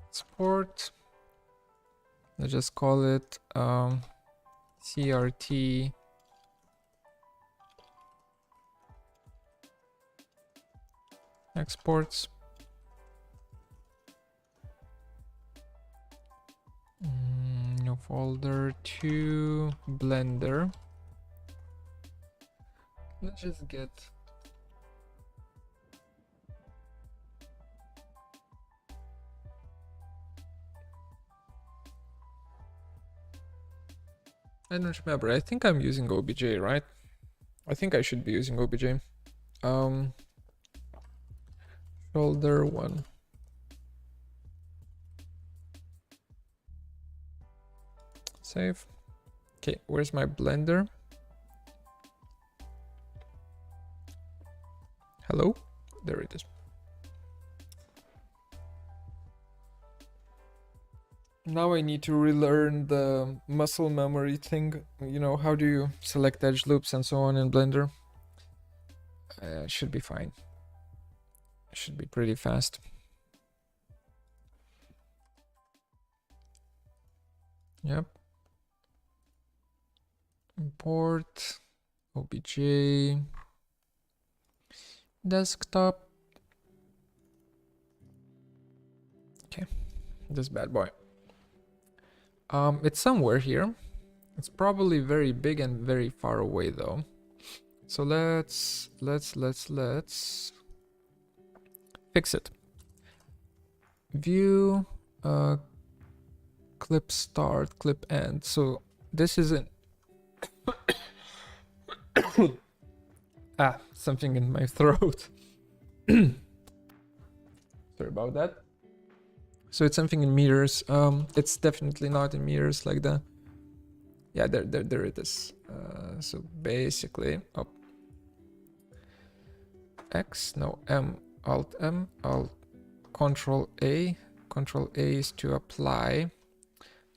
Export. Let's just call it CRT exports. New folder to Blender. Let's just get I don't remember. I think I'm using OBJ, right? I think I should be using OBJ. Folder 1. Save. Okay, where's my Blender? Hello? There it is. Now I need to relearn the muscle memory thing. You know, how do you select edge loops and so on in Blender? Should be fine. Should be pretty fast. Yep. Import OBJ desktop. Okay, this bad boy. It's somewhere here. It's probably very big and very far away though. So let's fix it. View, clip start, clip end. So this isn't something in my throat. Sorry about that. So it's something in meters. It's definitely not in meters like the. Yeah, there it is. So basically, X, no, M, Alt M, Alt, Control A. Control A is to apply.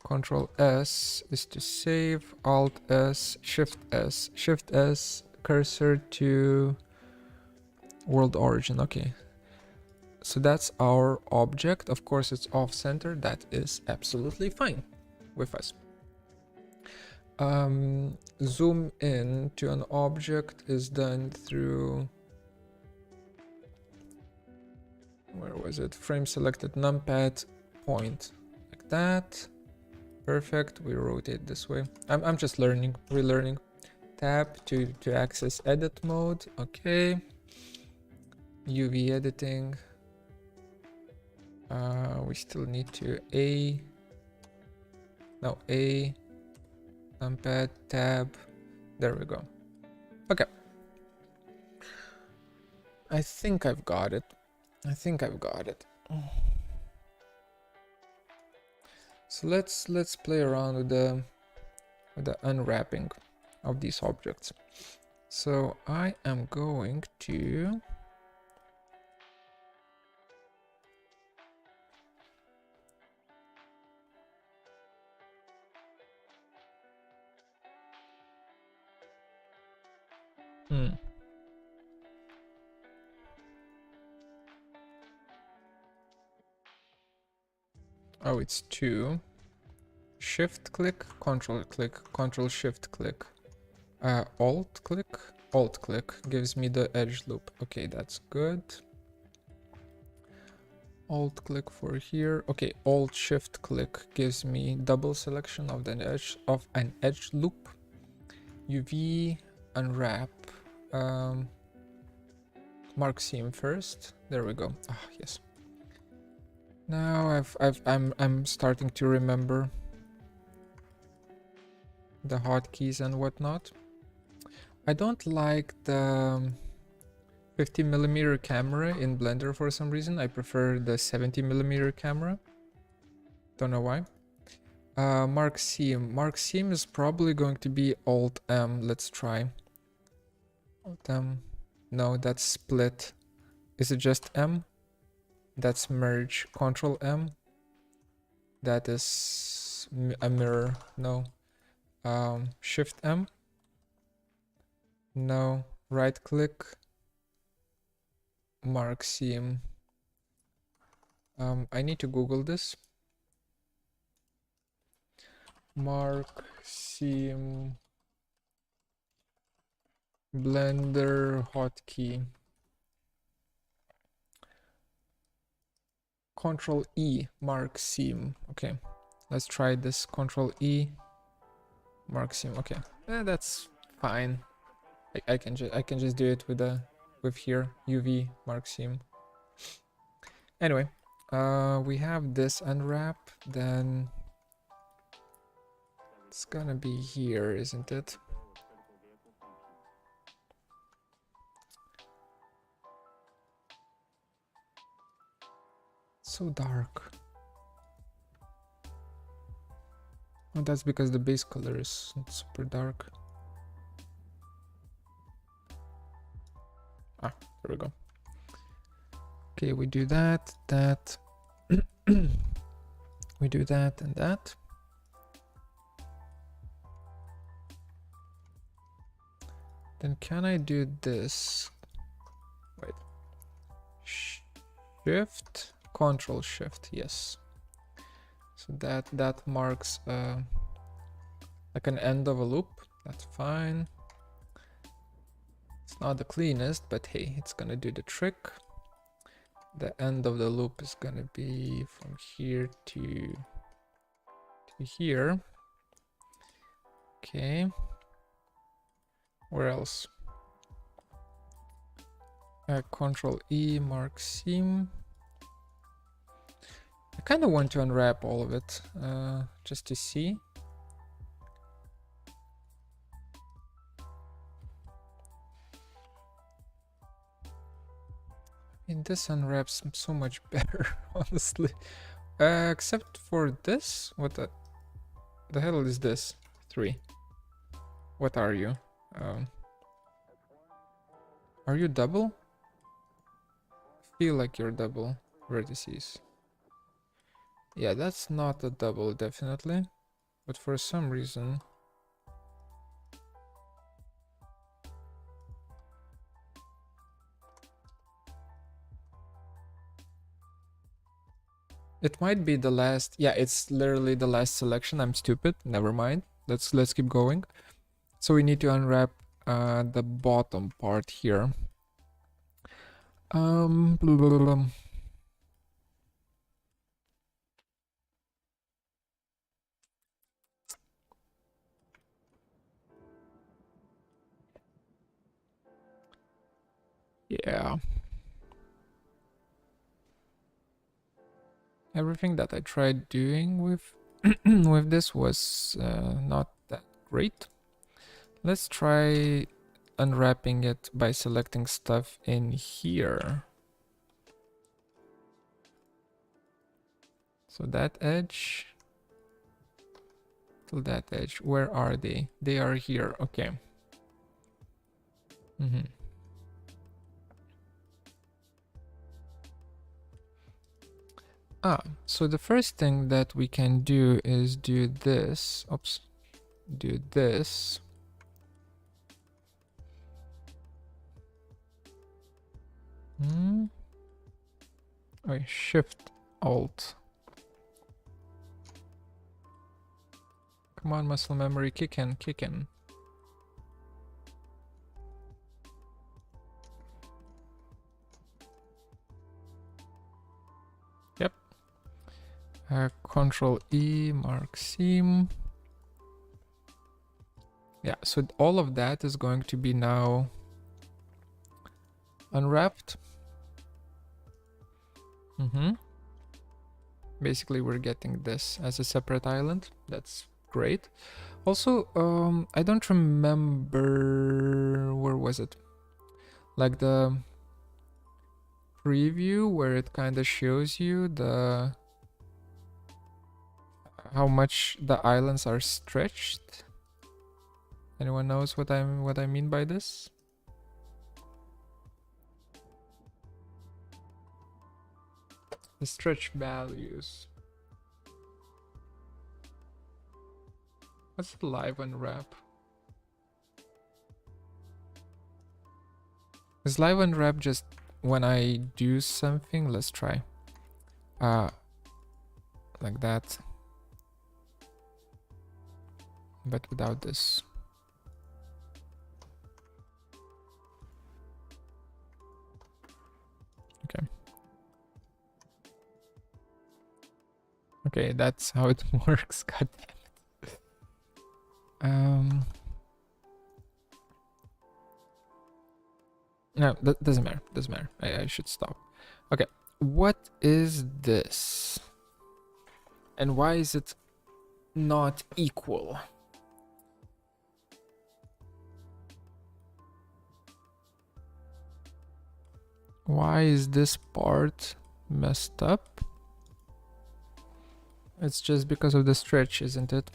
Control S is to save. Alt S, Shift S, Shift S, cursor to World origin, okay. So that's our object. Of course, it's off center. That is absolutely fine with us. Zoom in to an object is done through, where was it? Frame selected, numpad, point, like that. Perfect. We rotate this way. I'm just learning, relearning. Tab to access edit mode. Okay. UV editing. We still need to A, numpad, tab. There we go. Okay. I think I've got it. So let's play around with the unwrapping of these objects. So I am going to oh, it's two. Shift click, control shift click. Alt click gives me the edge loop. Okay, that's good. Alt click for here. Okay, alt shift click gives me double selection of an edge loop. UV unwrap. Mark seam first. There we go. Ah, yes. Now I'm starting to remember the hotkeys and whatnot. I don't like the 50mm camera in Blender for some reason. I prefer the 70mm camera. Don't know why. Mark seam. Mark seam is probably going to be Alt M. Let's try. Alt M. No, that's split. Is it just M? That's merge. Control M. That is a mirror. No. Shift M. No. Right click. Mark seam. I need to Google this. Mark seam Blender hotkey. Control E, mark seam. Okay, let's try this. Control E, mark seam. Okay, that's fine. I can just do it with here UV mark seam. Anyway, we have this unwrap. Then it's gonna be here, isn't it? So dark. Oh, that's because the base color is super dark. Ah, there we go. Okay, we do that, we do that and that. Then can I do this? Wait. Shift, Control Shift, yes. So that marks like an end of a loop. That's fine. It's not the cleanest, but hey, it's gonna do the trick. The end of the loop is gonna be from here to here. Okay. Where else? Control E, mark seam. I kind of want to unwrap all of it, just to see. And this unwraps so much better, honestly. Except for this. What the hell is this? 3. What are you? Are you double? Feel like you're double vertices. Yeah, that's not a double, definitely. But for some reason... It might be the last. Yeah, it's literally the last selection. I'm stupid. Never mind. Let's keep going. So we need to unwrap the bottom part here. Blah, blah, blah, blah. Yeah. Everything that I tried doing with with this was not that great. Let's try unwrapping it by selecting stuff in here. So that edge till that edge. Where are they? They are here. Okay. So the first thing that we can do is do this. Oops. Do this. Oh, Shift Alt. Come on, muscle memory, kick in, kick in. Yep. Control E, mark seam. Yeah, so all of that is going to be now unwrapped. Basically, we're getting this as a separate island. That's great. Also, I don't remember, where was it? Like the preview where it kind of shows you the how much the islands are stretched. Anyone knows what I mean by this? The stretch values. What's the live unwrap? Is live unwrap just when I do something? Let's try. Like that. But without this. Okay. Okay, that's how it works. God damn it. No, that doesn't matter. Doesn't matter. I should stop. Okay. What is this? And why is it not equal? Why is this part messed up? It's just because of the stretch, isn't it?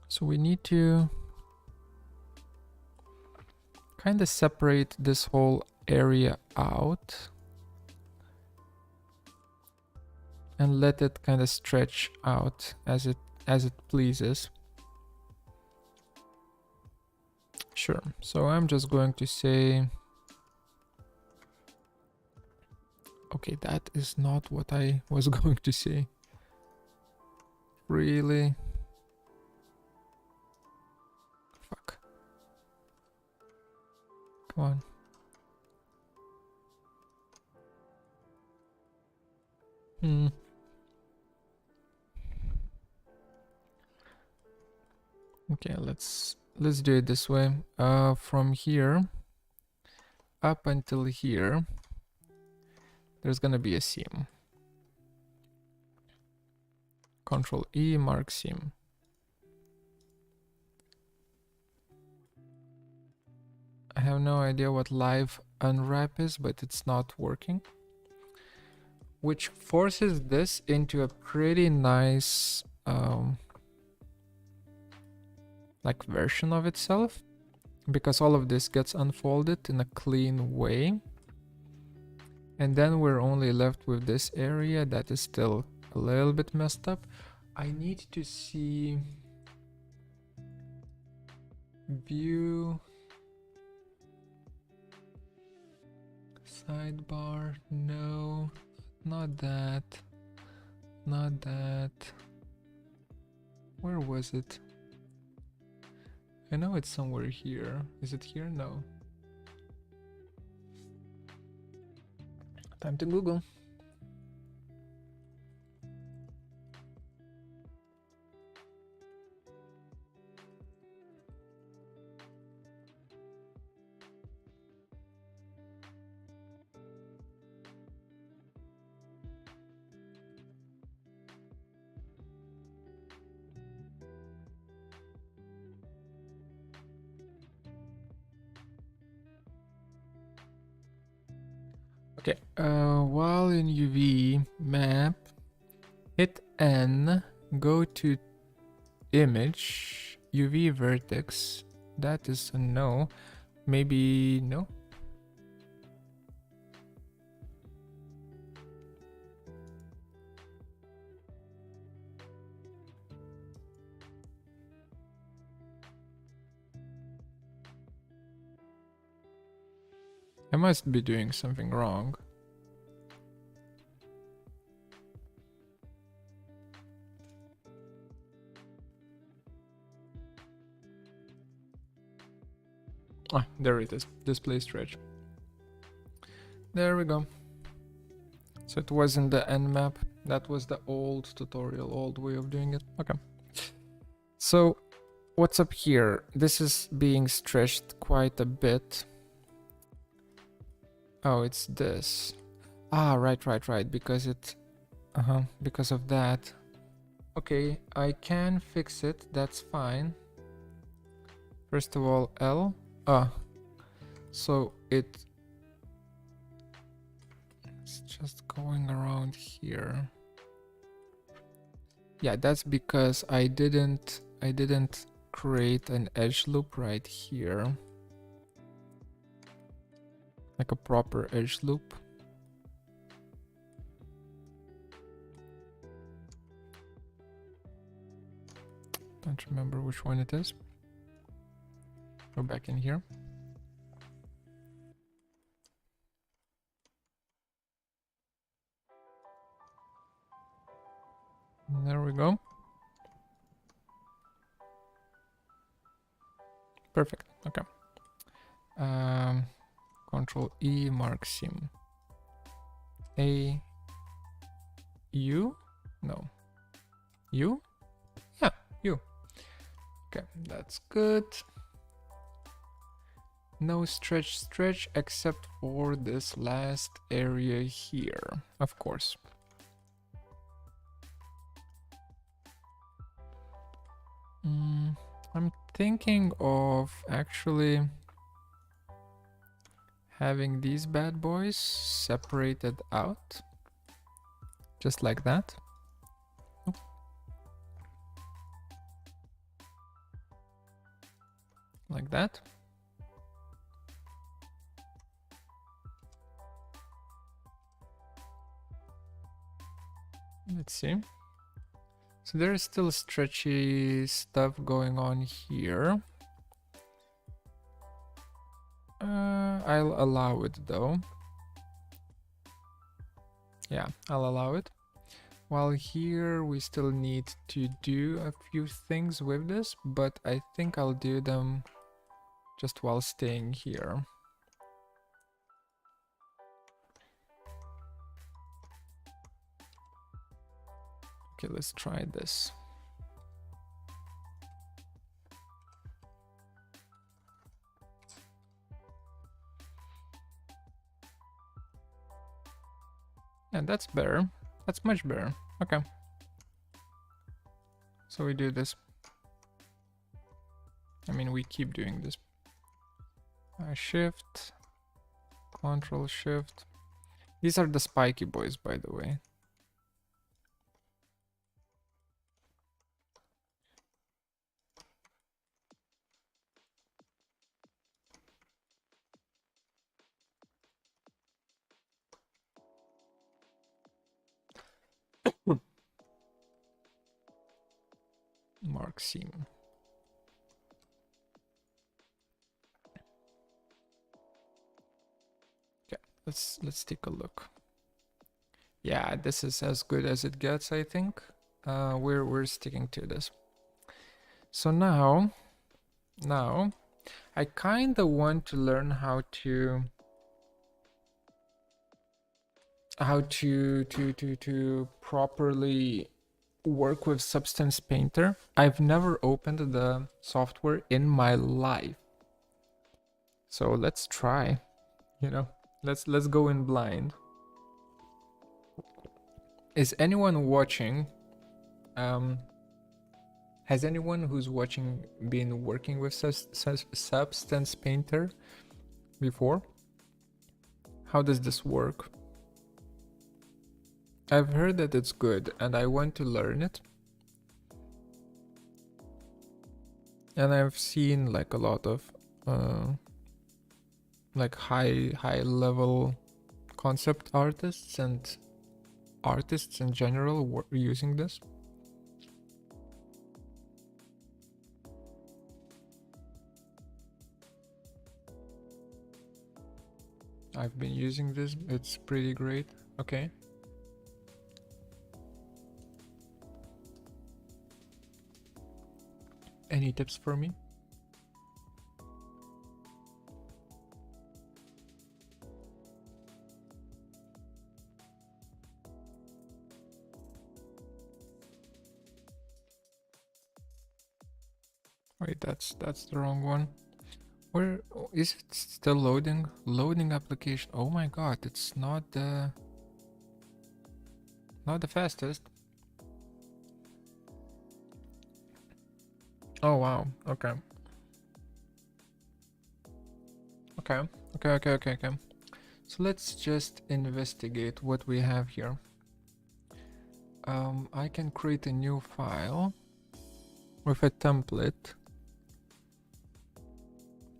So we need to kind of separate this whole area out and let it kind of stretch out as it pleases. Sure. So I'm just going to say, okay, that is not what I was going to say. Really? Fuck. Come on. Okay, let's do it this way. From here up until here, there's gonna be a seam. Control E, mark seam. I have no idea what live unwrap is, but it's not working. Which forces this into a pretty nice like version of itself, because all of this gets unfolded in a clean way. And then we're only left with this area that is still a little bit messed up. I need to see view Sidebar, no, not that, not that. Where was it? I know it's somewhere here. Is it here? No. Time to Google. Okay, while in UV map, hit N, go to image, UV vertex. That is a no. Maybe no? I must be doing something wrong. Ah, there it is. Display stretch. There we go. So it wasn't the N map. That was the old tutorial, old way of doing it. Okay. So what's up here? This is being stretched quite a bit. Oh, it's this. Ah, right. Because it... because of that. Okay, I can fix it. That's fine. First of all, L. So it's just going around here. Yeah, that's because I didn't create an edge loop right here. Like a proper edge loop. Don't remember which one it is. Go back in here. There we go. Perfect. Okay. Control E, mark sim. A U? No. U? Yeah, U. Okay, that's good. No stretch except for this last area here, of course. I'm thinking of actually having these bad boys separated out. Just like that. Oop. Like that. Let's see. So there is still stretchy stuff going on here. I'll allow it though. Yeah, I'll allow it. While here we still need to do a few things with this, but I think I'll do them just while staying here. Okay, let's try this. Yeah, that's better. That's much better. Okay. So we do this. I mean, we keep doing this. Shift, Control Shift. These are the spiky boys, by the way. Mark seam. Okay, Let's take a look. Yeah, this is as good as it gets, I think. We're sticking to this. So now I kind of want to learn how to properly work with Substance Painter. I've never opened the software in my life. So let's try, you know. Let's go in blind. Is anyone watching has anyone who's watching been working with Substance Painter before? How does this work? I've heard that it's good and I want to learn it. And I've seen like a lot of like high level concept artists and artists in general using this. I've been using this, it's pretty great. Okay. Any tips for me? Wait, that's the wrong one. Where is it still loading? Loading application. Oh my god, it's not the fastest. Oh wow. Okay. Okay. So let's just investigate what we have here. I can create a new file with a template.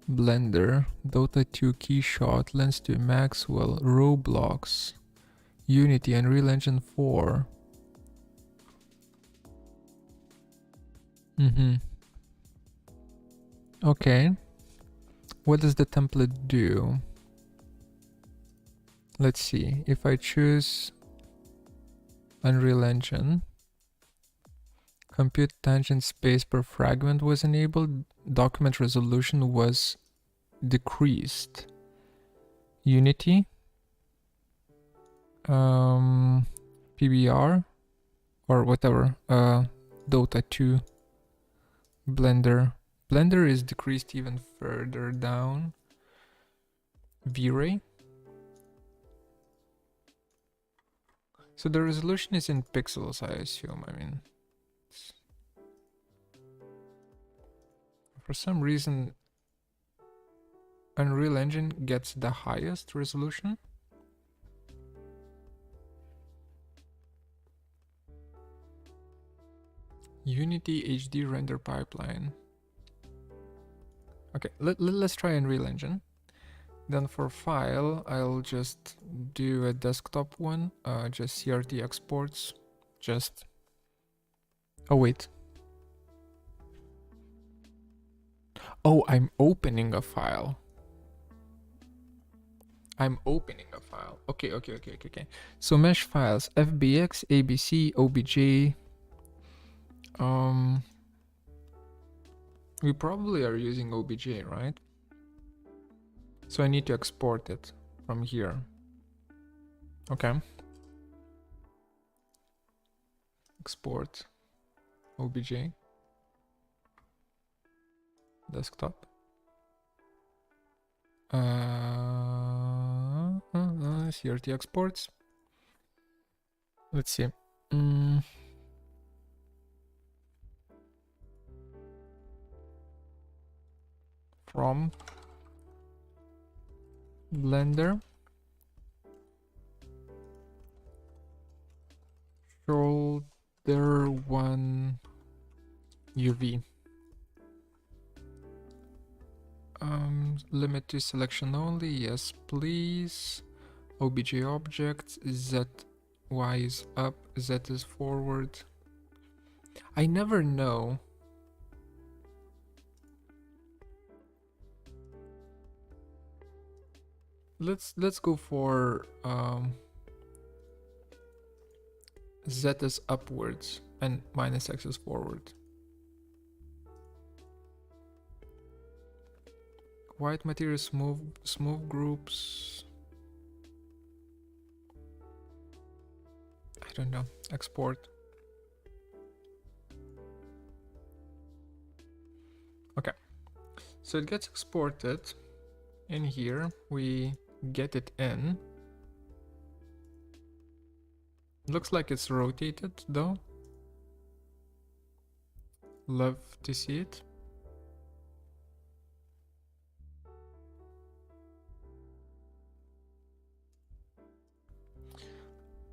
Blender, Dota 2 Keyshot, Lens to Maxwell, Roblox, Unity, Unreal Engine 4. Okay. What does the template do? Let's see. If I choose Unreal Engine, compute tangent space per fragment was enabled, document resolution was decreased. Unity, PBR, or whatever, Dota 2, Blender. Blender is decreased even further down. V-Ray. So the resolution is in pixels, I assume. I mean, for some reason, Unreal Engine gets the highest resolution. Unity HD render pipeline. Okay, let's try Unreal Engine. Then for file, I'll just do a desktop one, just CRT exports, just... Oh, wait. Oh, I'm opening a file. Okay. So mesh files, FBX, ABC, OBJ. We probably are using OBJ, right? So I need to export it from here. Okay. Export OBJ. Desktop. CRT exports. Let's see. From Blender. Shoulder 1 UV. Limit to selection only, yes please. OBJ objects, Z, Y is up, Z is forward. I never know. Let's go for z is upwards and minus x is forward. White material smooth groups. I don't know. Export. Okay. So it gets exported. In here we get it in. Looks like it's rotated though. Love to see it.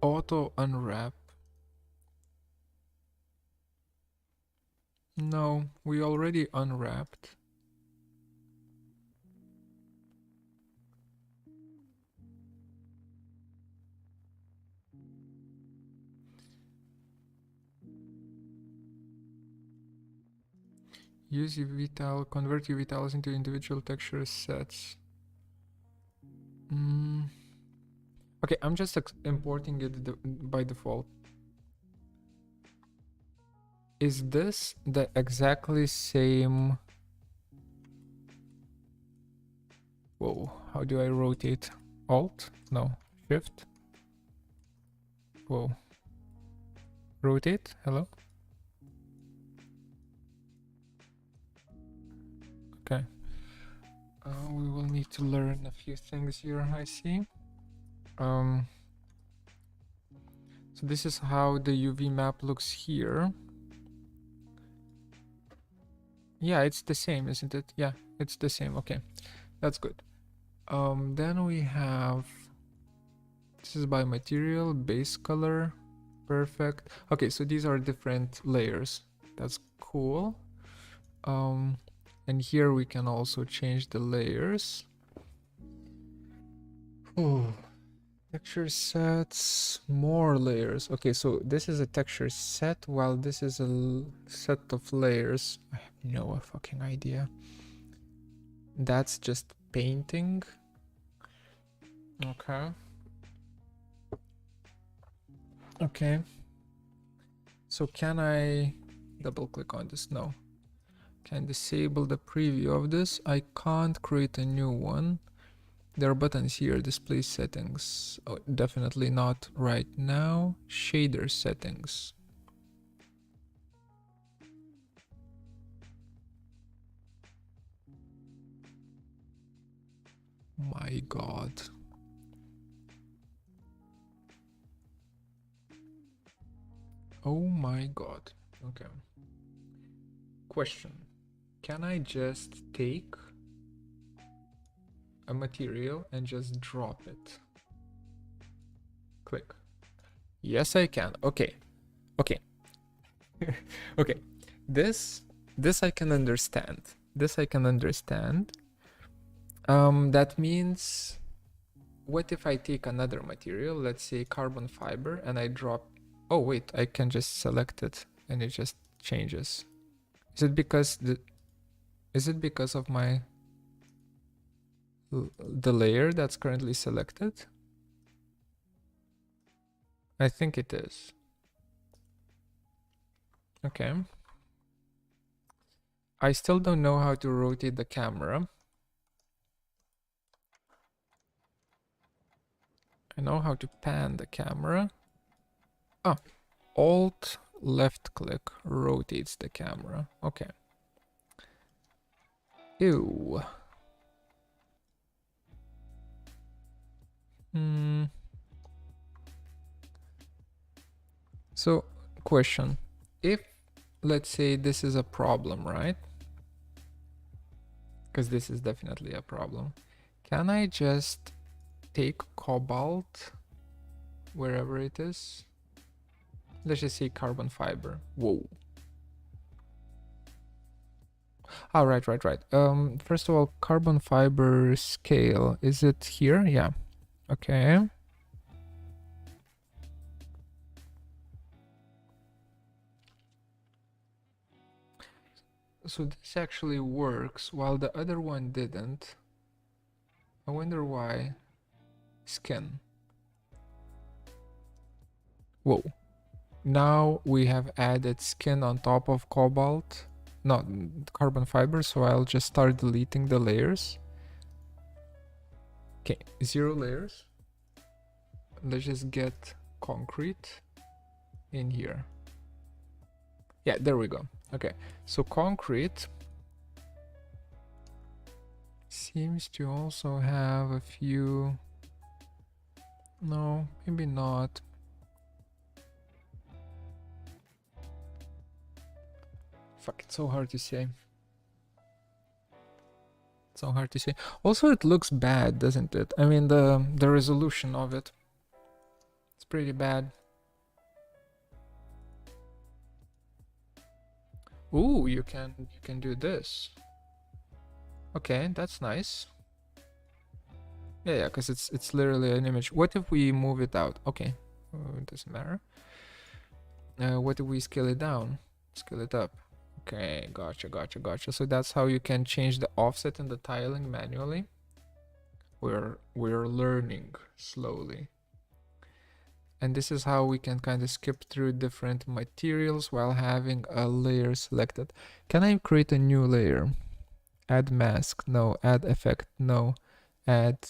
Auto unwrap. No, we already unwrapped. Use UV tile, convert UV tiles into individual texture sets. Okay, I'm just importing it by default. Is this the exactly same? Whoa, how do I rotate? Alt? No, Shift? Whoa. Rotate? Hello? Okay. We will need to learn a few things here, I see. So this is how the UV map looks here. Yeah, it's the same, isn't it? Yeah, it's the same. Okay, that's good. Then we have, this is by material, base color, perfect. Okay, so these are different layers. That's cool. And here we can also change the layers. Oh, texture sets, more layers. Okay, so this is a texture set while this is a set of layers. I have no fucking idea. That's just painting. Okay. Okay. So can I double click on this? No. Can disable the preview of this? I can't create a new one. There are buttons here, display settings. Oh, definitely not right now. Shader settings. My God. Oh my God. Okay. Question. Can I just take a material and just drop it? Click. Yes, I can. Okay. Okay. Okay. This I can understand. This I can understand. That means, what if I take another material, let's say carbon fiber, and I drop, oh wait, I can just select it and it just changes. Is it because of my the layer that's currently selected? I think it is. Okay. I still don't know how to rotate the camera. I know how to pan the camera. Ah, Alt left click rotates the camera. Okay. Ew. So, question. If, let's say this is a problem, right? Because this is definitely a problem. Can I just take cobalt wherever it is? Let's just say carbon fiber. Whoa. Oh, right. First of all, carbon fiber scale. Is it here? Yeah. Okay. So this actually works while the other one didn't. I wonder why. skin. Whoa. Now we have added skin on top of cobalt, not carbon fiber, so I'll just start deleting the layers. Okay, 0 layers. Let's just get concrete in here. Yeah, there we go. Okay, so concrete seems to also have a few... No, maybe not. Fuck, it's so hard to say. So hard to say. Also, it looks bad, doesn't it? I mean, the resolution of it. It's pretty bad. Ooh, you can do this. Okay, that's nice. Yeah, because it's literally an image. What if we move it out? Okay, it doesn't matter. What if we scale it down? Scale it up. Okay, gotcha. So that's how you can change the offset and the tiling manually. We're learning slowly. And this is how we can kind of skip through different materials while having a layer selected. Can I create a new layer? Add mask, no. Add effect, no. Add.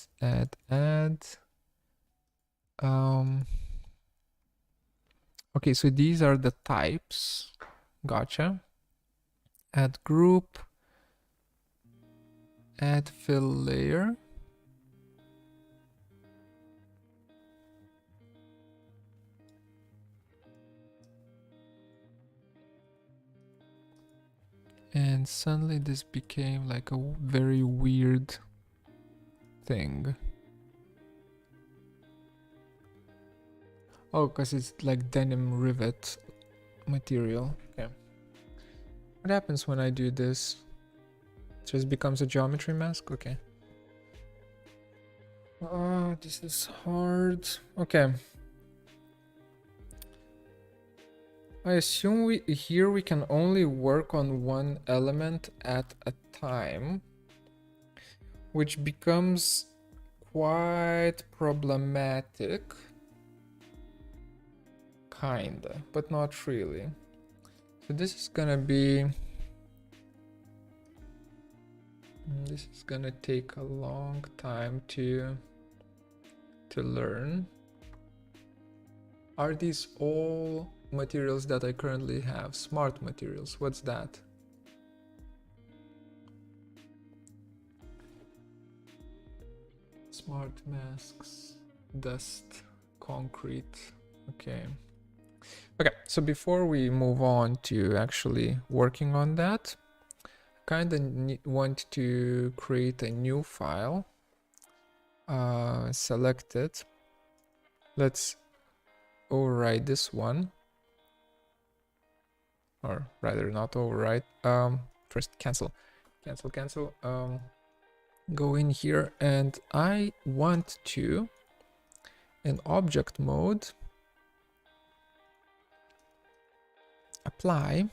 Okay, so these are the types. Gotcha. Add group. Add fill layer. And suddenly this became like a very weird thing. Oh, because it's like denim rivet material. Okay. What happens when I do this? It just becomes a geometry mask? Okay. Oh, this is hard. Okay. I assume here we can only work on one element at a time, which becomes quite problematic. Kinda, but not really. So this is gonna be... This is gonna take a long time to learn. Are these all materials that I currently have? Smart materials, what's that? Smart masks, dust, concrete. Okay. Okay, so before we move on to actually working on that, kind of want to create a new file. Select it. Let's override this one, or rather not override. First cancel. Go in here, and I want to, in object mode, apply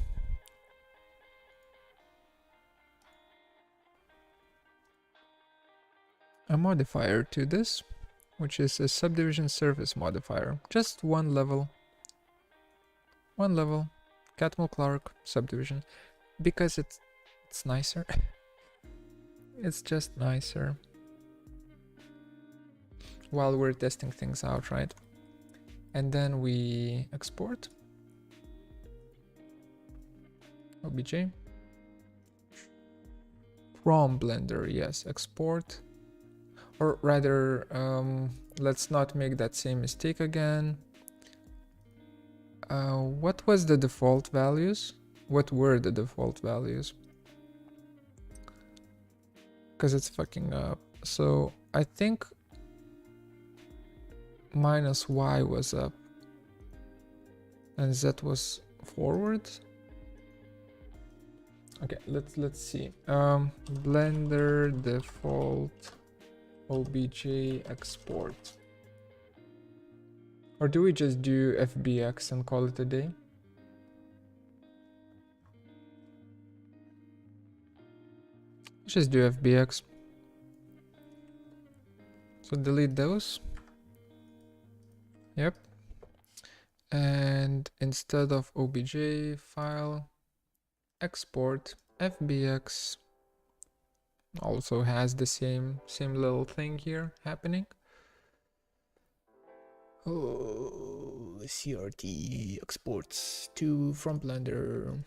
a modifier to this, which is a subdivision surface modifier. Just one level. Catmull Clark subdivision, because it's nicer. It's just nicer while we're testing things out, right? And then we export OBJ from Blender. Yes, export, or rather, let's not make that same mistake again. What was the default values? What were the default values? Because it's fucking up. So I think -y was up and z was forward. Okay, let's see. Blender default obj export. Or do we just do FBX and call it a day? Let's just do FBX. So delete those. Yep. And instead of obj file, export fbx also has the same little thing here happening. Oh, CRT exports to from Blender.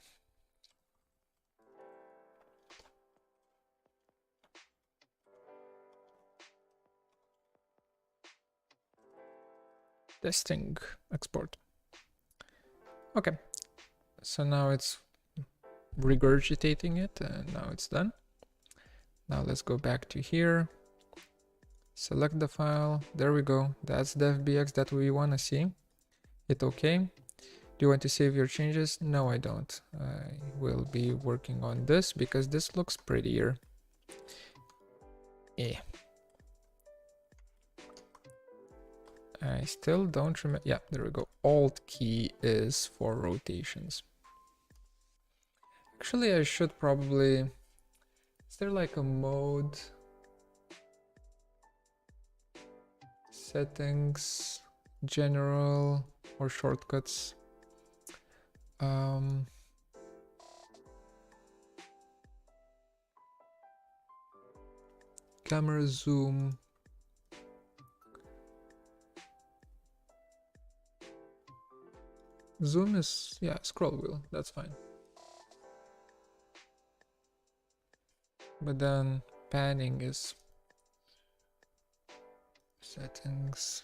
Testing export. Okay, so now it's regurgitating it and now it's done. Now let's go back to here, select the file, there we go. That's the FBX that we want to see. Hit OK. Do you want to save your changes? No, I don't. I will be working on this because this looks prettier. Yeah. I still don't remember. Yeah, there we go. Alt key is for rotations. Actually, I should probably... Is there like a mode? Settings, general, or shortcuts? Camera zoom. Zoom is, yeah, scroll wheel, that's fine. But then panning is settings.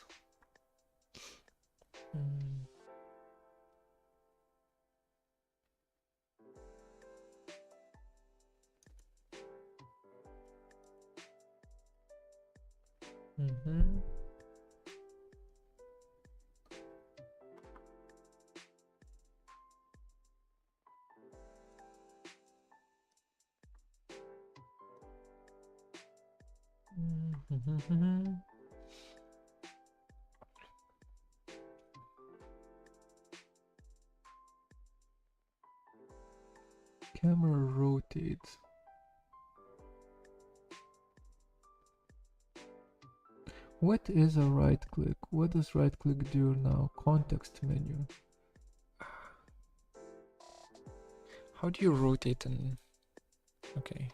Camera rotates. What is a right click? What does right click do now? Context menu. How do you rotate and... Okay.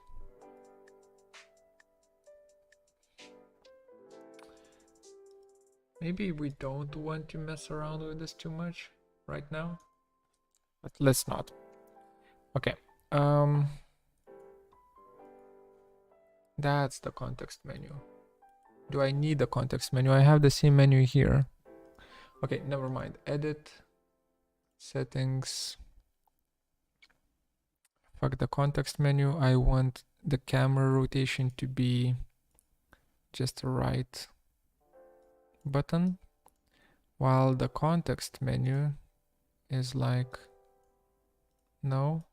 Maybe we don't want to mess around with this too much right now. But let's not. Okay. That's the context menu. Do I need the context menu? I have the same menu here. Okay, never mind. Edit. Settings. Fuck the context menu. I want the camera rotation to be just a right button, while the context menu is like no.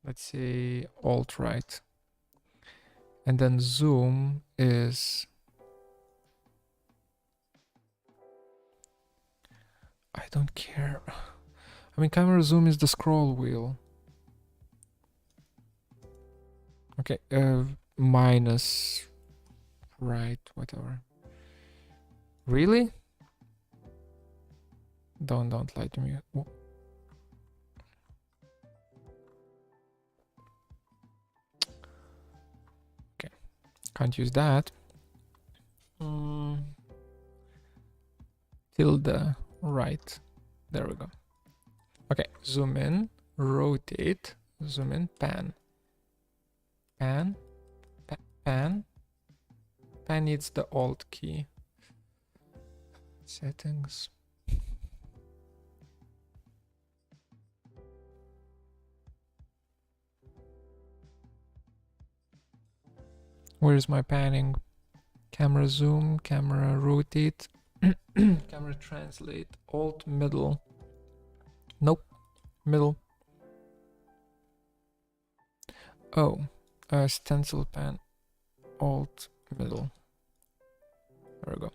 Let's say alt right. And then zoom is... I don't care. I mean, camera zoom is the scroll wheel. Okay, minus right, whatever. Really? Don't lie to me. Okay, can't use that. Tilde right. There we go. Okay, zoom in, rotate, zoom in, pan. Pan needs the alt key. Settings. Where's my panning? Camera zoom, camera rotate, camera translate, alt middle. Nope, middle. Oh, stencil pan, alt middle. There we go.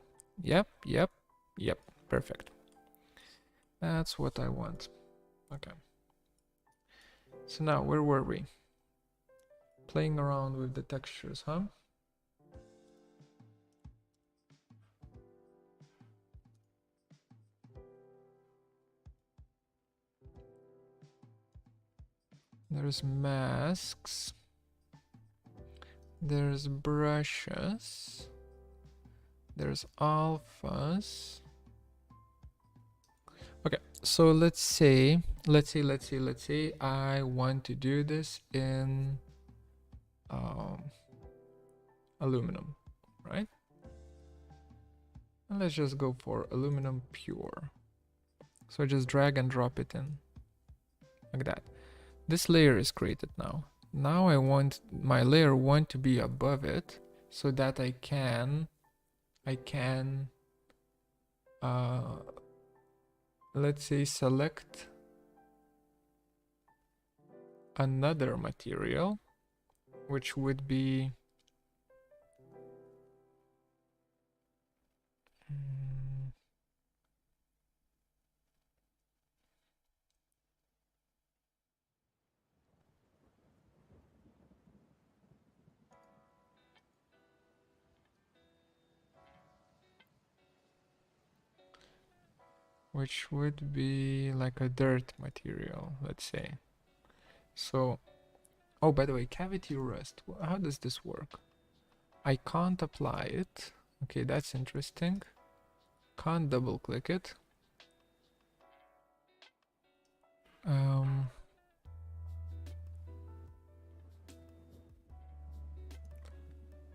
Yep, perfect. That's what I want. Okay. So now, where were we? Playing around with the textures, huh? There's masks. There's brushes. There's alphas. Okay, so let's say I want to do this in aluminum, right? And let's just go for aluminum pure. So just drag and drop it in like that. This layer is created now. Now I want my layer 1 to be above it so that I can let's say select another material, which would be like a dirt material, let's say. So, oh, by the way, cavity rust. How does this work? I can't apply it. Okay, that's interesting. Can't double click it.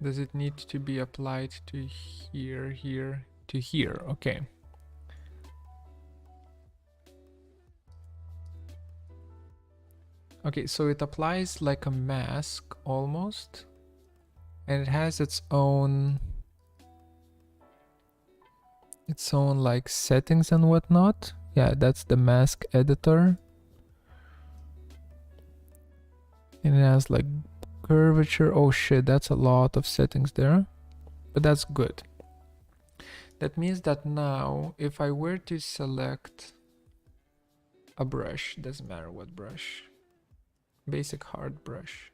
Does it need to be applied to here, here, to here? Okay. Okay, so it applies like a mask almost, and it has its own like settings and whatnot. Yeah, that's the mask editor. And it has like curvature. Oh shit, that's a lot of settings there, but that's good. That means that now if I were to select a brush, doesn't matter what brush, basic hard brush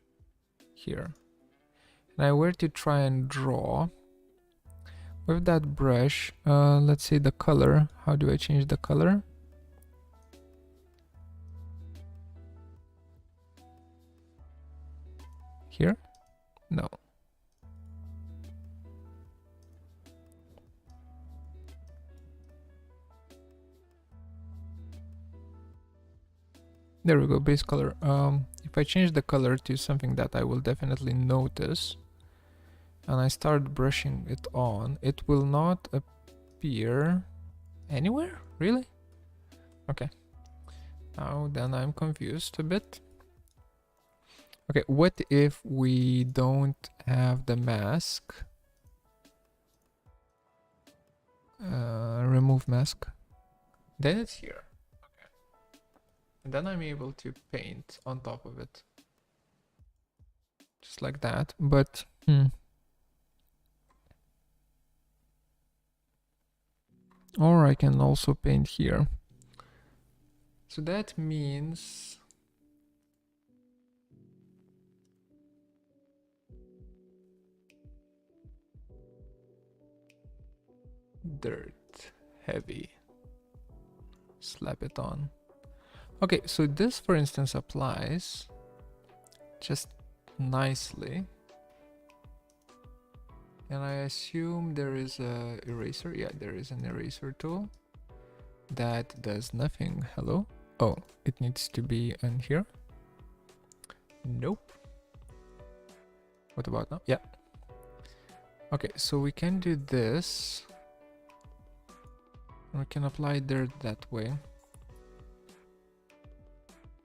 here, and I were to try and draw with that brush, let's say the color. How do I change the color? Here? No. There we go, base color. If I change the color to something that I will definitely notice, and I start brushing it on, it will not appear anywhere? Really? Okay. Now then I'm confused a bit. Okay, what if we don't have the mask? Remove mask. Then it's here. Okay. And then I'm able to paint on top of it. Just like that, but or I can also paint here. So that means dirt, heavy, slap it on. Okay, so this for instance applies just nicely, and I assume there is a eraser. Yeah, there is an eraser tool that does nothing. Hello? Oh, it needs to be on here. Nope. What about now? Yeah. Okay, so we can do this. We can apply dirt that way.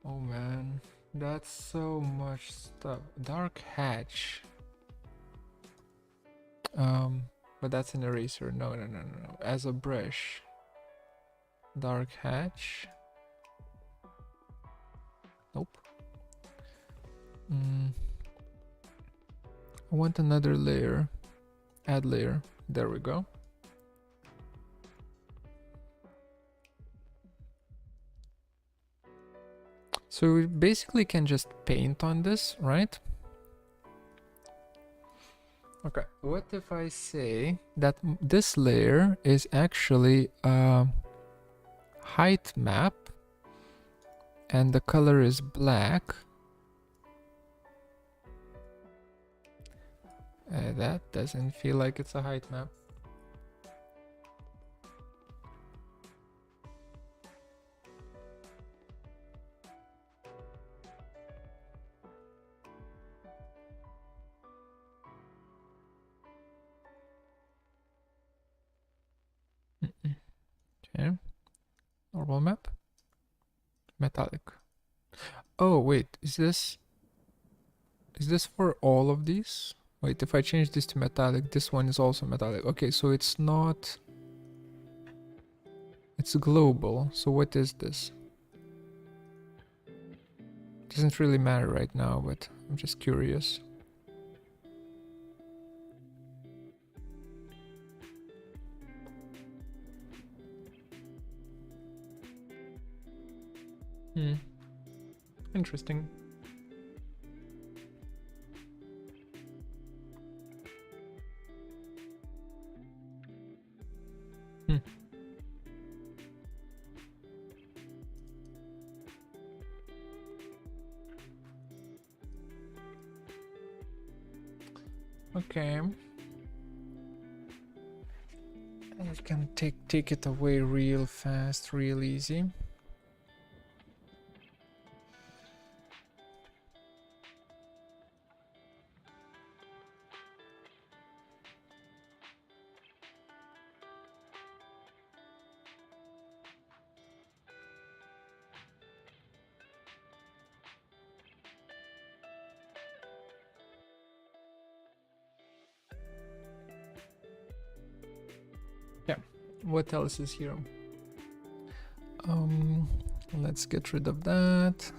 Oh man, that's so much stuff. Dark hatch. But that's an eraser. No. As a brush. Dark hatch. Nope. I want another layer. Add layer. There we go. So we basically can just paint on this, right? Okay, what if I say that this layer is actually a height map and the color is black, That doesn't feel like it's a height map. Okay. Normal map. Metallic. Oh, wait. Is this for all of these? Wait, if I change this to metallic, this one is also metallic. Okay, so it's not... It's global. So what is this? Doesn't really matter right now, but I'm just curious. Interesting. Okay. I can take it away real fast, real easy. Yeah. What else is here? Let's get rid of that.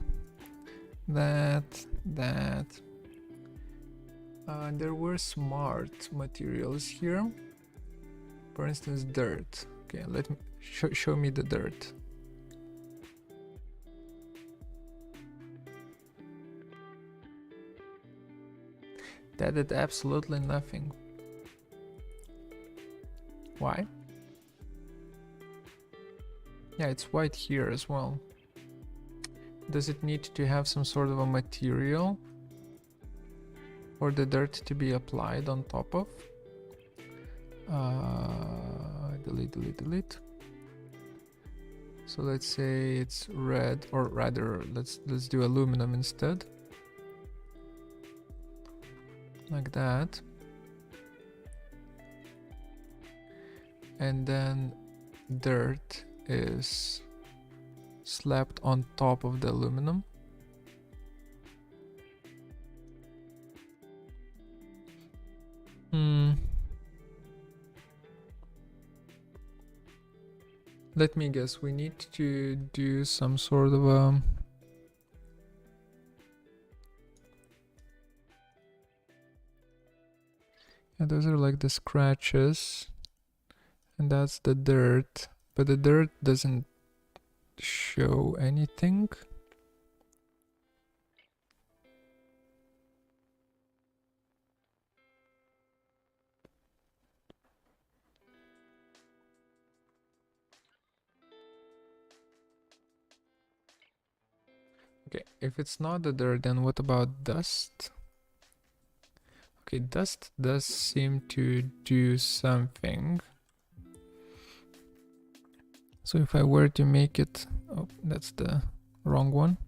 There were smart materials here. For instance, dirt. Okay, let me show me the dirt. That did absolutely nothing. Why? Yeah, it's white here as well. Does it need to have some sort of a material for the dirt to be applied on top of? Delete. So let's say it's red, or rather, let's do aluminum instead. Like that. And then dirt is slapped on top of the aluminum. Let me guess, we need to do some sort of yeah, those are like the scratches, and that's the dirt, but the dirt doesn't show anything. Okay, if it's not the dirt, then what about dust? Okay, dust does seem to do something. So if I were to make it, oh, that's the wrong one.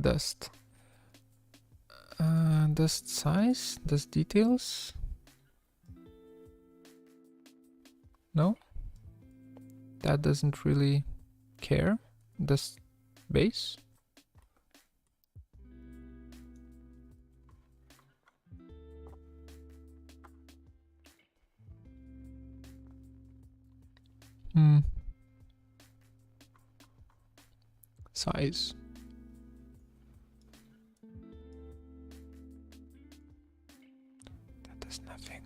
Dust. Dust size, dust details. No, that doesn't really care. Dust base. Size. That does nothing.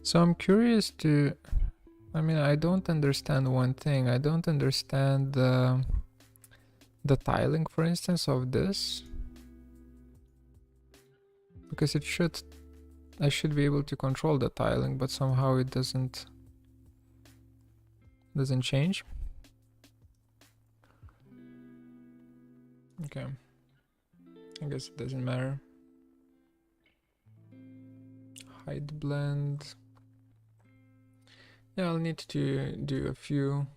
So I'm curious to, I mean, I don't understand one thing. I don't understand the tiling, for instance, of this, because I should be able to control the tiling, but somehow it doesn't change. Okay, I guess it doesn't matter. Hide blend. Yeah, I'll need to do a few.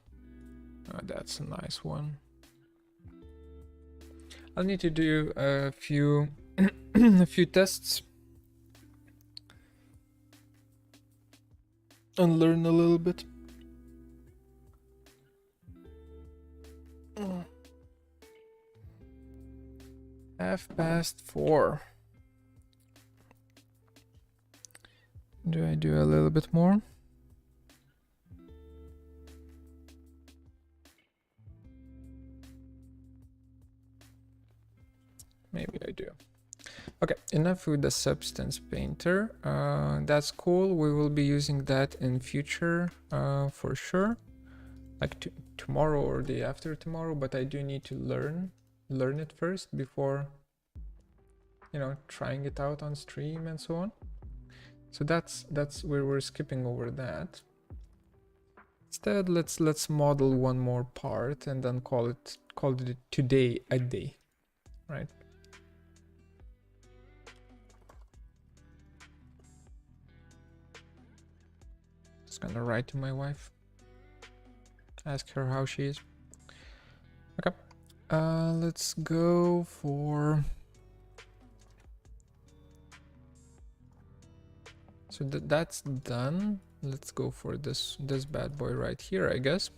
Oh, that's a nice one. I'll need to do a few a few tests and learn a little bit. 4:30. Do I do a little bit more? Maybe I do. Okay, enough with the substance painter. That's cool. We will be using that in future for sure, like tomorrow or the after tomorrow. But I do need to learn it first before, you know, trying it out on stream and so on. So that's where we're skipping over that. Instead, let's model one more part and then call it today a day, right? Just gonna write to my wife, ask her how she is. Okay, let's go for. So that's done. Let's go for this bad boy right here, I guess.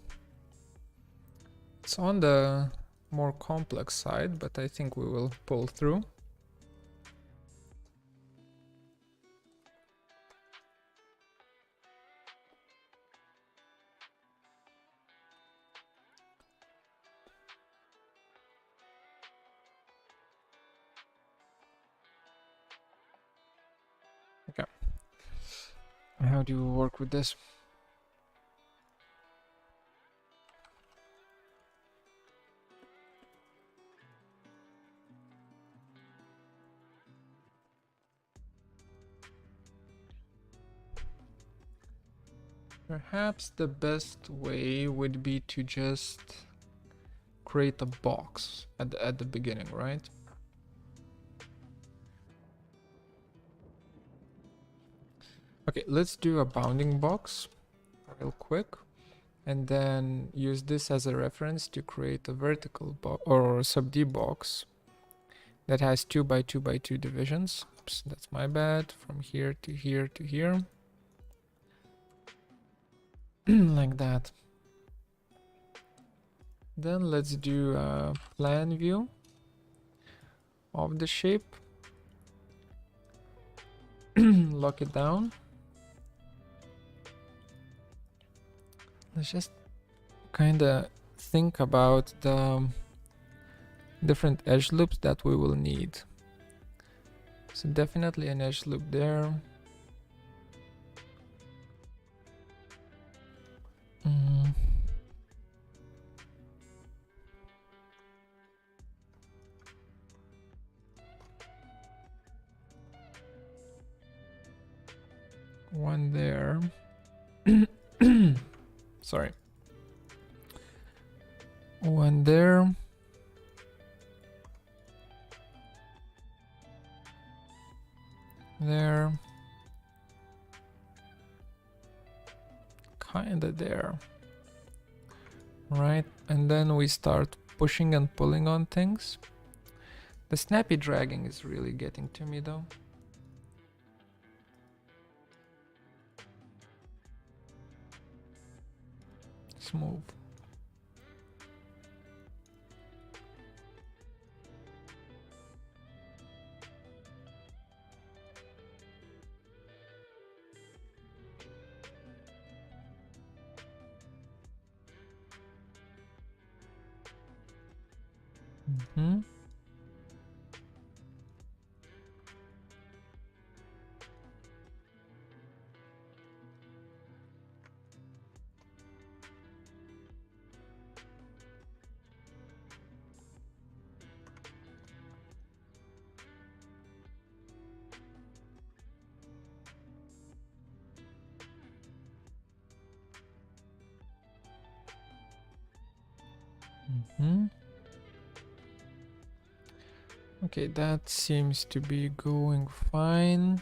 It's on the more complex side, but I think we will pull through. Okay. How do you work with this? Perhaps the best way would be to just create a box at the beginning, right? Okay, let's do a bounding box real quick, and then use this as a reference to create a vertical box or sub-D box that has 2 by 2 by 2 divisions. Oops, that's my bad. From here to here to here. Like that. Then let's do a plan view of the shape. Lock it down. Let's just kind of think about the different edge loops that we will need. So definitely an edge loop there. One there. Sorry. One there. There. Kinda there. Right, and then we start pushing and pulling on things. The snappy dragging is really getting to me though. Smooth. Mm-hmm. Okay, that seems to be going fine.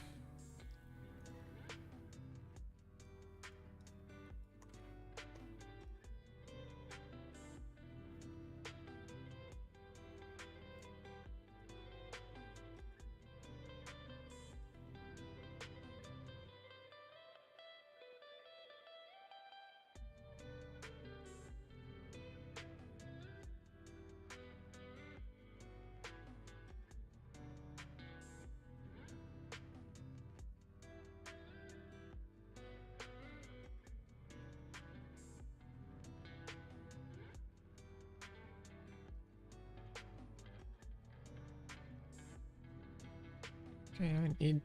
Okay, I need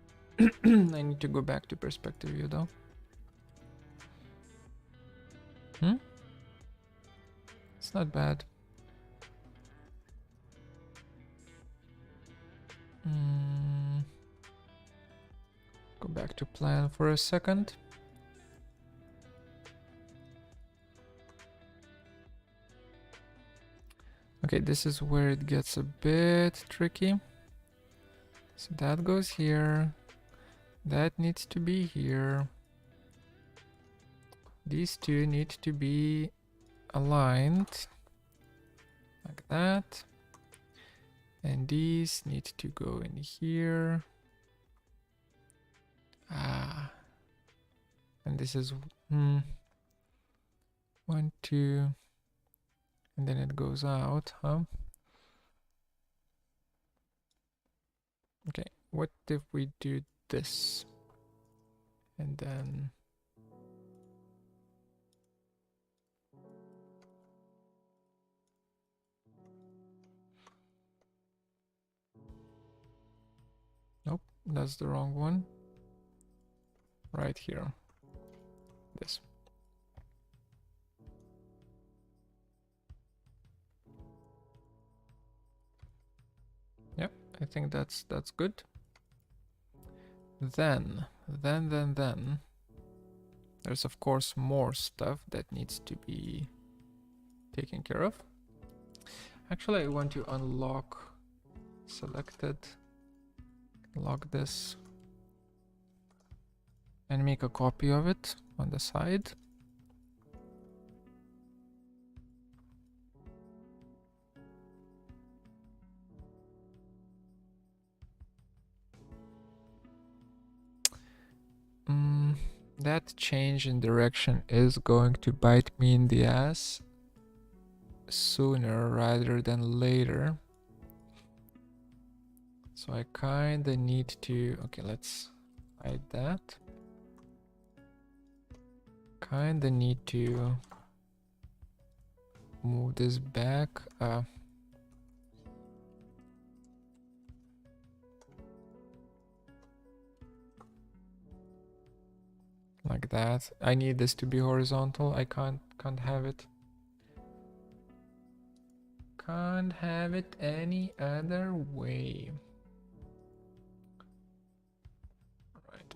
I need to go back to perspective view though. It's not bad. Go back to plan for a second. Okay, this is where it gets a bit tricky. So that goes here. That needs to be here. These two need to be aligned like that. And these need to go in here. And this is 1, 2, and then it goes out, huh? Okay, what if we do this? And then nope, that's the wrong one. Right here. This. Yep, I think that's good. Then there's of course more stuff that needs to be taken care of. Actually, I want to unlock selected, lock this, and make a copy of it on the side. That change in direction is going to bite me in the ass sooner rather than later. So I kinda need to, okay, let's hide that. Kinda need to move this back. Like that. I need this to be horizontal. I can't have it. Can't have it any other way. Right.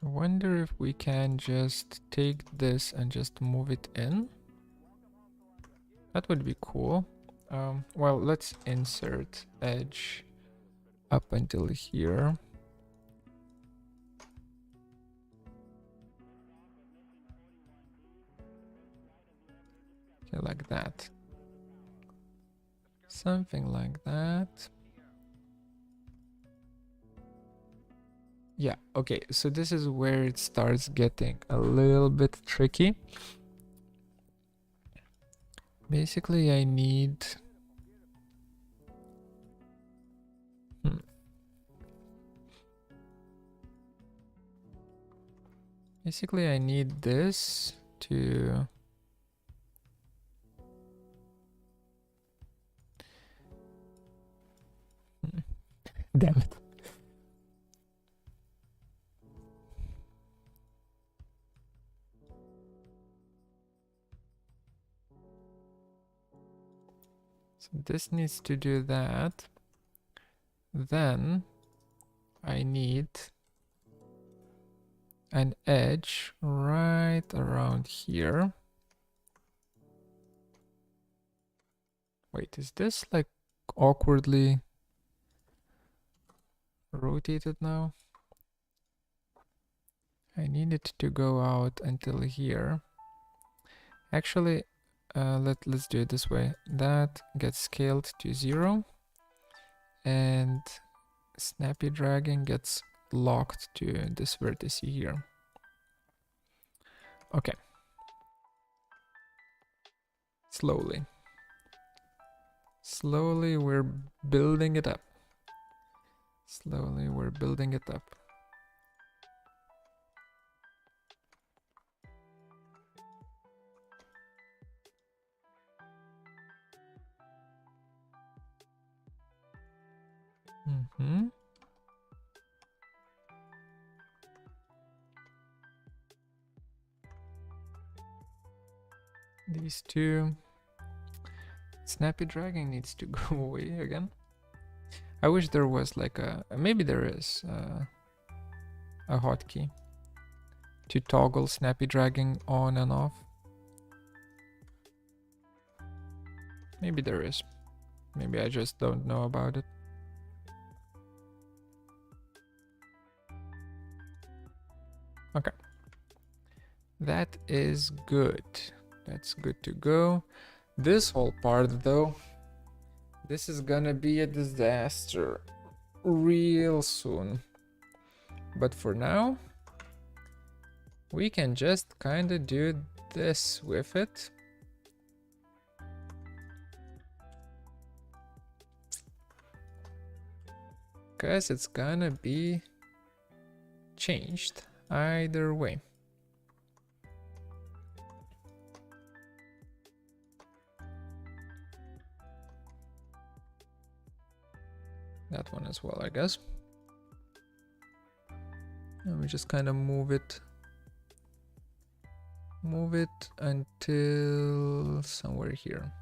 I wonder if we can just take this and just move it in. That would be cool. Well, let's insert edge up until here. Okay, like that. Something like that. Yeah, okay, so this is where it starts getting a little bit tricky. Basically, I need... Basically, I need this to... Damn it. So this needs to do that. Then I need an edge right around here. Wait, is this like awkwardly rotated now? I need it to go out until here. Actually, let's do it this way. That gets scaled to 0, and snappy dragging gets locked to this vertex here. Okay. Slowly. Slowly we're building it up. Slowly we're building it up. Mm-hmm. These two. Snappy dragging needs to go away again. I wish there was like a, maybe there is a hotkey to toggle snappy dragging on and off. Maybe there is. Maybe I just don't know about it. Okay. That is good. That's good to go. This whole part though, this is gonna be a disaster real soon. But for now, we can just kind of do this with it. Because it's gonna be changed either way. That one as well, I guess. And we just kind of move it until somewhere here.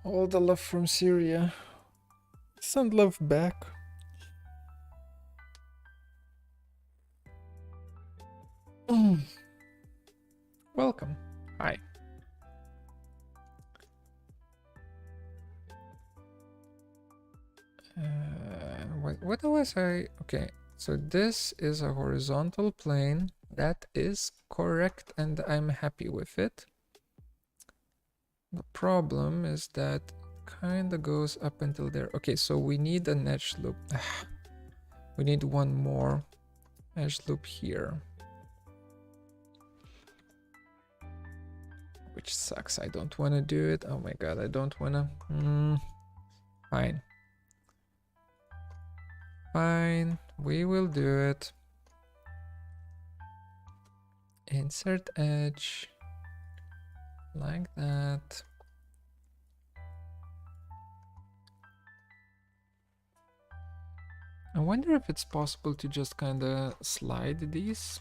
All the love from Syria. Send love back. Welcome. Hi. What was I? Okay, so this is a horizontal plane. That is correct, and I'm happy with it. The problem is that kind of goes up until there. Okay, so we need an edge loop. We need one more edge loop here. Which sucks. I don't want to do it. Oh my god, I don't want to. Fine. Fine, we will do it. Insert edge. Like that. I wonder if it's possible to just kind of slide these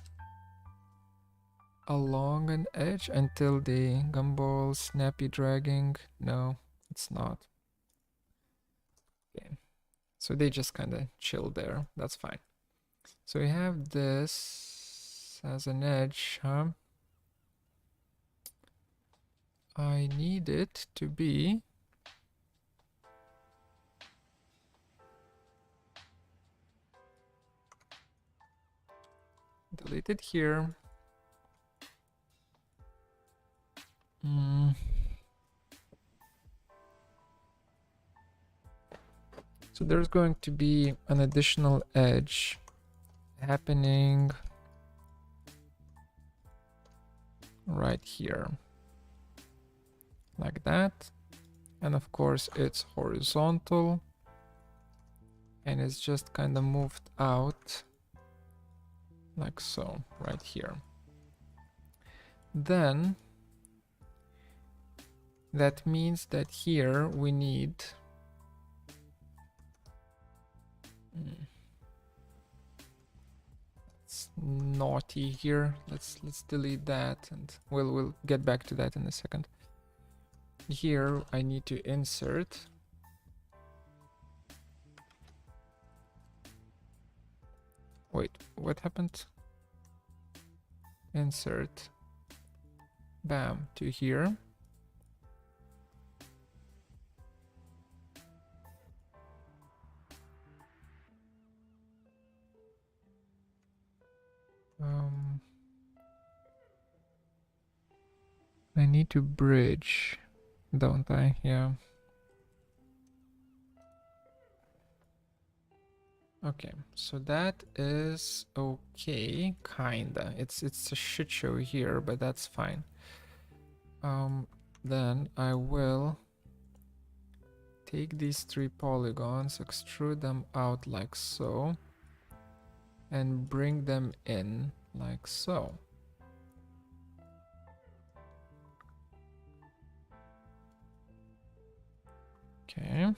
along an edge until the gumball snappy dragging. No, it's not. Okay. So they just kind of chill there. That's fine. So we have this as an edge, huh? I need it to be deleted here. So there's going to be an additional edge happening right here, like that. And of course it's horizontal and it's just kind of moved out like so, right here. Then that means that here we need it's naughty here. Let's delete that, and we'll get back to that in a second. here I need to insert. Wait, what happened? Insert. Bam, to here. I need to bridge, don't I? Yeah. Okay, so that is okay, kinda. It's a shit show here, but that's fine. Then I will take these 3 polygons, extrude them out like so, and bring them in like so. Okay.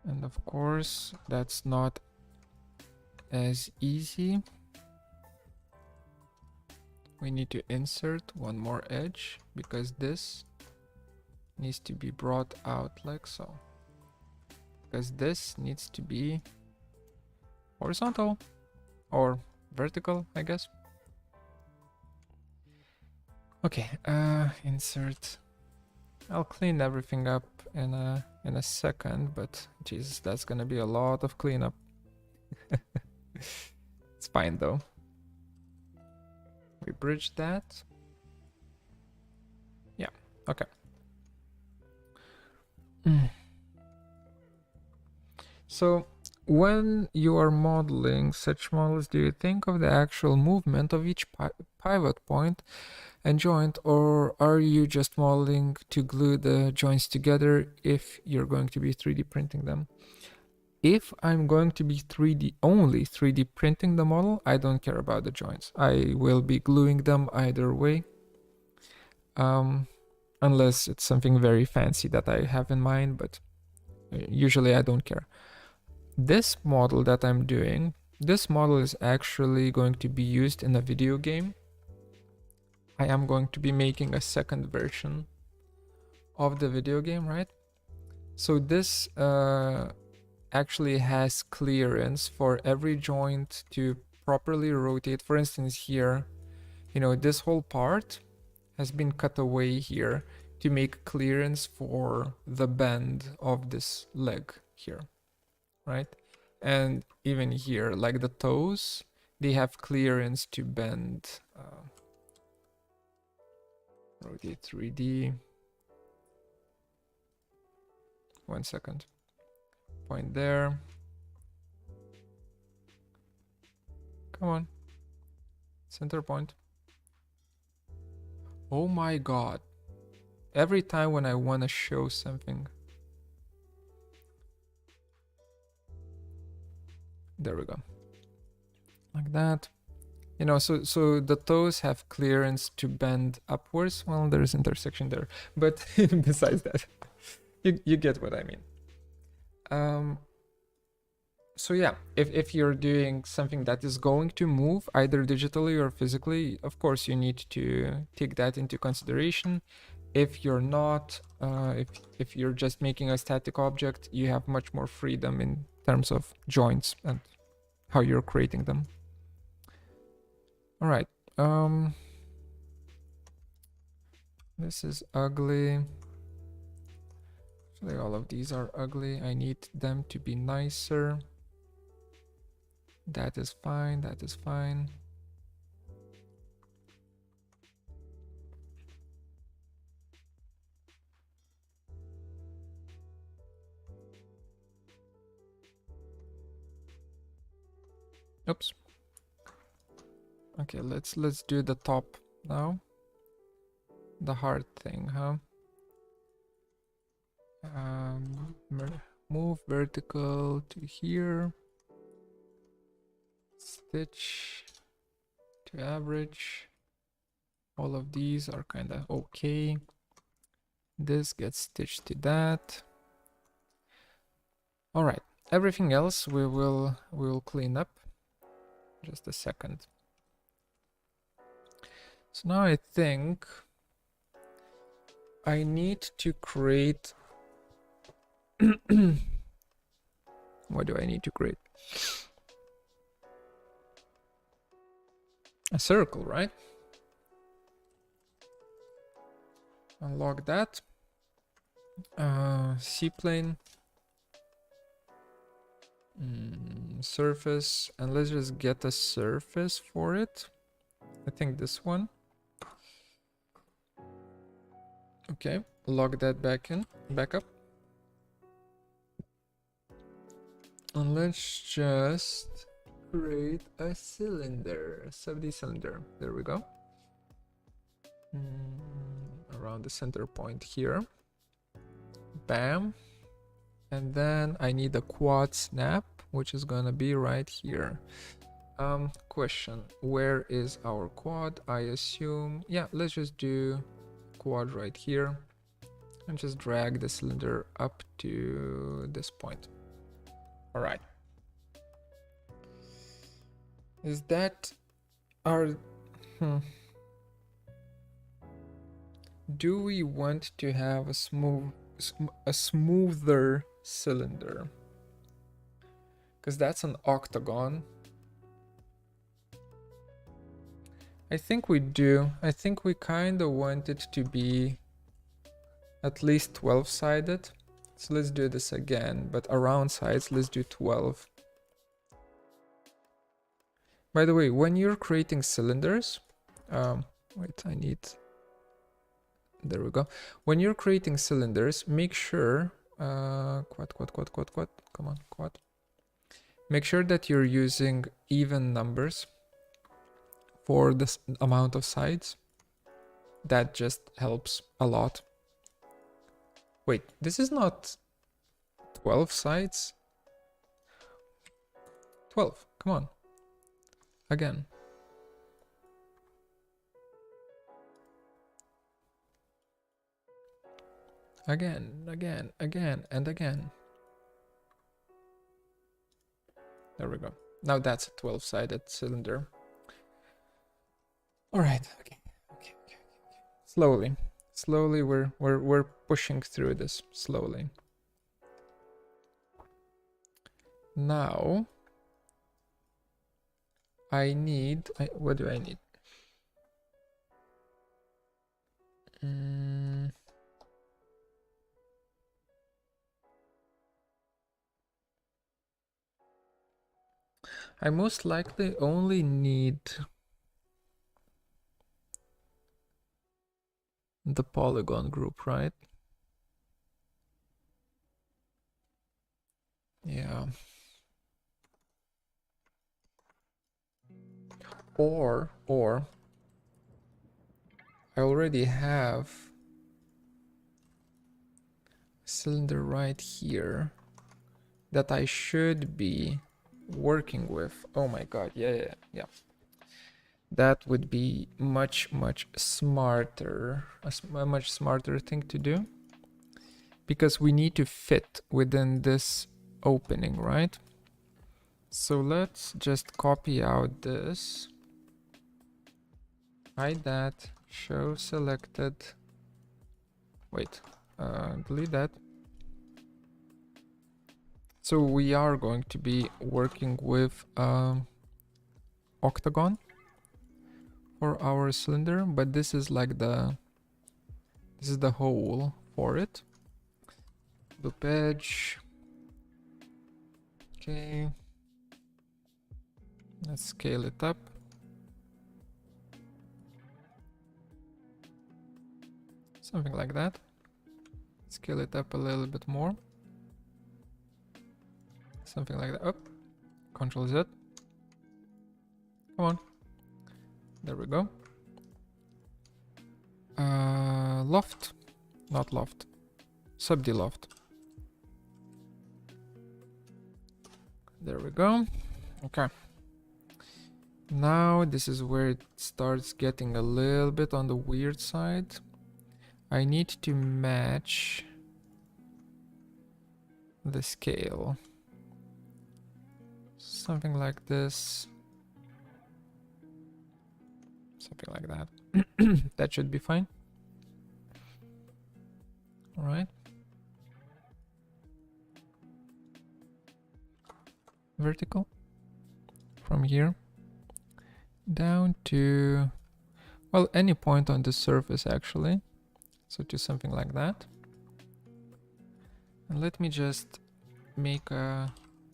And of course, that's not as easy. We need to insert one more edge because this needs to be brought out like so. Because this needs to be horizontal or vertical, I guess. Okay, insert. I'll clean everything up in a second, but Jesus, that's gonna be a lot of cleanup. It's fine though. We bridge that. Yeah, okay. So when you are modeling such models, do you think of the actual movement of each pivot point and joint, or are you just modeling to glue the joints together if you're going to be 3D printing them? If I'm going to be only 3D printing the model, I don't care about the joints. I will be gluing them either way. Unless it's something very fancy that I have in mind, but usually I don't care. This model that I'm doing, this model is actually going to be used in a video game. I am going to be making a second version of the video game, right? So this actually has clearance for every joint to properly rotate. For instance, here, you know, this whole part has been cut away here to make clearance for the bend of this leg here, right? And even here, like the toes, they have clearance to bend. Rotate 3D. 1 second. Point there. Come on. Center point. Oh my god. Every time when I want to show something. There we go. Like that. You know, so the toes have clearance to bend upwards. Well, there's intersection there. But besides that, you get what I mean. So yeah, if you're doing something that is going to move either digitally or physically, of course you need to take that into consideration. If you're not, if you're just making a static object, you have much more freedom in terms of joints and how you're creating them. All right. This is ugly. Actually, all of these are ugly. I need them to be nicer. That is fine. That is fine. Oops. Okay, let's do the top now. The hard thing, huh? Move vertical to here. Stitch to average. All of these are kind of okay. This gets stitched to that. Everything else we will clean up. Just a second. So now I think I need to create. What do I need to create? A circle, right? Unlock that. C-plane. Surface. And let's just get a surface for it. I think this one. Okay, log that back up. And let's just create a cylinder, a 7D cylinder. There we go. Around the center point here. Bam. And then I need a quad snap, which is gonna be right here. Question, where is our quad? I assume, yeah, let's just do quad right here and just drag the cylinder up to this point. All right. Is that our... Do we want to have a smoother cylinder? Because that's an octagon. I think we do. I think we kind of want it to be at least 12-sided. So let's do this again, but around sides, let's do 12. By the way, when you're creating cylinders, wait, I need... There we go. When you're creating cylinders, make sure... quad. Come on, quad. Make sure that you're using even numbers for this amount of sides. That just helps a lot. Wait, this is not 12 sides? 12, come on. Again. Again, and again. There we go. Now that's a 12-sided cylinder. All right, okay. Slowly we're pushing through this, slowly. Now what do I need? I most likely only need the polygon group, right? Yeah. Or I already have a cylinder right here that I should be working with. Oh my god, yeah. That would be much smarter, a much smarter thing to do, because we need to fit within this opening, right? So let's just copy out this, hide that, show selected, wait, delete that. So we are going to be working with octagon for our cylinder, but this is like this is the hole for it. Loop edge. Okay. Let's scale it up. Something like that. Scale it up a little bit more. Something like that. Up. Control Z. Come on. There we go. Loft. Not loft. Sub-D loft. There we go. Okay. Now this is where it starts getting a little bit on the weird side. I need to match the scale. something like this. Something like that. That should be fine. All right. Vertical from here down to, well, any point on the surface actually. So to something like that. And let me just make a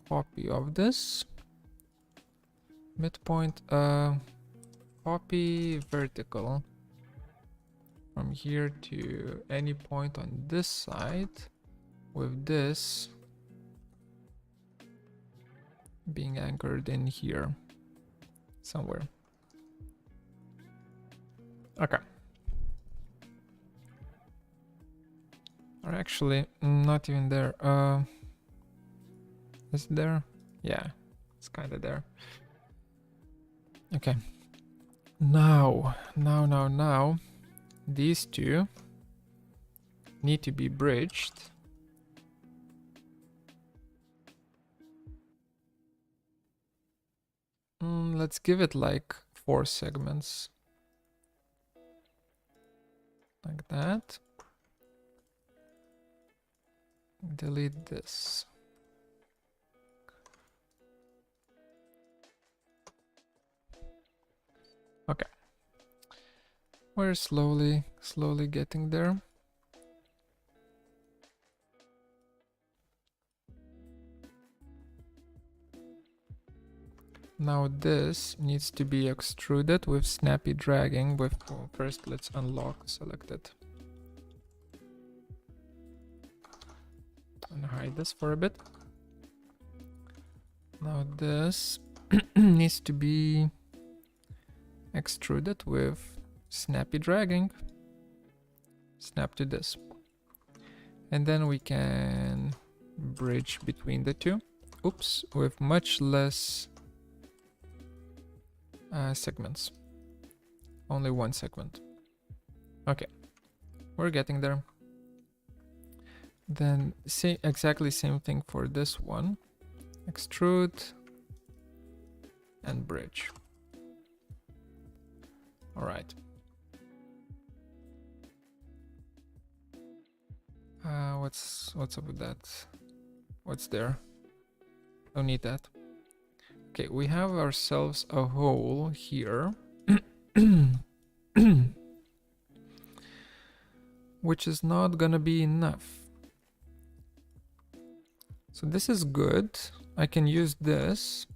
copy of this. Midpoint, copy vertical from here to any point on this side, with this being anchored in here somewhere. Okay. Or actually, not even there. Is it there? Yeah, it's kind of there. Okay. Now, these two need to be bridged. Let's give it like 4 segments. Like that. Delete this. Okay. We're slowly getting there. Now this needs to be extruded with snappy dragging. With first, let's unlock selected and hide this for a bit. Now this needs to be extruded with snappy dragging. Snap to this, and then we can bridge between the two. Oops, with much less segments. Only 1 segment. Okay, we're getting there. Then exactly same thing for this one. Extrude and bridge. All right. What's up with that? What's there? Don't need that. Okay, we have ourselves a hole here. Which is not gonna be enough. So this is good. I can use this,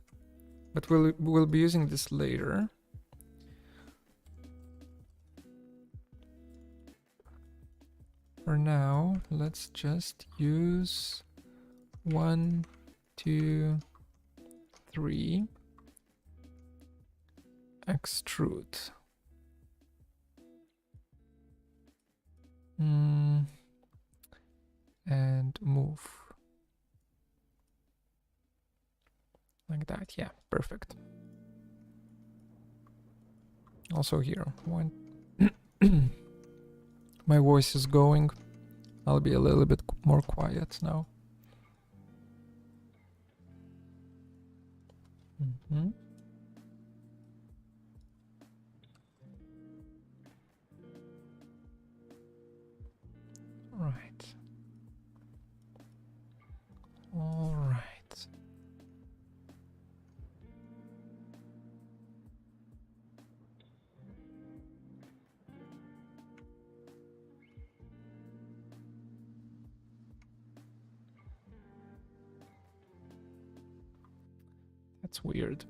but we'll be using this later. For now, let's just use 1, 2, 3. Extrude. And move. Like that, yeah, perfect. Also here, 1. My voice is going. I'll be a little bit more quiet now. Right. All right. That's weird.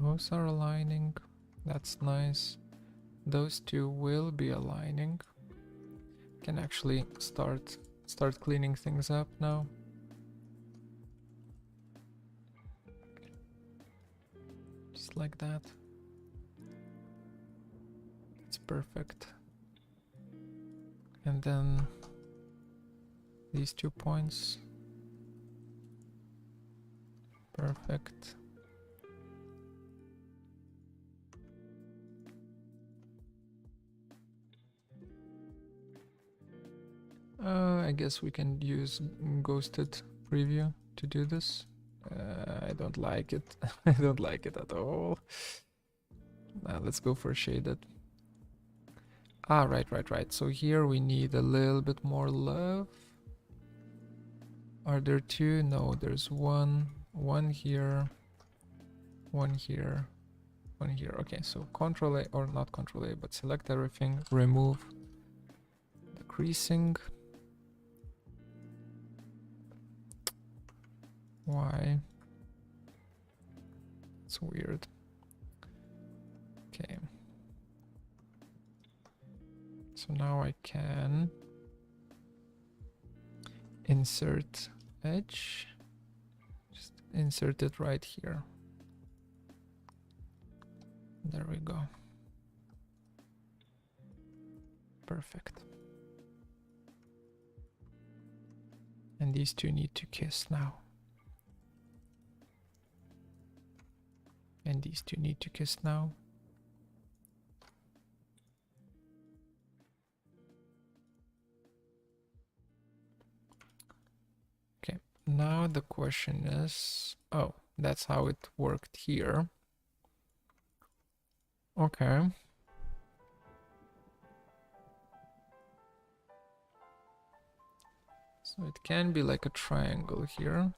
Those are aligning. That's nice. Those two will be aligning. Can actually start cleaning things up now. Just like that. It's perfect. And then these 2 points. Perfect. I guess we can use ghosted preview to do this. I don't like it. I don't like it at all. Let's go for shaded. Ah, right. So here we need a little bit more love. Are there two? No, there's one. One here. One here. One here. Okay, so Control A, or not Control A, but select everything. Remove the creasing. Why? It's weird. Okay. So now I can insert edge. Just insert it right here. There we go. Perfect. And these two need to kiss now. And these two need to kiss now. Okay, now the question is, oh, that's how it worked here. Okay. So it can be like a triangle here.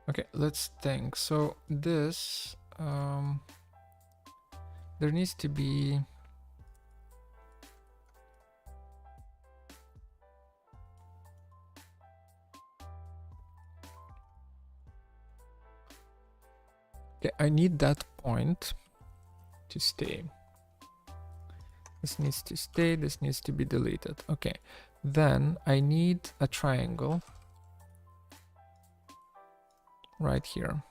Okay, let's think. So this, there needs to be okay, I need that point to stay. This needs to stay, this needs to be deleted. Okay, then I need a triangle right here.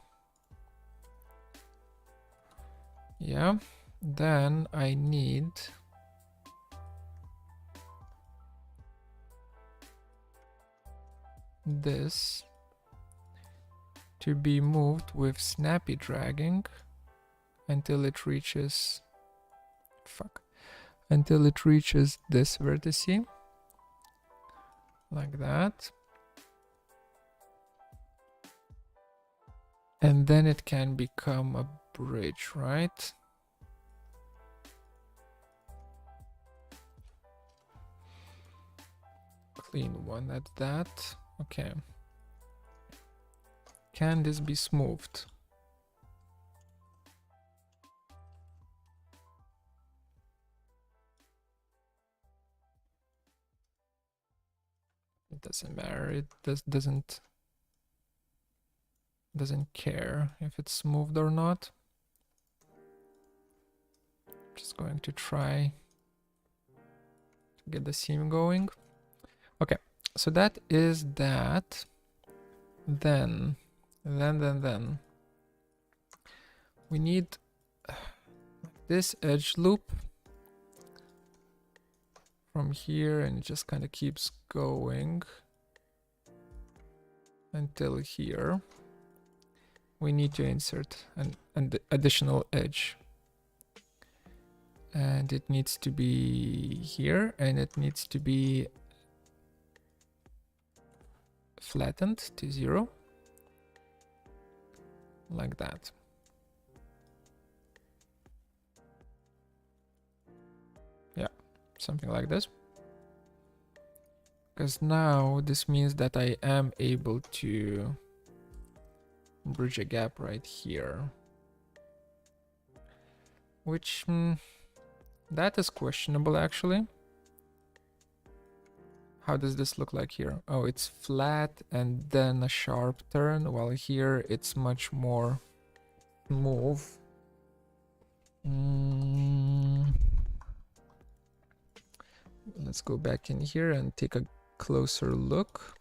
Yeah, then I need this to be moved with snappy dragging until it reaches, until it reaches this vertice, like that. And then it can become a bridge, right? Clean one at that. Okay. Can this be smoothed? It doesn't matter. It doesn't care if it's smoothed or not. Just going to try to get the seam going. Okay, so that is that. Then we need this edge loop from here, and it just kind of keeps going until here. We need to insert an additional edge, and it needs to be here, and it needs to be flattened to 0, like that. Yeah, something like this. Because now this means that I am able to bridge a gap right here, which that is questionable actually. How does this look like here? Oh, it's flat and then a sharp turn, while here it's much more smooth. Let's go back in here and take a closer look.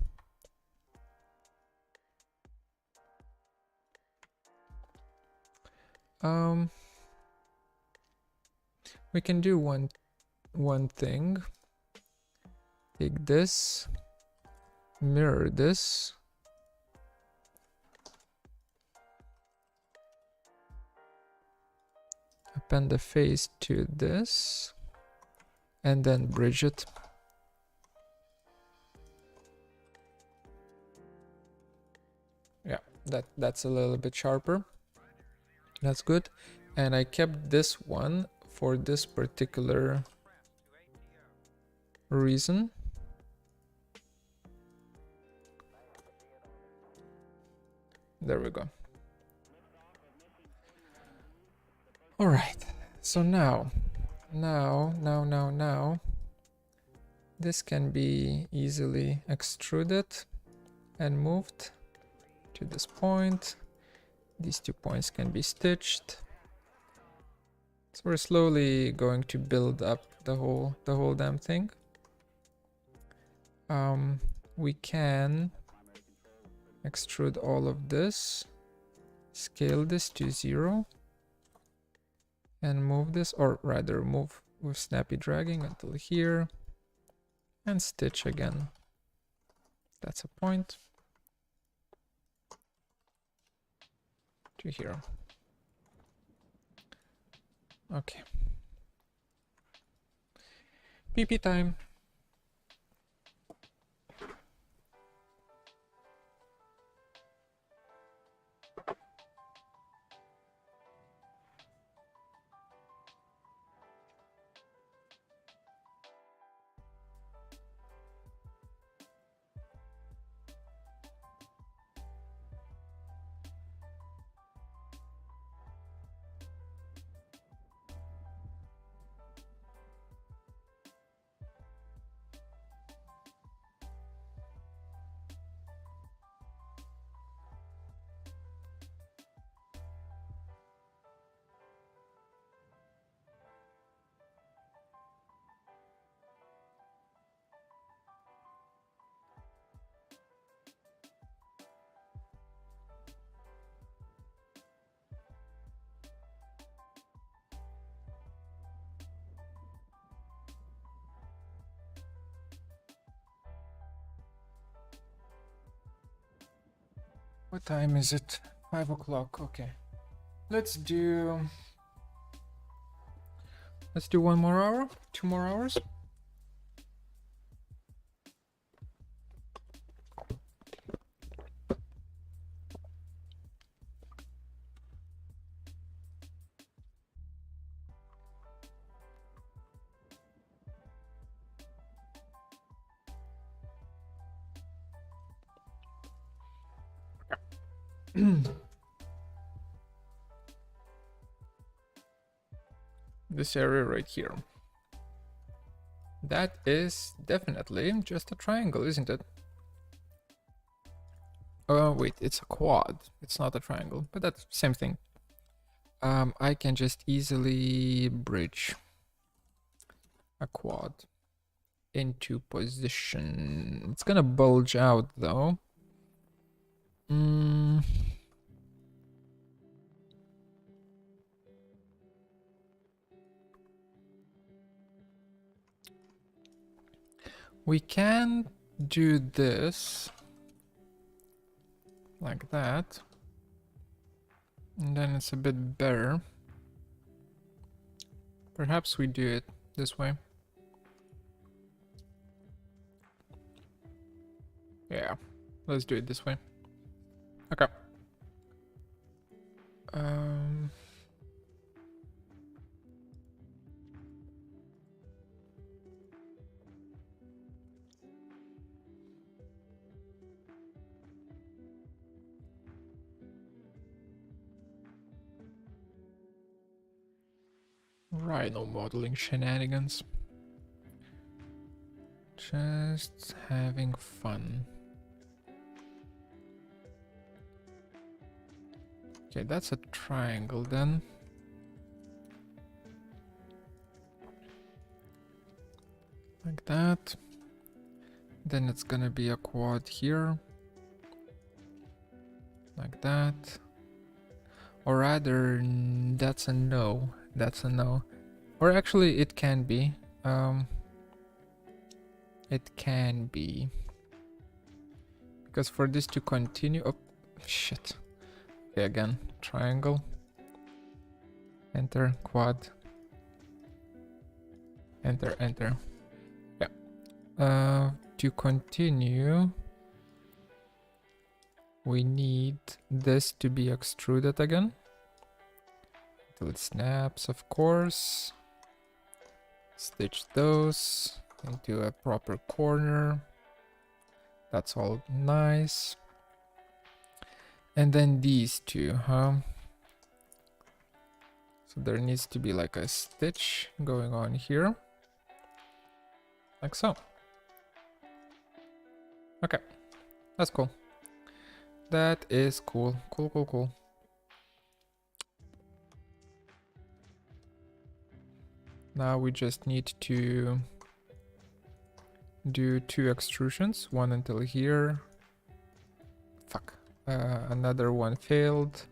We can do one one thing. Take this, mirror this. Append the face to this, and then bridge it. Yeah, that's a little bit sharper. That's good. And I kept this one for this particular reason. There we go. All right. So now, this can be easily extruded and moved to this point. These 2 points can be stitched. So we're slowly going to build up the whole damn thing. We can extrude all of this, scale this to 0, and move this, or rather move with snappy dragging until here, and stitch again. That's a point to here. Okay. PP time. What time is it? 5 o'clock. Okay. Let's do 1 more hour, 2 more hours. This area right here. That is definitely just a triangle, isn't it? Oh, wait, it's a quad. It's not a triangle, but that's the same thing. I can just easily bridge a quad into position. It's gonna bulge out though. We can do this like that, and then it's a bit better. Perhaps we do it this way. Yeah, let's do it this way. Okay. Right, no modeling shenanigans. Just having fun. Okay, that's a triangle then. Like that. Then it's gonna be a quad here. Like that. Or rather, that's a no. That's a no. Or actually, it can be. It can be. Because for this to continue... Oh, shit. Okay, again. Triangle. Enter, quad. Enter, enter. Yeah. To continue, we need this to be extruded again. Until it snaps, of course. Stitch those into a proper corner. That's all nice. And then these two, huh? So there needs to be like a stitch going on here. Like so. Okay, that's cool. That is cool. Cool, cool, cool. Now we just need to do 2 extrusions. One until here. Fuck. Another one failed.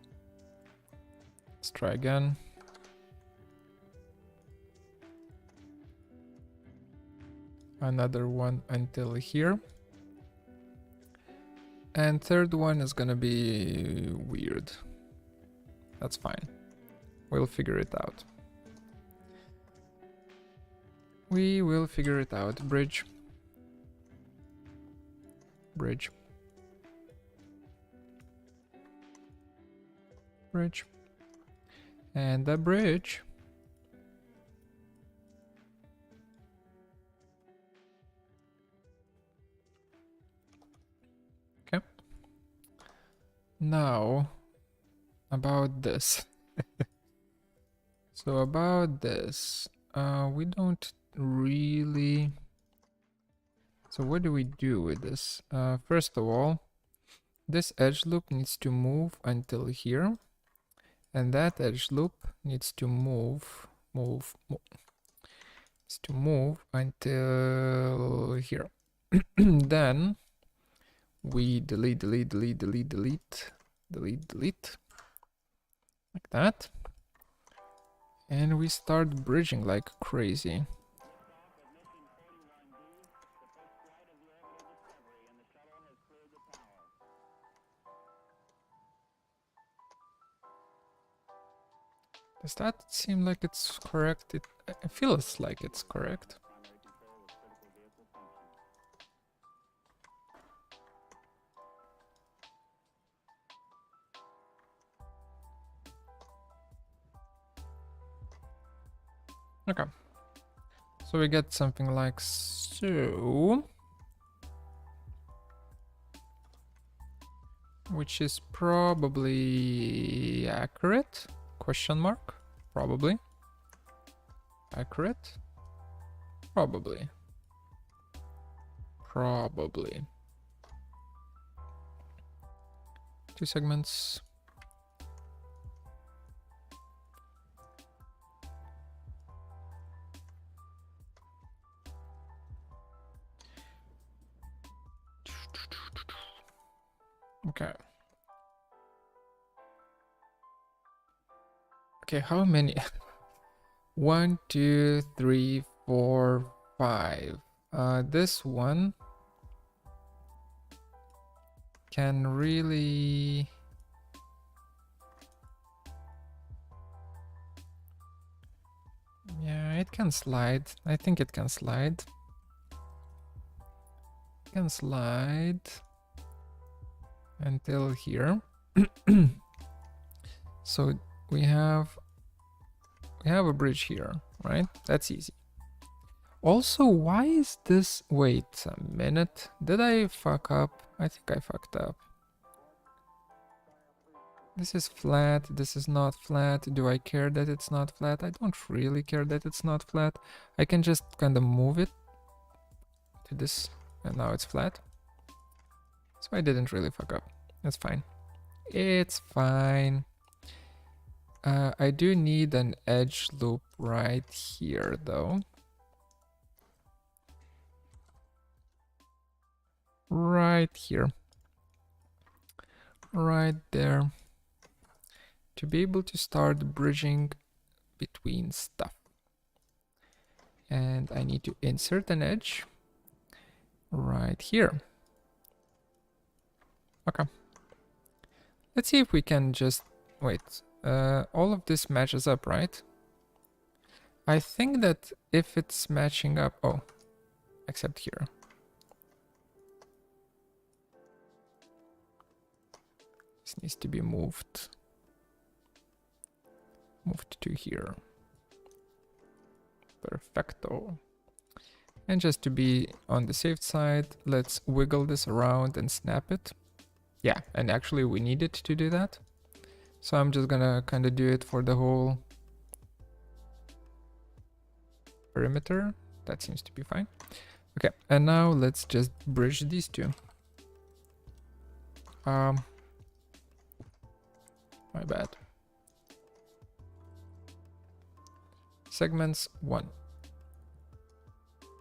Let's try again. Another one until here. And third one is gonna be weird. That's fine. We'll figure it out. We will figure it out. Bridge. Bridge. Bridge. And a bridge. Okay. Now, about this. So about this, we don't really... So what do we do with this? First of all, this edge loop needs to move until here. And that edge loop needs to move until here. Then we delete, like that. And we start bridging like crazy. Does that seem like it's correct? It feels like it's correct. Okay. So we get something like so. Which is probably accurate? Question mark? Probably. Accurate? Probably. Probably. 2 segments. Okay. Okay, how many? 1, 2, 3, 4, 5. This one can really... Yeah, it can slide. I think it can slide. It can slide until here. So we have a bridge here, right? That's easy. Also, why is this... Wait a minute. Did I fuck up? I think I fucked up. This is flat. This is not flat. Do I care that it's not flat? I don't really care that it's not flat. I can just kind of move it to this, and now it's flat. So I didn't really fuck up. That's fine. It's fine. I do need an edge loop right here, though. Right here. Right there. To be able to start bridging between stuff. And I need to insert an edge right here. Okay. Let's see if we can just wait. All of this matches up, right? I think that if it's matching up, oh, except here. This needs to be moved to here. Perfecto. And just to be on the safe side, let's wiggle this around and snap it. Yeah, and actually we needed to do that. So I'm just gonna kind of do it for the whole perimeter. That seems to be fine. Okay, and now let's just bridge these two. My bad. Segments 1.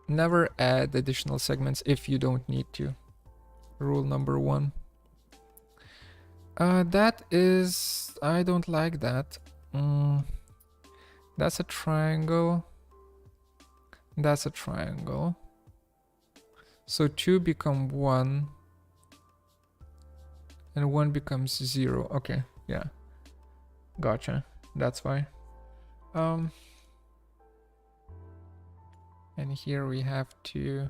Never add additional segments if you don't need to. Rule number 1. That is... I don't like that. That's a triangle. That's a triangle. So 2 become 1. And 1 becomes 0. Okay, yeah. Gotcha. That's why. And here we have to...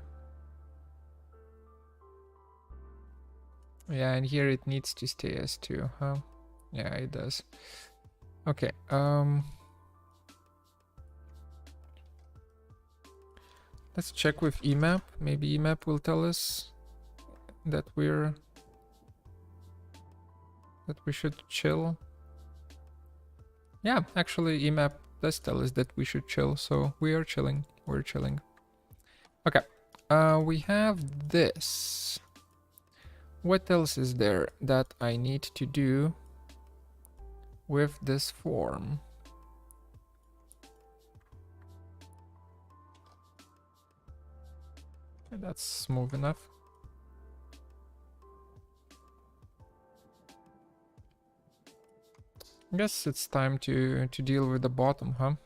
Yeah, and here it needs to stay as 2, huh? Yeah, it does. Okay, let's check with EMAP. Maybe EMAP will tell us that we should chill. Yeah, actually EMAP does tell us that we should chill, so we are chilling. We're chilling. Okay, we have this. What else is there that I need to do with this form? That's smooth enough. I guess it's time to deal with the bottom, huh?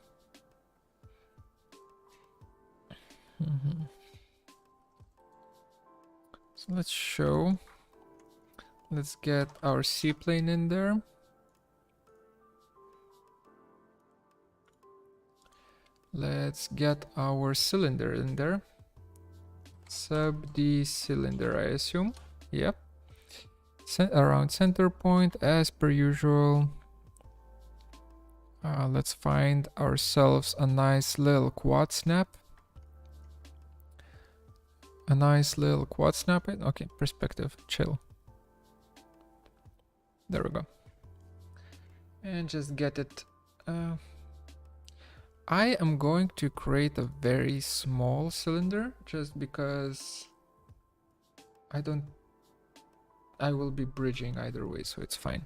So let's show. Let's get our C-plane in there. Let's get our cylinder in there. Sub D cylinder, I assume. Yep. Around center point as per usual. Let's find ourselves a nice little quad snap. A nice little quad snap. Okay, perspective, chill. There we go. And just get it. I am going to create a very small cylinder just because I will be bridging either way, so it's fine.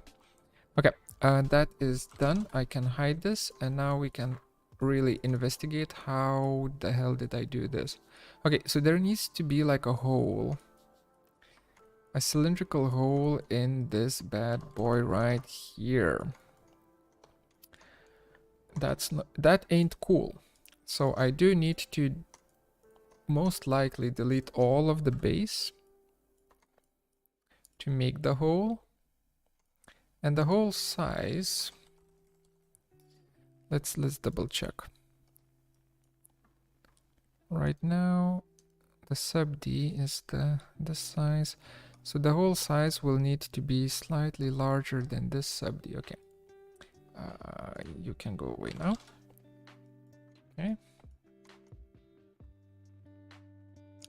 Okay, that is done. I can hide this, and now we can really investigate how the hell did I do this. Okay, so there needs to be like a hole. A cylindrical hole in this bad boy right here. That ain't cool. So I do need to most likely delete all of the base to make the hole. And the hole size, let's double check. Right now the sub D is the size. So the hole size will need to be slightly larger than this sub D. Okay. You can go away now. Okay.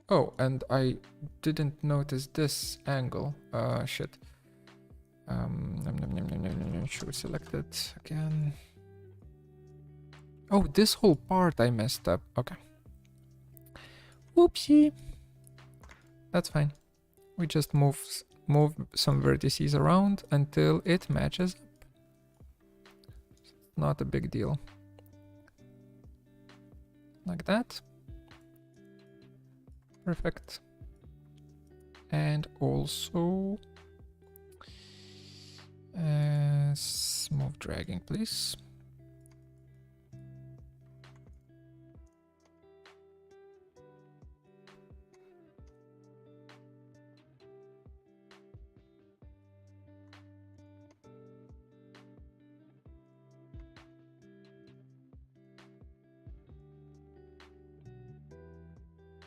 Oh, and I didn't notice this angle. Shit. Should we select it again? Oh, this whole part I messed up. Okay. Oopsie. That's fine. We just move some vertices around until it matches up. Not a big deal. Like that. Perfect. And also smooth dragging, please.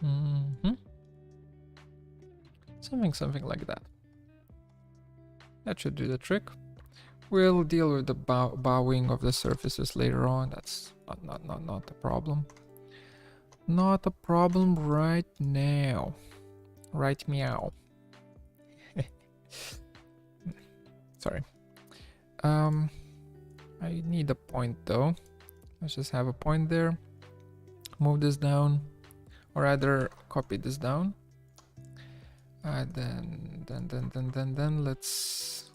Mm-hmm. Something like that. That should do the trick. We'll deal with the bowing of the surfaces later on. That's not a problem. Not a problem right now. Right meow. Sorry. I need a point though. Let's just have a point there. Move this down, or rather copy this down. Then let's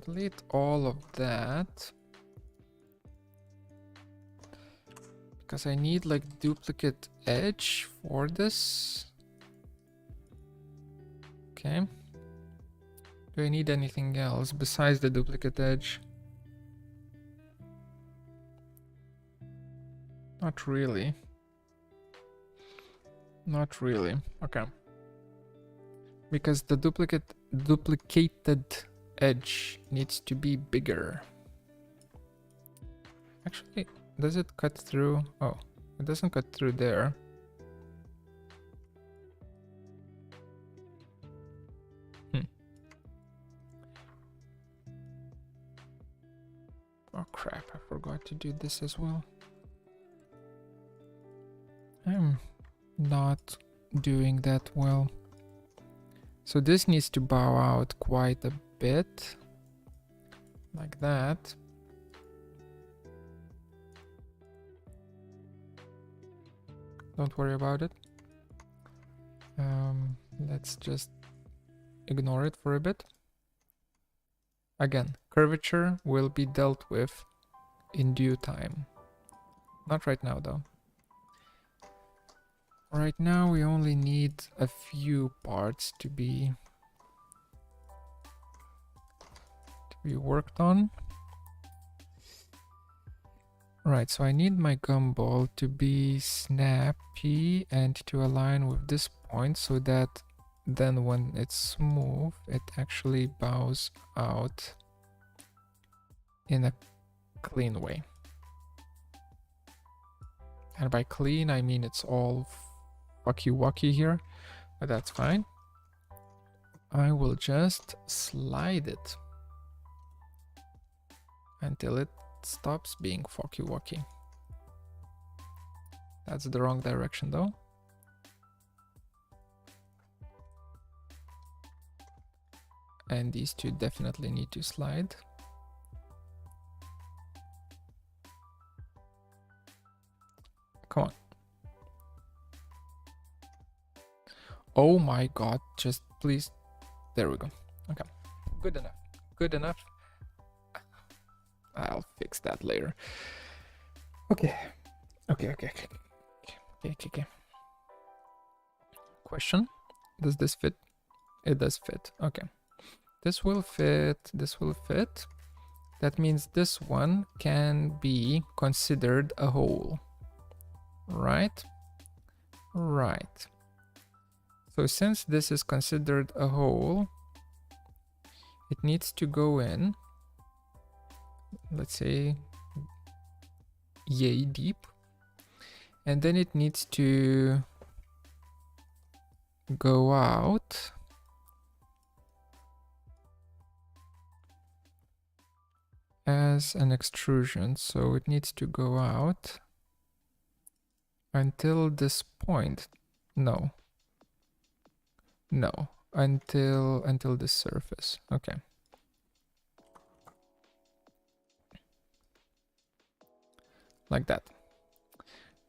delete all of that, because I need like duplicate edge for this. Okay. Do I need anything else besides the duplicate edge? Not really. Not really. Okay. Because the duplicated edge needs to be bigger. Actually, does it cut through? Oh, it doesn't cut through there. Oh crap, I forgot to do this as well. I'm not doing that well. So this needs to bow out quite a bit. Like that. Don't worry about it. Let's just ignore it for a bit. Again, curvature will be dealt with in due time. Not right now though. Right now we only need a few parts to be worked on. Right, so I need my gumball to be snappy and to align with this point so that then when it's smooth, it actually bows out in a clean way. And by clean, I mean it's all wacky here, but that's fine. I will just slide it until it stops being wacky. That's the wrong direction though. And these two definitely need to slide. Come on. Oh my god, just please. There we go. Okay. Good enough. Good enough. I'll fix that later. Okay. Okay. Question. Does this fit? It does fit. Okay. This will fit. This will fit. That means this one can be considered a hole. Right? Right. So since this is considered a hole, it needs to go in, let's say, yay deep. And then it needs to go out as an extrusion. So it needs to go out until this point. No, until this surface. Okay. Like that.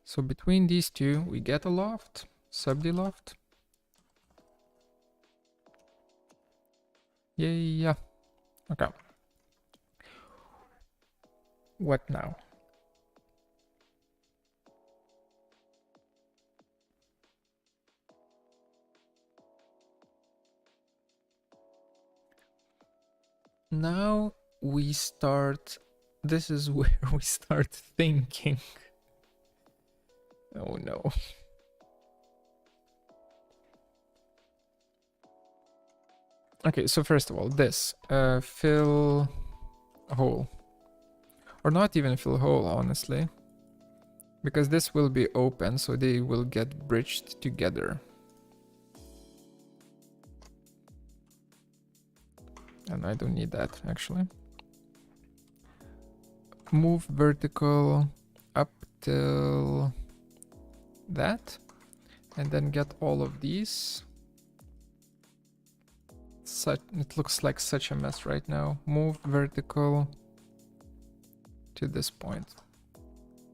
So between these two, we get a loft, sub-D loft. Yeah. Okay. What now? Now we start. This is where we start thinking. Oh no. Okay, so first of all, this fill hole, or not even fill hole, honestly. because this will be open, so they will get bridged together. And I don't need that actually. Move vertical up till that, and then get all of these. It looks like such a mess right now. Move vertical to this point.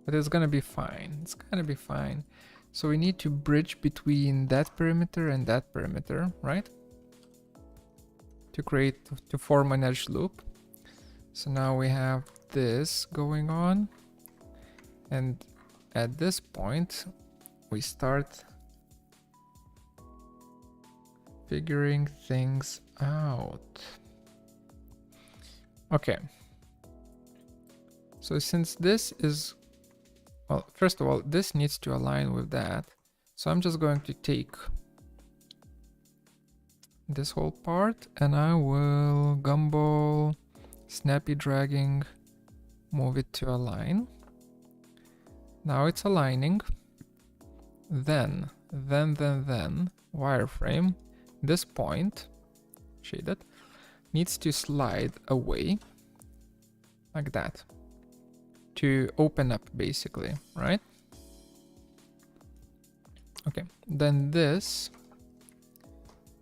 But it's gonna be fine. It's gonna be fine. So we need to bridge between that perimeter and that perimeter, right? To form an edge loop. So now we have this going on. And at this point, we start figuring things out. Okay. So since this is, well, first of all, this needs to align with that. So I'm just going to take this whole part and I will gumball, snappy dragging, move it to align. Now it's aligning. Then wireframe, this point, shaded, needs to slide away like that to open up basically, right? Okay, then this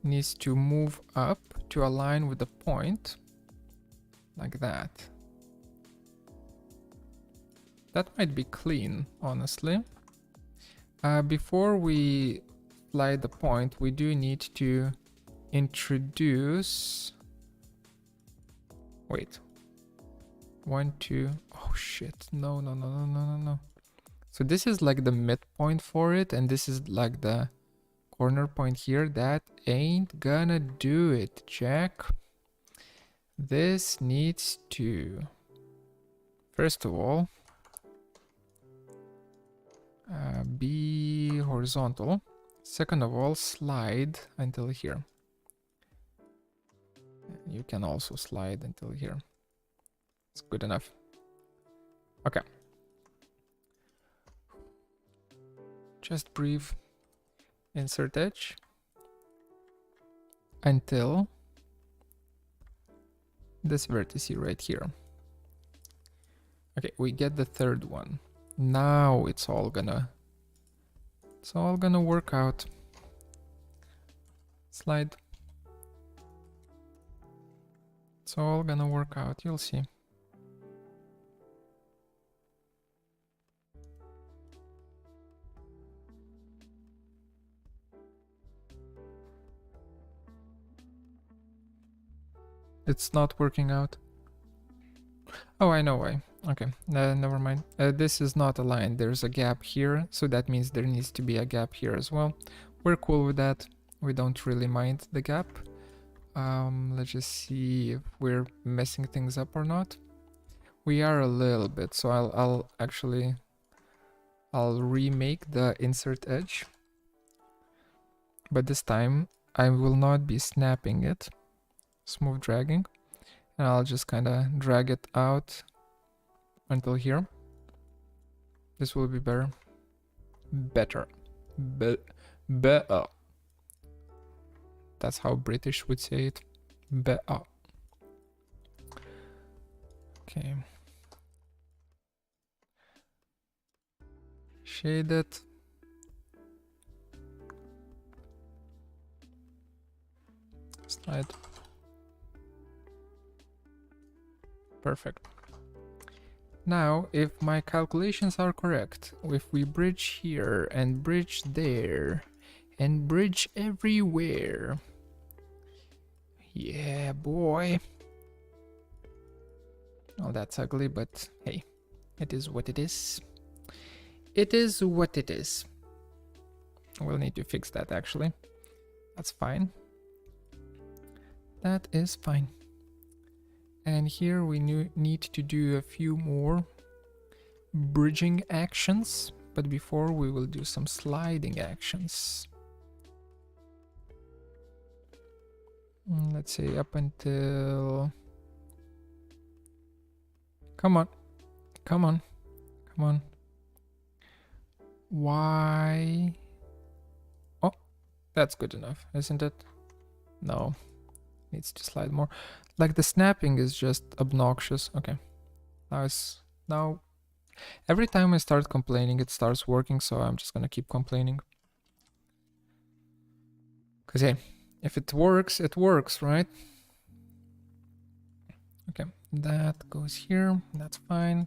needs to move up to align with the point like that. That might be clean, honestly. Before we slide the point, we do need to introduce, wait, 1, 2, oh shit, no. So this is like the midpoint for it, and this is like the corner point here. That ain't gonna do it, Jack. This needs to, first of all, be horizontal. Second of all, slide until here. You can also slide until here. It's good enough. Okay. Just breathe. Insert edge until this vertex right here. Okay, we get the third one. Now it's all gonna work out. Slide. It's all gonna work out, you'll see. It's not working out. Oh, I know why. Okay, never mind. This is not aligned. There's a gap here, so that means there needs to be a gap here as well. We're cool with that. We don't really mind the gap. Let's just see if we're messing things up or not. We are a little bit, so I'll remake the insert edge. But this time I will not be snapping it. Smooth dragging. And I'll just kind of drag it out until here. This will be better. Better. Better. That's how British would say it. Better. Okay. Shade it. Slide. Perfect. Now, if my calculations are correct, if we bridge here and bridge there and bridge everywhere, yeah, boy. Oh, that's ugly, but hey, it is what it is. It is what it is. We'll need to fix that actually. That's fine. That is fine. And here we need to do a few more bridging actions, but before we will do some sliding actions. Let's say up until... Come on. Come on. Come on. Why? Oh, that's good enough, isn't it? No, needs to slide more. Like the snapping is just obnoxious. Okay, now every time I start complaining, it starts working. So I'm just gonna keep complaining. Cause hey, if it works, right? Okay, that goes here. That's fine,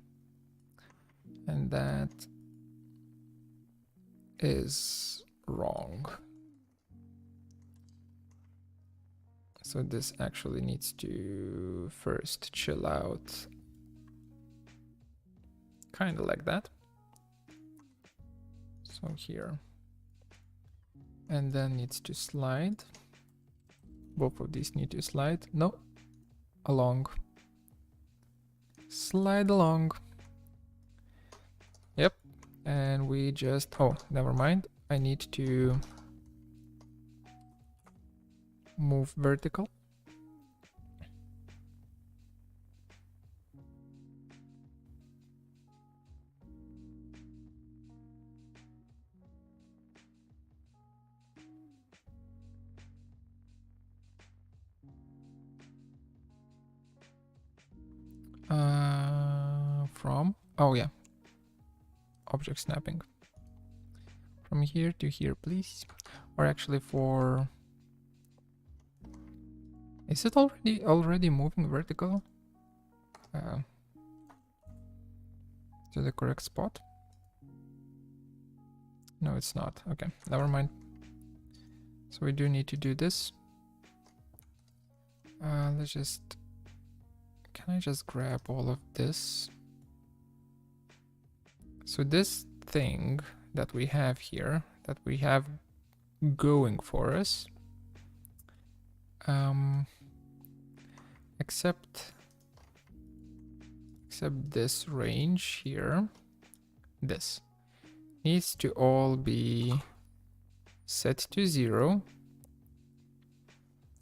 and that is wrong. So this actually needs to first chill out. Kind of like that. So here. And then needs to slide. Both of these need to slide. No. Along. Slide along. Yep. And we just... Oh, never mind. I need to move vertical. From... Oh, yeah. Object snapping. From here to here, please. Or actually for... Is it already moving vertical? To the correct spot? No, it's not. Okay, never mind. So we do need to do this. Let's just... Can I just grab all of this? So this thing that we have here, that we have going for us, except this range here, this needs to all be set to 0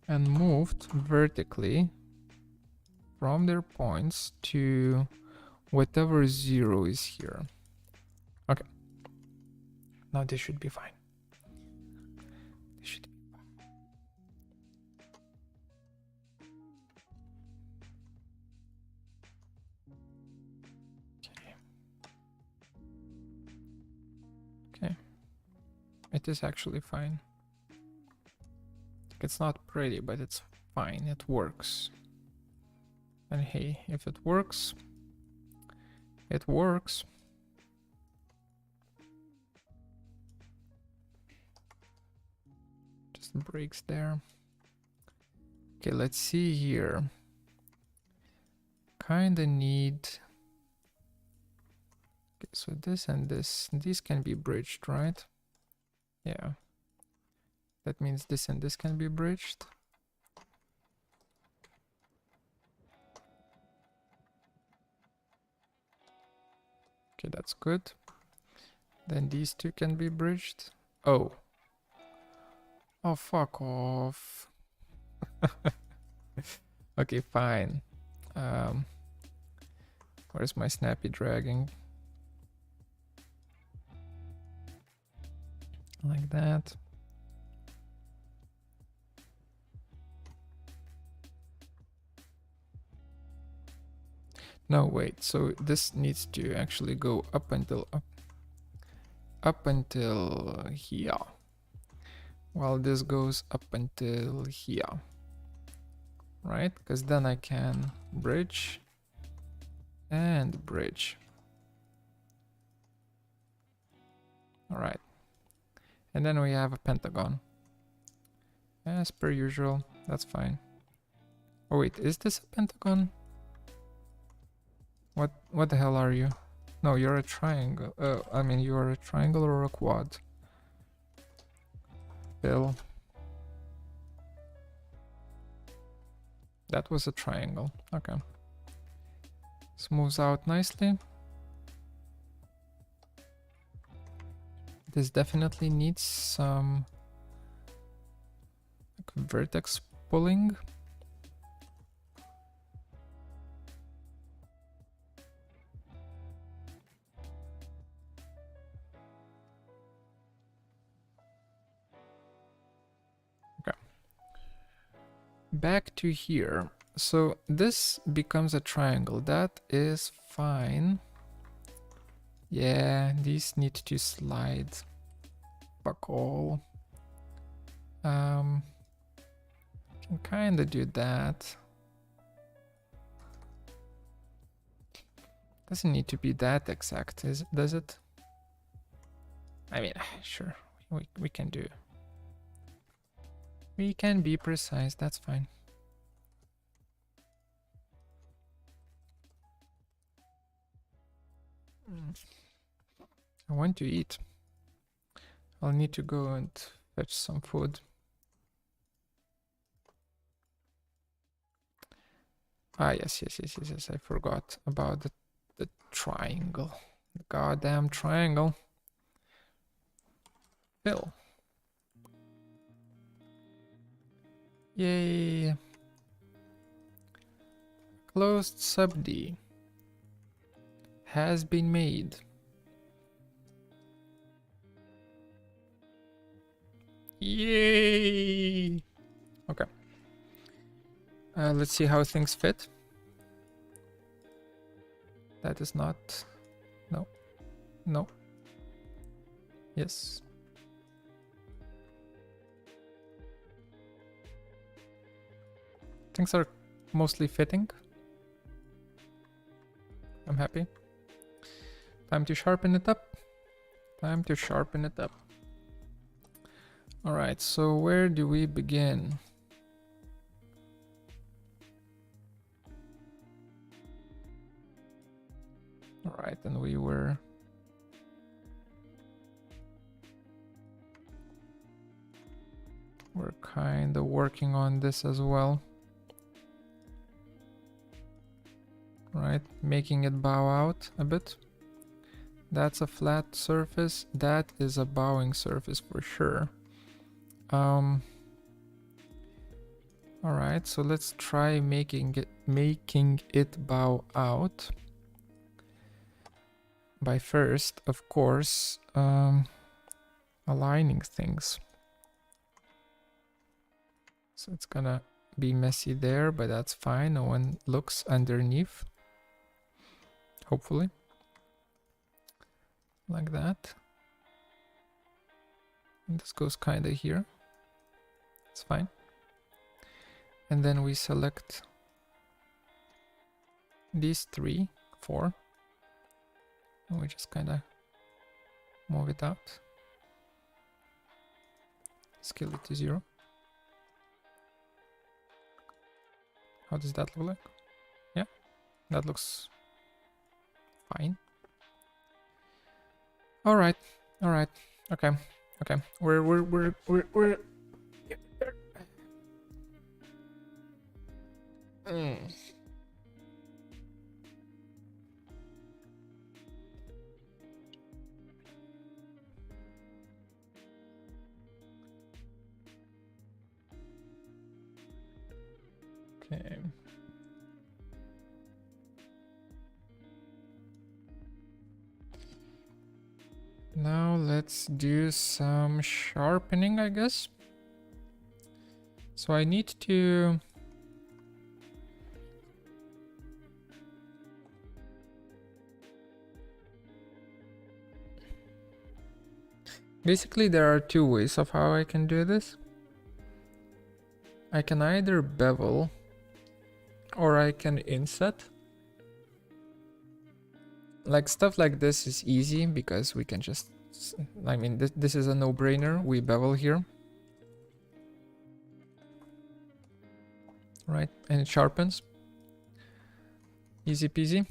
and moved vertically from their points to whatever 0 is here. Okay. Now this should be fine. This should be fine. Okay. Okay. It is actually fine. It's not pretty, but it's fine. It works. And hey, if it works, it works. Just breaks there. Okay, let's see here. Kinda need... Okay, so this and this, these can be bridged, right? Yeah. That means this and this can be bridged. Okay, that's good. Then these two can be bridged. Oh. Oh, fuck off. Okay, fine. Where's my snappy dragging? Like that. No, wait. So this needs to actually go up until here. While this goes up until here. Right? Because then I can bridge and bridge. All right. And then we have a pentagon. As per usual, that's fine. Oh wait, is this a pentagon? What the hell are you? No, you're a triangle. I mean, you're a triangle or a quad. Bill. That was a triangle. Okay. Smooths out nicely. This definitely needs some like vertex pulling. Back to here. So this becomes a triangle. That is fine. Yeah, these need to slide. Fuck all. Can kind of do that. Doesn't need to be that exact, does it? I mean, sure, we can do. We can be precise, that's fine. I want to eat. I'll need to go and fetch some food. Ah, yes, I forgot about the triangle. The goddamn triangle. Fill. Yay. Closed sub D has been made. Yay. Okay. Let's see how things fit. That is not... No. No. Yes. Things are mostly fitting. I'm happy. Time to sharpen it up. Time to sharpen it up. Alright, so where do we begin? Alright, and we're kind of working on this as well. Right, making it bow out a bit. That's a flat surface. That is a bowing surface for sure. Alright, so let's try making it bow out. By first, of course, aligning things. So it's gonna be messy there, but that's fine. No one looks underneath. Hopefully. Like that. And this goes kinda here. It's fine. And then we select these 3, 4. And we just kinda move it out. Scale it to 0. How does that look like? Yeah, that looks fine. All right. Okay. We're Okay. Now let's do some sharpening, I guess. So I need to... Basically, there are 2 ways of how I can do this. I can either bevel or I can inset. Like stuff like this is easy because we can just, I mean, this is a no-brainer. We bevel here. Right, and it sharpens. Easy peasy.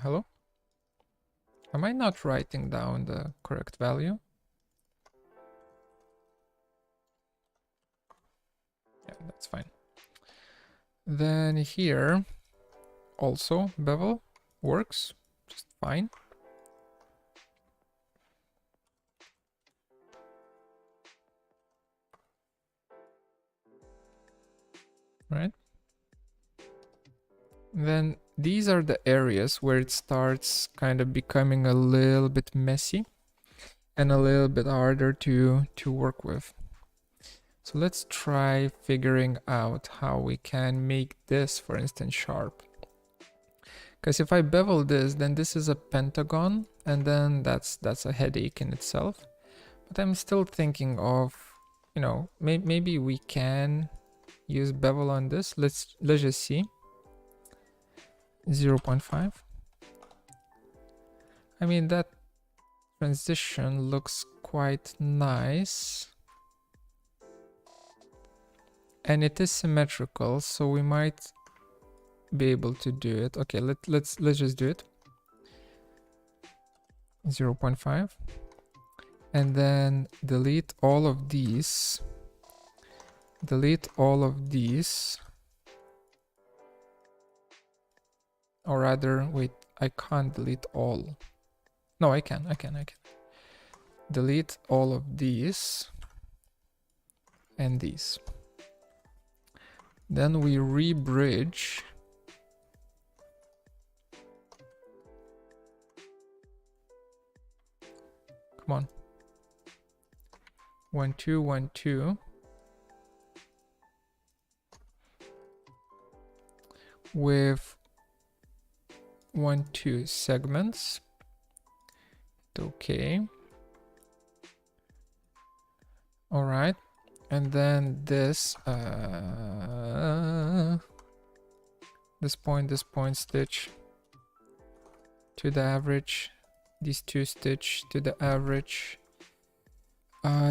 Hello? Am I not writing down the correct value? Yeah, that's fine. Then here, also bevel works just fine. Right? Then these are the areas where it starts kind of becoming a little bit messy and a little bit harder to work with. So let's try figuring out how we can make this, for instance, sharp. Because if I bevel this, then this is a pentagon, and then that's a headache in itself. But I'm still thinking of, you know, maybe we can use bevel on this. Let's just see. 0.5. I mean, that transition looks quite nice. And it is symmetrical, so we might be able to do it. Okay, let's just do it. 0.5. And then delete all of these. Delete all of these. Or rather, wait, I can't delete all. No, I can. Delete all of these and these. Then we re-bridge. Come on. 1, 2, 1, 2. With 1, 2 segments. Okay. All right. And then this point stitch to the average. These two stitch to the average.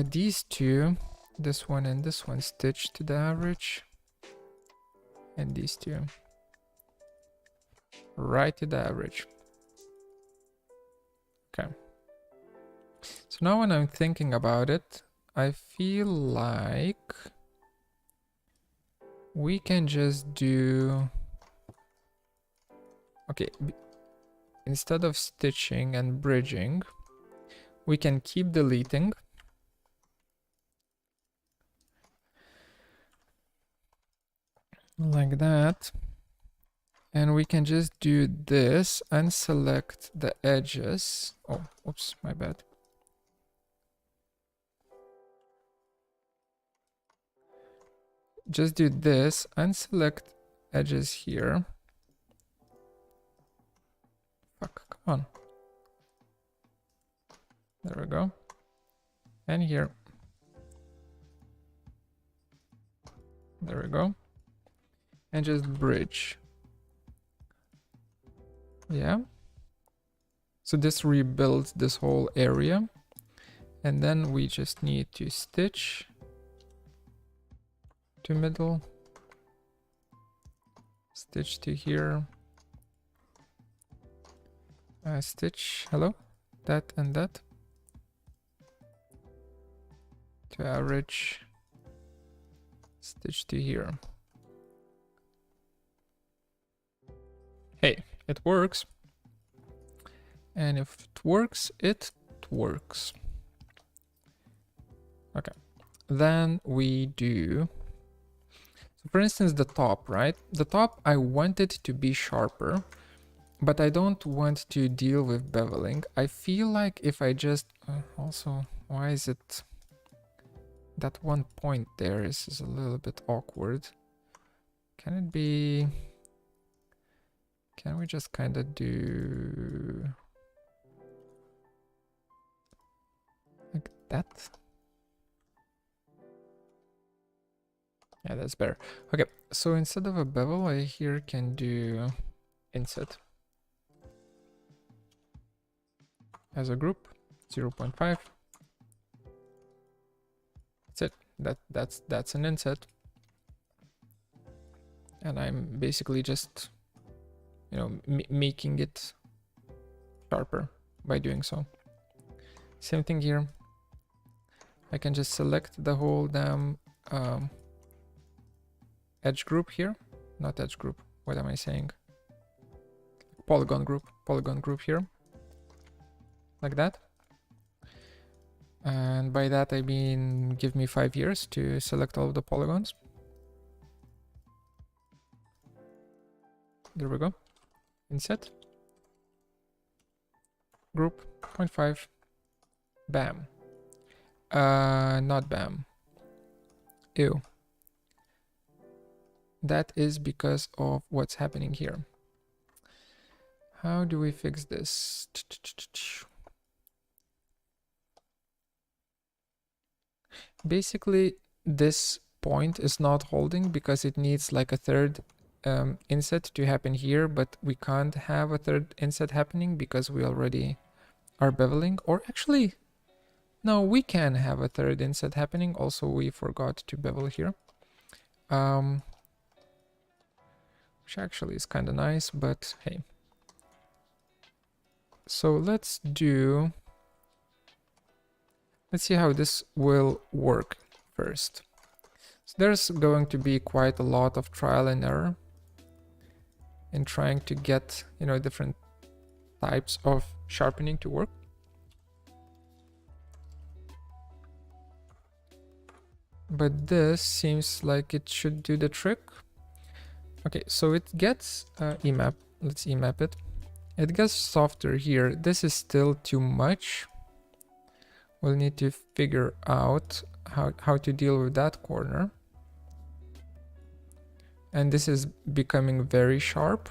These two, this one and this one, stitch to the average. And these two right to the average. Okay. So now when I'm thinking about it, I feel like we can just do, okay, instead of stitching and bridging, we can keep deleting. Like that. And we can just do this and select the edges. Oh, oops, my bad. Just do this and select edges here. Fuck, come on. There we go. And here. There we go. And just bridge. Yeah. So this rebuilds this whole area. And then we just need to stitch to middle. Stitch to here. Stitch, hello? That and that. To average. Stitch to here. Hey, it works. And if it works, it works. Okay. Then we do, so for instance, the top, right? The top, I want it to be sharper, but I don't want to deal with beveling. I feel like if I just, also, why is it, that one point there is a little bit awkward. Can it be, can we just kind of do like that? Yeah, that's better. Okay, so instead of a bevel, I here can do inset as a group, 0.5. That's it. That's an inset. And I'm basically just, you know, making it sharper by doing so. Same thing here. I can just select the whole damn edge group here. Not edge group. What am I saying? Polygon group here. Like that. And by that I mean give me 5 years to select all of the polygons. There we go. Inset. Group 0.5. Bam. Not bam. Ew. That is because of what's happening here. How do we fix this? Basically, this point is not holding because it needs like a third inset to happen here, but we can't have a third inset happening because we already are beveling. Or actually, no, we can have a third inset happening. Also, we forgot to bevel here. Which actually is kind of nice, but hey. So let's see how this will work first. So there's going to be quite a lot of trial and error in trying to get, you know, different types of sharpening to work. But this seems like it should do the trick. Okay, so it gets emap. Let's emap it. It gets softer here. This is still too much. We'll need to figure out how to deal with that corner. And this is becoming very sharp.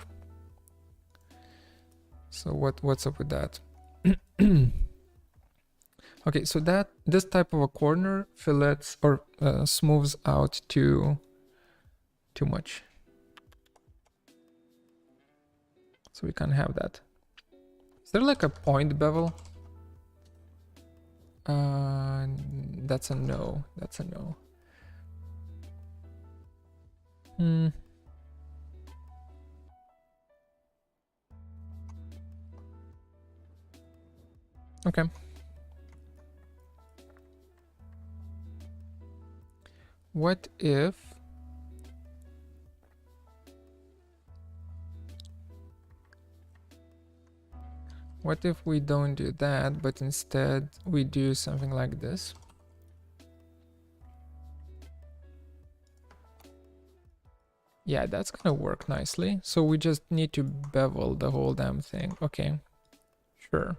So what's up with that? Okay, so this type of a corner fillets or smooths out too much. So we can't have that. Is there like a point bevel? That's a no. That's a no. Okay. What if we don't do that, but instead we do something like this? Yeah, that's gonna work nicely. So we just need to bevel the whole damn thing. Okay, sure.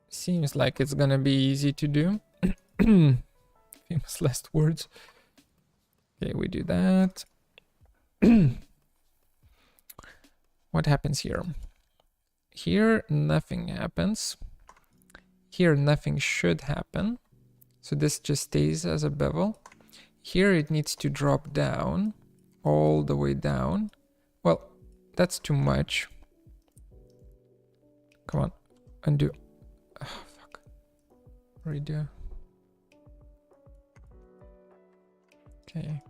Seems like it's gonna be easy to do. Famous last words. Okay, we do that. What happens here? Here, nothing happens. Here, nothing should happen. So this just stays as a bevel. Here, it needs to drop down, all the way down. Well, that's too much. Come on, undo. Oh, fuck. Redo. Okay.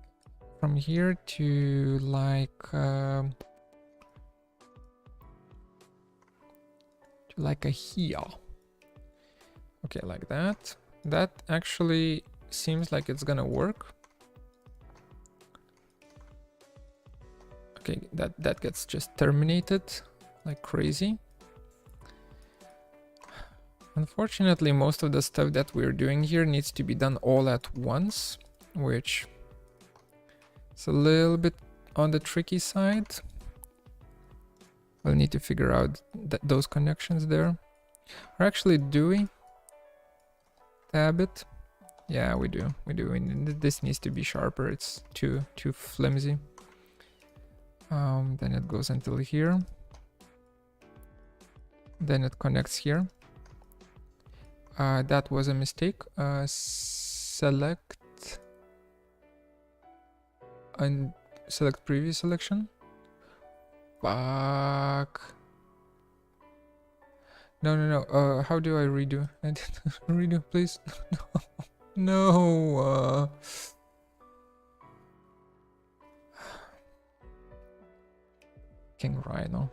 From here to like... like a heel. Okay, like that. That actually seems like it's gonna work. Okay, that gets just terminated like crazy. Unfortunately, most of the stuff that we're doing here needs to be done all at once, which is a little bit on the tricky side. We'll need to figure out those connections there. Or actually, do we tab it? Yeah, we do. This needs to be sharper. It's too flimsy. Then it goes until here. Then it connects here. That was a mistake. Select and select previous selection. Fuck. No. How do I redo? Redo, please. No. Fucking Rhino.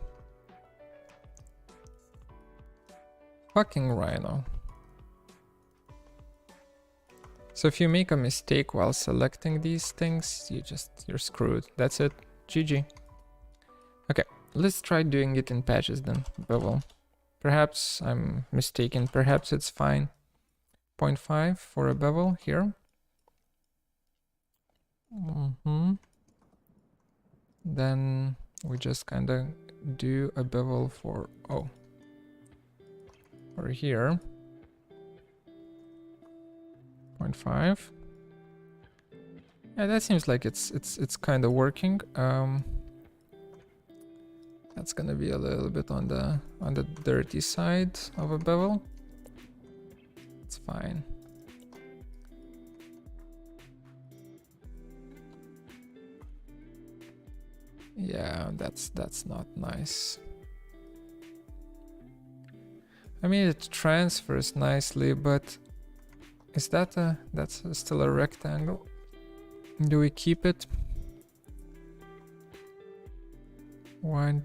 Fucking Rhino. So if you make a mistake while selecting these things, you're screwed. That's it. GG. Okay, let's try doing it in patches then. Bevel. Perhaps I'm mistaken. Perhaps it's fine. 0.5 for a bevel here. Then we just kind of do a bevel for, oh, for here, 0.5. Yeah, that seems like it's kind of working. That's gonna be a little bit on the dirty side of a bevel. It's fine. Yeah, that's not nice. I mean, it transfers nicely, but is that that's still a rectangle? Do we keep it? 1,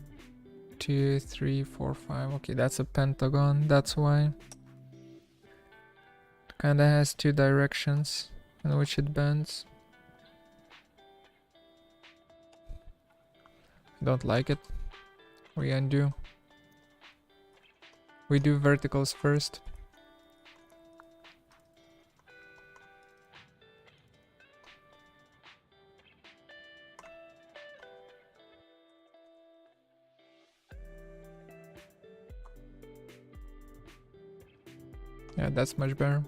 2, 3, 4, 5. Okay, that's a pentagon. That's why. Kinda has two directions in which it bends. Don't like it. We undo. We do verticals first. Yeah, that's much better.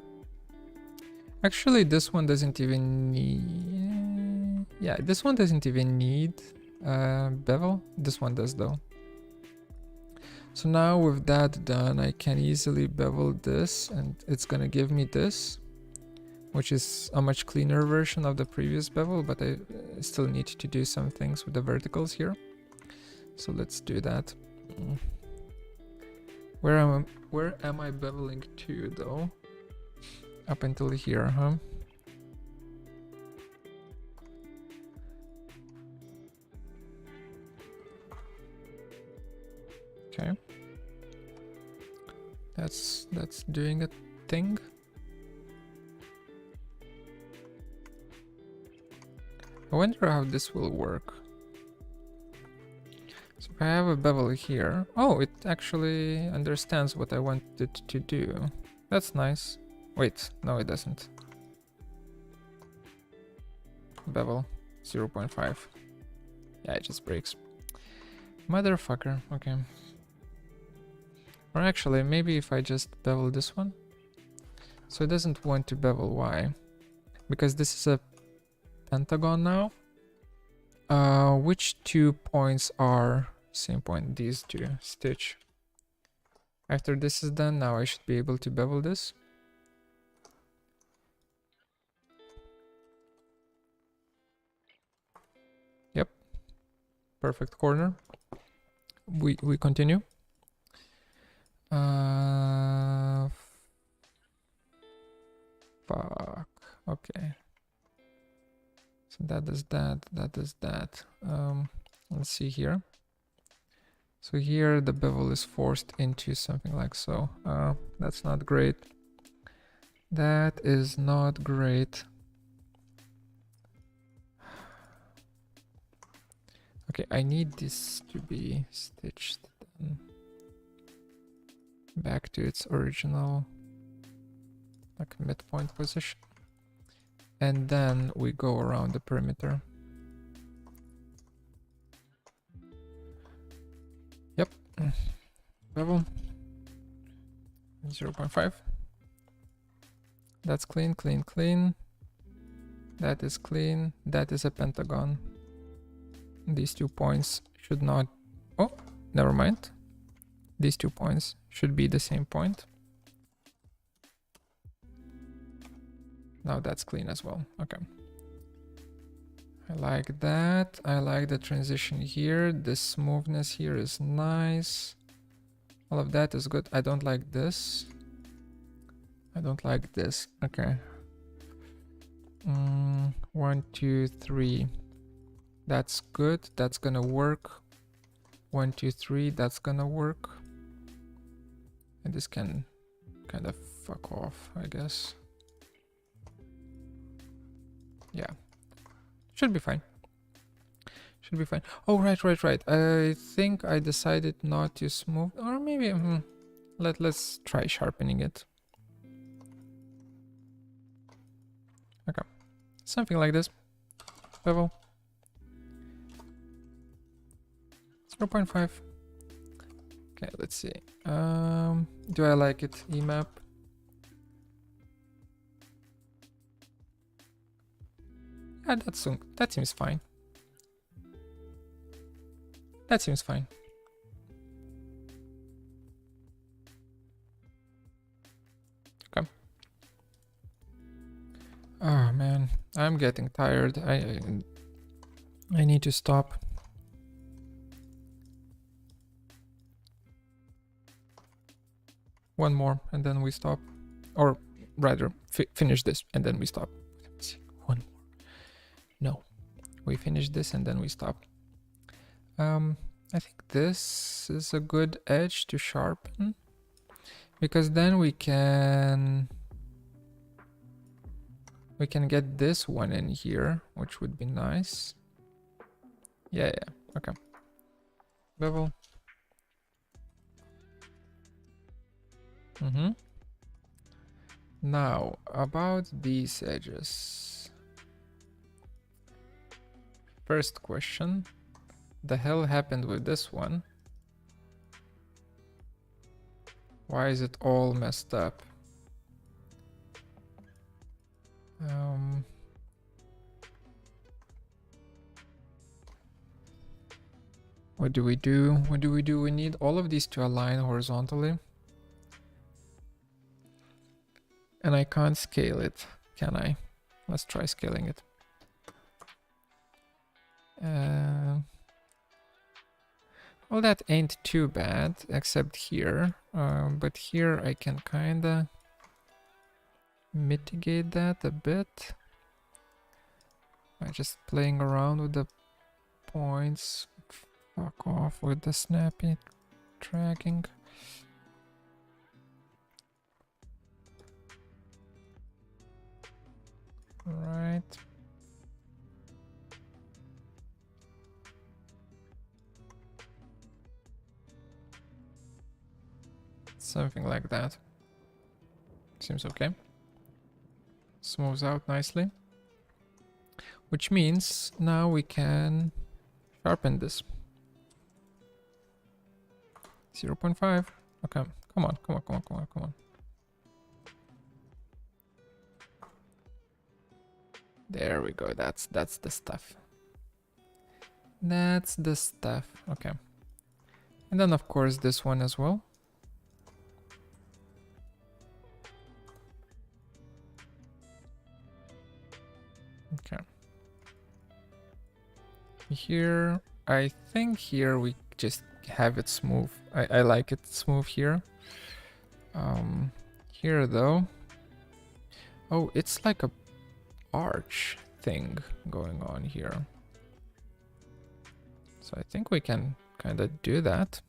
Actually, this one doesn't even need... Yeah, this one doesn't even need bevel. This one does though. So now with that done, I can easily bevel this and it's gonna give me this, which is a much cleaner version of the previous bevel, but I still need to do some things with the verticals here. So let's do that. Where am I beveling to though? Up until here, huh? Okay. That's doing a thing. I wonder how this will work. So if I have a bevel here... Oh, it actually understands what I want it to do. That's nice. Wait, no it doesn't. Bevel 0.5. Yeah, it just breaks. Motherfucker, okay. Or actually, maybe if I just bevel this one. So it doesn't want to bevel, why? Because this is a pentagon now. Which 2 points are same point? These two. Stitch. After this is done, now I should be able to bevel this. Yep. Perfect corner. We continue. Fuck. Okay. So that does that. That does that. Let's see here. So here the bevel is forced into something like so. That's not great. That is not great. Okay, I need this to be stitched then back to its original like midpoint position. And then we go around the perimeter. Yep. Bevel 0.5. That's clean, clean, clean. That is clean. That is a pentagon. These 2 points should not... Oh, never mind. These 2 points should be the same point. Now that's clean as well. Okay. I like that. I like the transition here. The smoothness here is nice. All of that is good. I don't like this. I don't like this. Okay. 1, 2, 3. That's good. That's gonna work. 1, 2, 3. That's gonna work. And this can kind of fuck off, I guess. Yeah. Should be fine. Should be fine. Oh, right. I think I decided not to smooth, or maybe let's try sharpening it. Okay. Something like this. Bevel. 0.5. Okay, let's see. Do I like it? Emap. Yeah, that seems fine. That seems fine. Okay. Oh man, I'm getting tired. I need to stop. One more and then we stop. Or rather, finish this and then we stop. One more. No. We finish this and then we stop. I think this is a good edge to sharpen. Because then we can get this one in here, which would be nice. Yeah, okay. Bevel. Now, about these edges. First question. The hell happened with this one? Why is it all messed up? What do we do? What do we do? We need all of these to align horizontally. And I can't scale it, can I? Let's try scaling it. Well, that ain't too bad, except here. But here I can kinda mitigate that a bit by just playing around with the points. Fuck off with the snappy tracking. Right. Something like that. Seems okay. Smooths out nicely. Which means now we can sharpen this. 0.5. Okay, come on. There we go. That's the stuff. That's the stuff. Okay. And then of course this one as well. Okay. Here, I think here we just have it smooth. I like it smooth here. Here though. Oh, it's like a arch thing going on here. So I think we can kind of do that.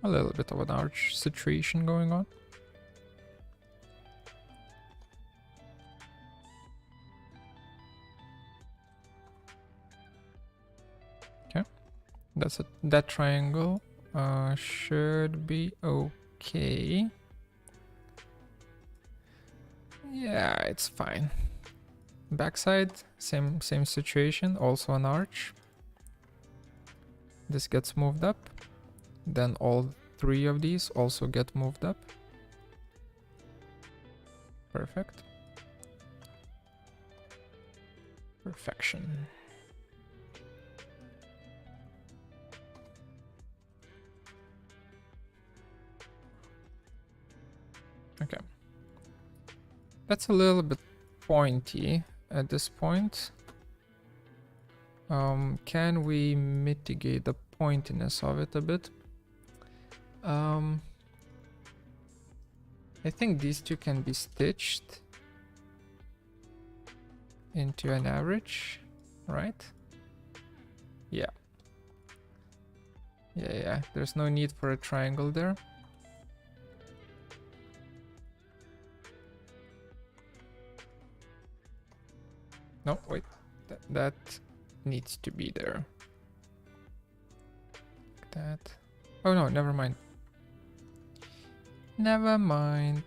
A little bit of an arch situation going on. Okay, that triangle should be okay. Yeah, it's fine. Backside, same situation, also an arch. This gets moved up. Then all three of these also get moved up. Perfect. Perfection. Okay. That's a little bit pointy at this point. Can we mitigate the pointiness of it a bit? I think these two can be stitched into an average, right? Yeah. Yeah. There's no need for a triangle there. No, wait. That needs to be there. Like that. Oh no, never mind. Never mind.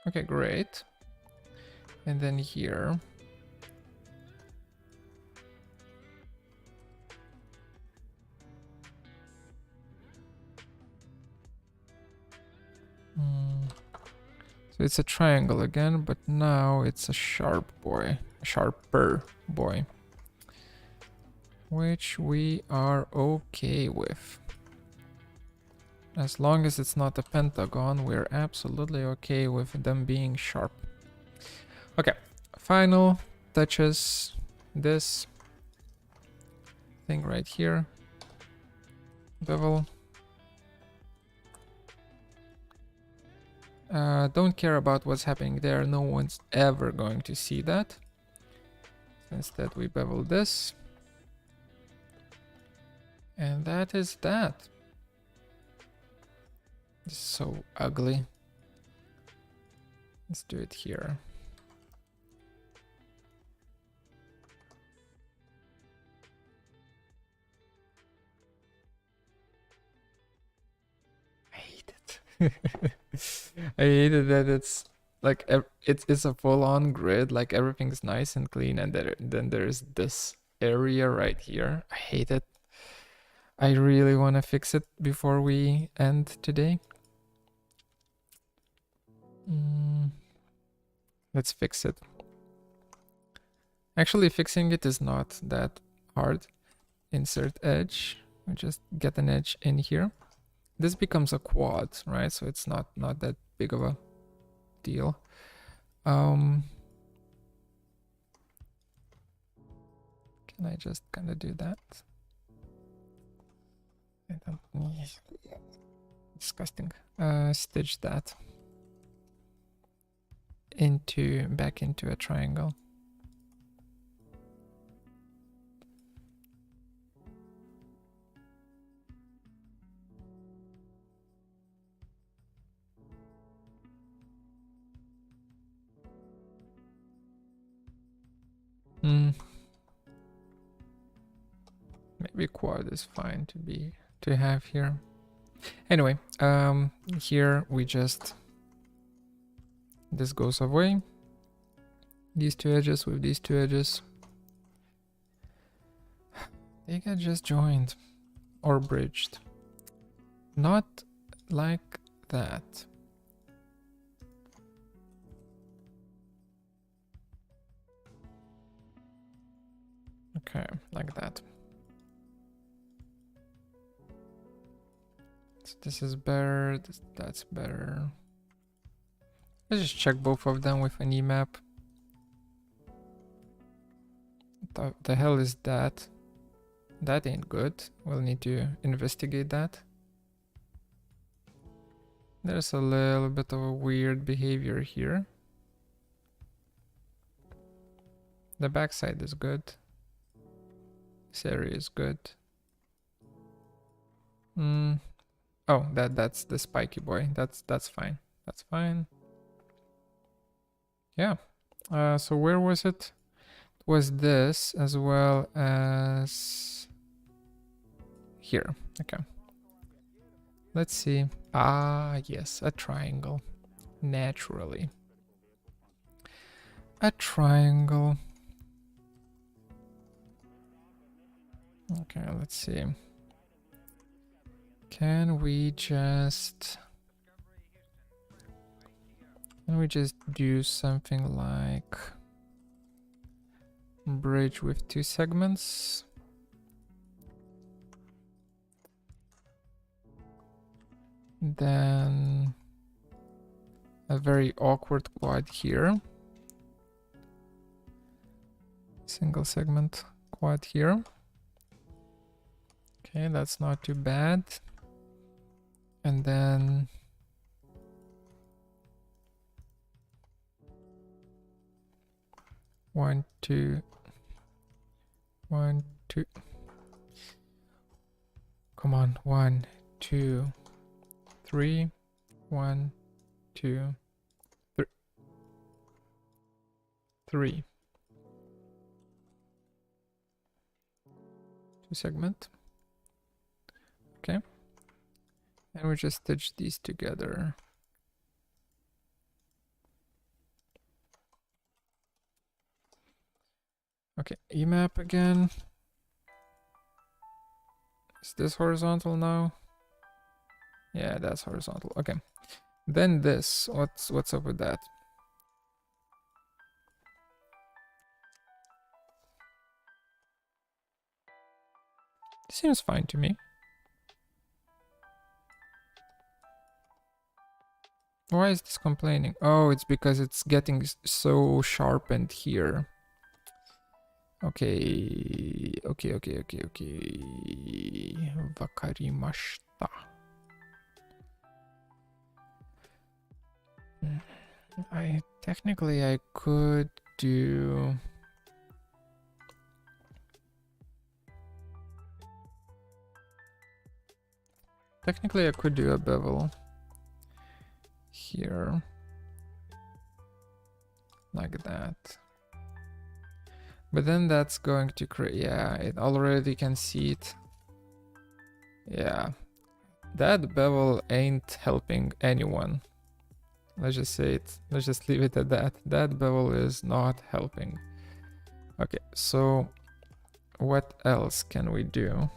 Okay, great. And then here. So it's a triangle again, but now it's a sharp boy. A sharper boy. Which we are okay with. As long as it's not a pentagon, we're absolutely okay with them being sharp. Okay, final touches. This thing right here. Bevel. Don't care about what's happening there. No one's ever going to see that. Instead, we bevel this. And that is that. This is so ugly. Let's do it here. I hate it. I hate it that it's like it's a full-on grid. Like everything's nice and clean, and then there's this area right here. I hate it. I really want to fix it before we end today. Let's fix it. Actually, fixing it is not that hard. Insert edge. We just get an edge in here. This becomes a quad, right? So it's not that big of a deal. Can I just kind of do that? I don't need. Disgusting. Stitch that back into a triangle. Maybe quad is fine to have here. Anyway, here we just, this goes away. These two edges with these two edges. They get just joined or bridged. Not like that. Okay, like that. So this is better, that's better. Let's just check both of them with an EMAP. The hell is that? That ain't good. We'll need to investigate that. There's a little bit of a weird behavior here. The backside is good. This area is good. Oh, that's the spiky boy. That's fine. That's fine. Yeah. So where was it? It was this as well as here. Okay. Let's see. Ah, yes, a triangle. Naturally. A triangle. Okay, let's see. Can we just do something like bridge with two segments? Then a very awkward quad here. Single segment quad here. Okay, that's not too bad. And then one, two. Come on, 1, 2, 3. 1, 2, 3. segment. Okay. And we just stitch these together. Okay, emap again. Is this horizontal now? Yeah, that's horizontal. Okay. Then this, what's up with that? Seems fine to me. Why is this complaining? Oh, it's because it's getting so sharpened here. Okay. Wakarimashita. Technically I could do... Technically I could do a bevel here. Like that. But then that's going to create... Yeah, it already can see it. Yeah. That bevel ain't helping anyone. Let's just say it. Let's just leave it at that. That bevel is not helping. Okay, so what else can we do?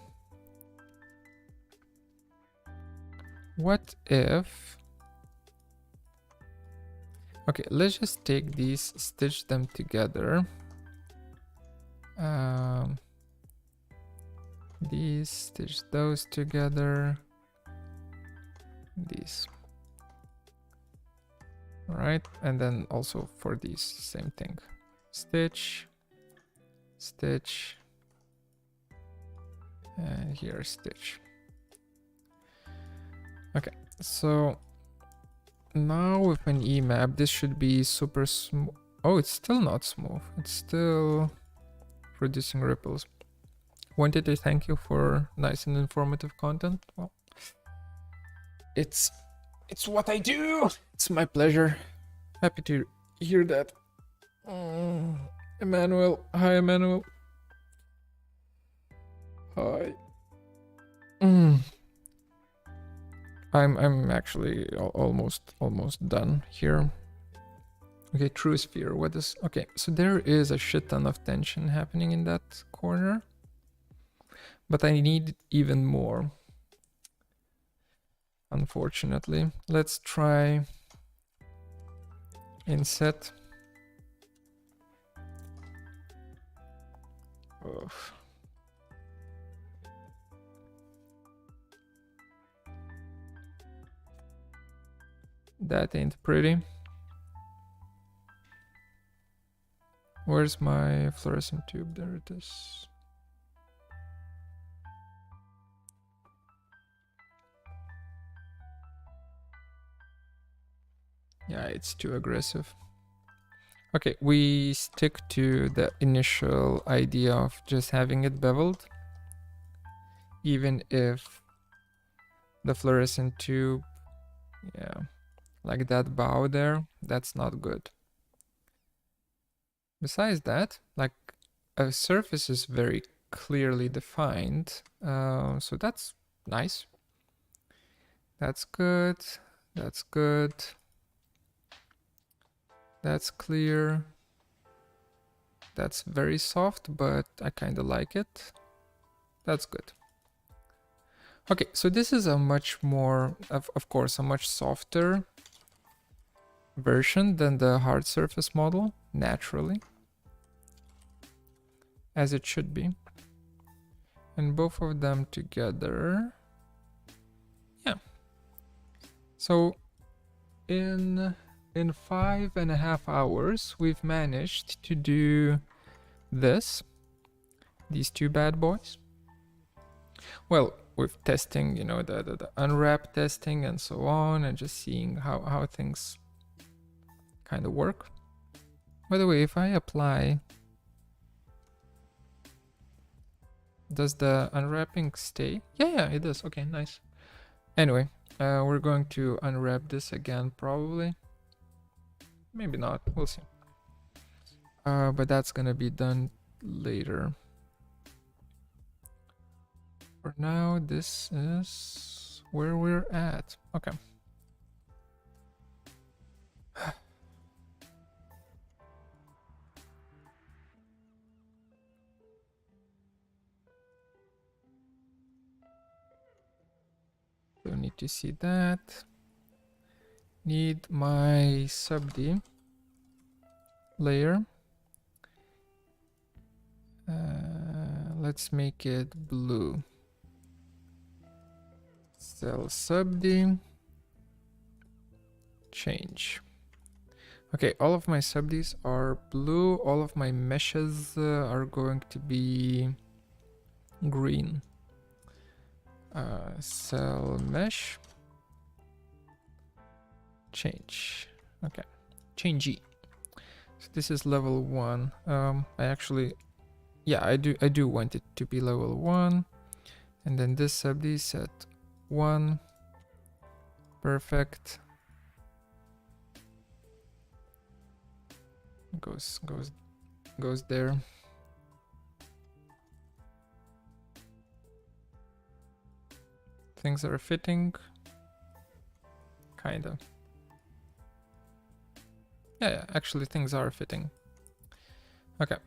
What if... Okay, let's just take these, stitch them together. These, stitch those together. These. Right, and then also for these, same thing. Stitch, stitch, and here stitch. Okay, so now with an emap, this should be super smooth. Oh, it's still not smooth. It's still producing ripples. Wanted to thank you for nice and informative content. Well, it's what I do. It's my pleasure. Happy to hear that. Emmanuel. Hi, Emmanuel. Hi. I'm actually almost done here. Okay, true sphere. What is... Okay, so there is a shit ton of tension happening in that corner. But I need even more. Unfortunately. Let's try inset. Oof. That ain't pretty. Where's my fluorescent tube? There it is. Yeah, it's too aggressive. Okay, we stick to the initial idea of just having it beveled. Even if the fluorescent tube, yeah, like that bow there, that's not good. Besides that, like a surface is very clearly defined, so that's nice. That's good. That's good. That's clear. That's very soft, but I kind of like it. That's good. Okay, so this is a much more, of course, a much softer version than the hard surface model, naturally. As it should be. And both of them together. Yeah. So in 5.5 hours, we've managed to do this. These two bad boys. Well, with testing, you know, the unwrap testing and so on, and just seeing how things kind of work. By the way, if I apply, does the unwrapping stay? Yeah, it does. Okay, nice. Anyway, we're going to unwrap this again, probably. Maybe not, we'll see. But that's gonna be done later. for now, this is where we're at. Okay. So need to see that. Need my sub-D layer. Let's make it blue. Cell sub-D. Change. Okay, all of my sub-Ds are blue. All of my meshes are going to be green. Cell mesh. Change. Okay. Change E. So this is level 1. I actually, yeah, I do want it to be level 1. And then this sub-D set 1. Perfect. Goes there. Things are fitting. Kinda. Yeah, actually things are fitting. Okay.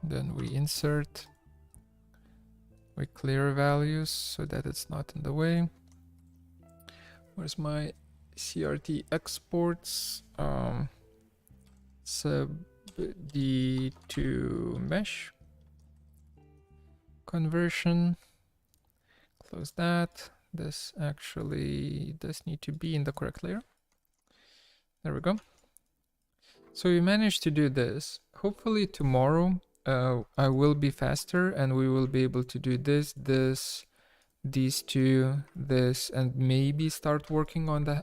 Then we insert. We clear values so that it's not in the way. Where's my CRT exports? Sub D to mesh conversion. Close that. This actually does need to be in the correct layer. There we go. So we managed to do this. Hopefully tomorrow I will be faster and we will be able to do this, these two, this, and maybe start working on the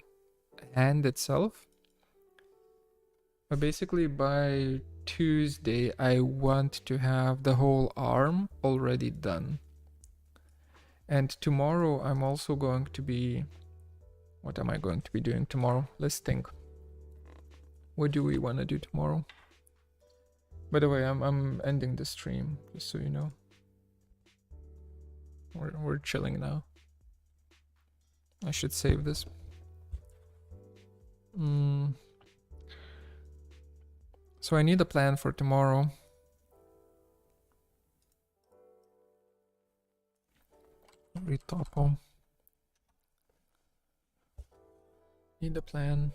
hand itself. But basically by Tuesday, I want to have the whole arm already done. And tomorrow I'm also going to be... What am I going to be doing tomorrow? Let's think. What do we want to do tomorrow? By the way, I'm ending the stream, just so you know. We're chilling now. I should save this. So I need a plan for tomorrow. Retopo. Need a plan.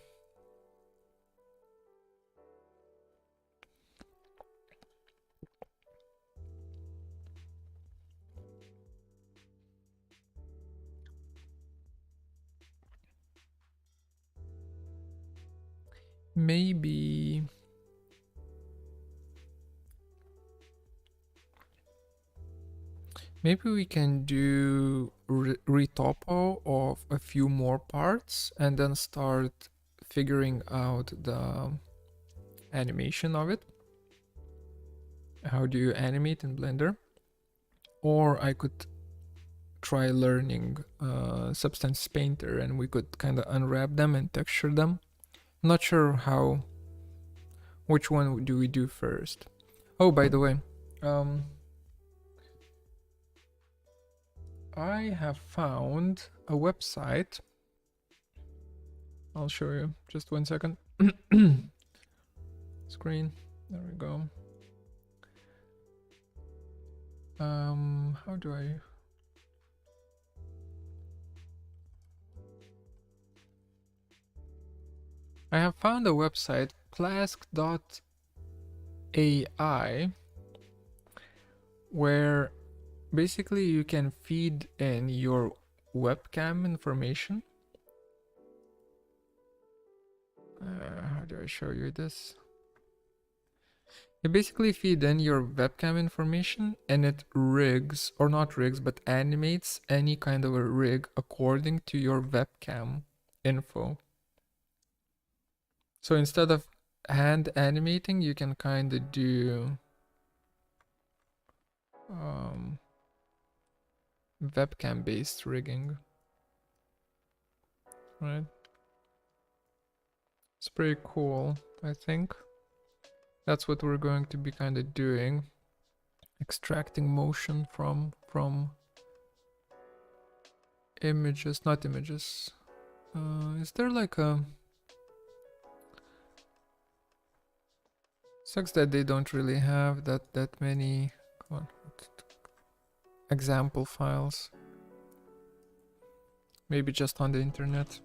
Maybe we can do retopo of a few more parts and then start figuring out the animation of it. How do you animate in Blender? Or I could try learning Substance Painter and we could kind of unwrap them and texture them. Not sure which one do we do first. Oh, by the way, I have found a website. I'll show you, just 1 second. Screen, there we go. How do I... I have found a website, plask.ai, where basically you can feed in your webcam information. How do I show you this? You basically feed in your webcam information and it rigs, or not rigs, but animates any kind of a rig according to your webcam info. So instead of hand animating, you can kind of do webcam based rigging, right? So pretty cool, I think. That's what we're going to be kind of doing. Extracting motion from images, not images. Is there like a... Sucks that they don't really have that many... Come on. Example files. Maybe just on the internet.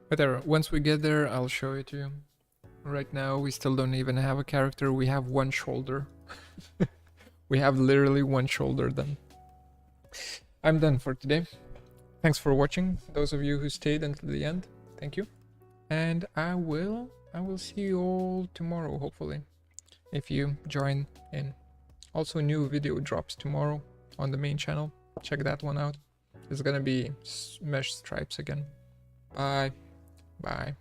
Whatever. Once we get there, I'll show it to you. Right now, we still don't even have a character. We have one shoulder. We have literally one shoulder done. I'm done for today. Thanks for watching. Those of you who stayed until the end, thank you. And I will see you all tomorrow, hopefully, if you join in. Also, new video drops tomorrow on the main channel. Check that one out. It's gonna be mesh stripes again. Bye. Bye.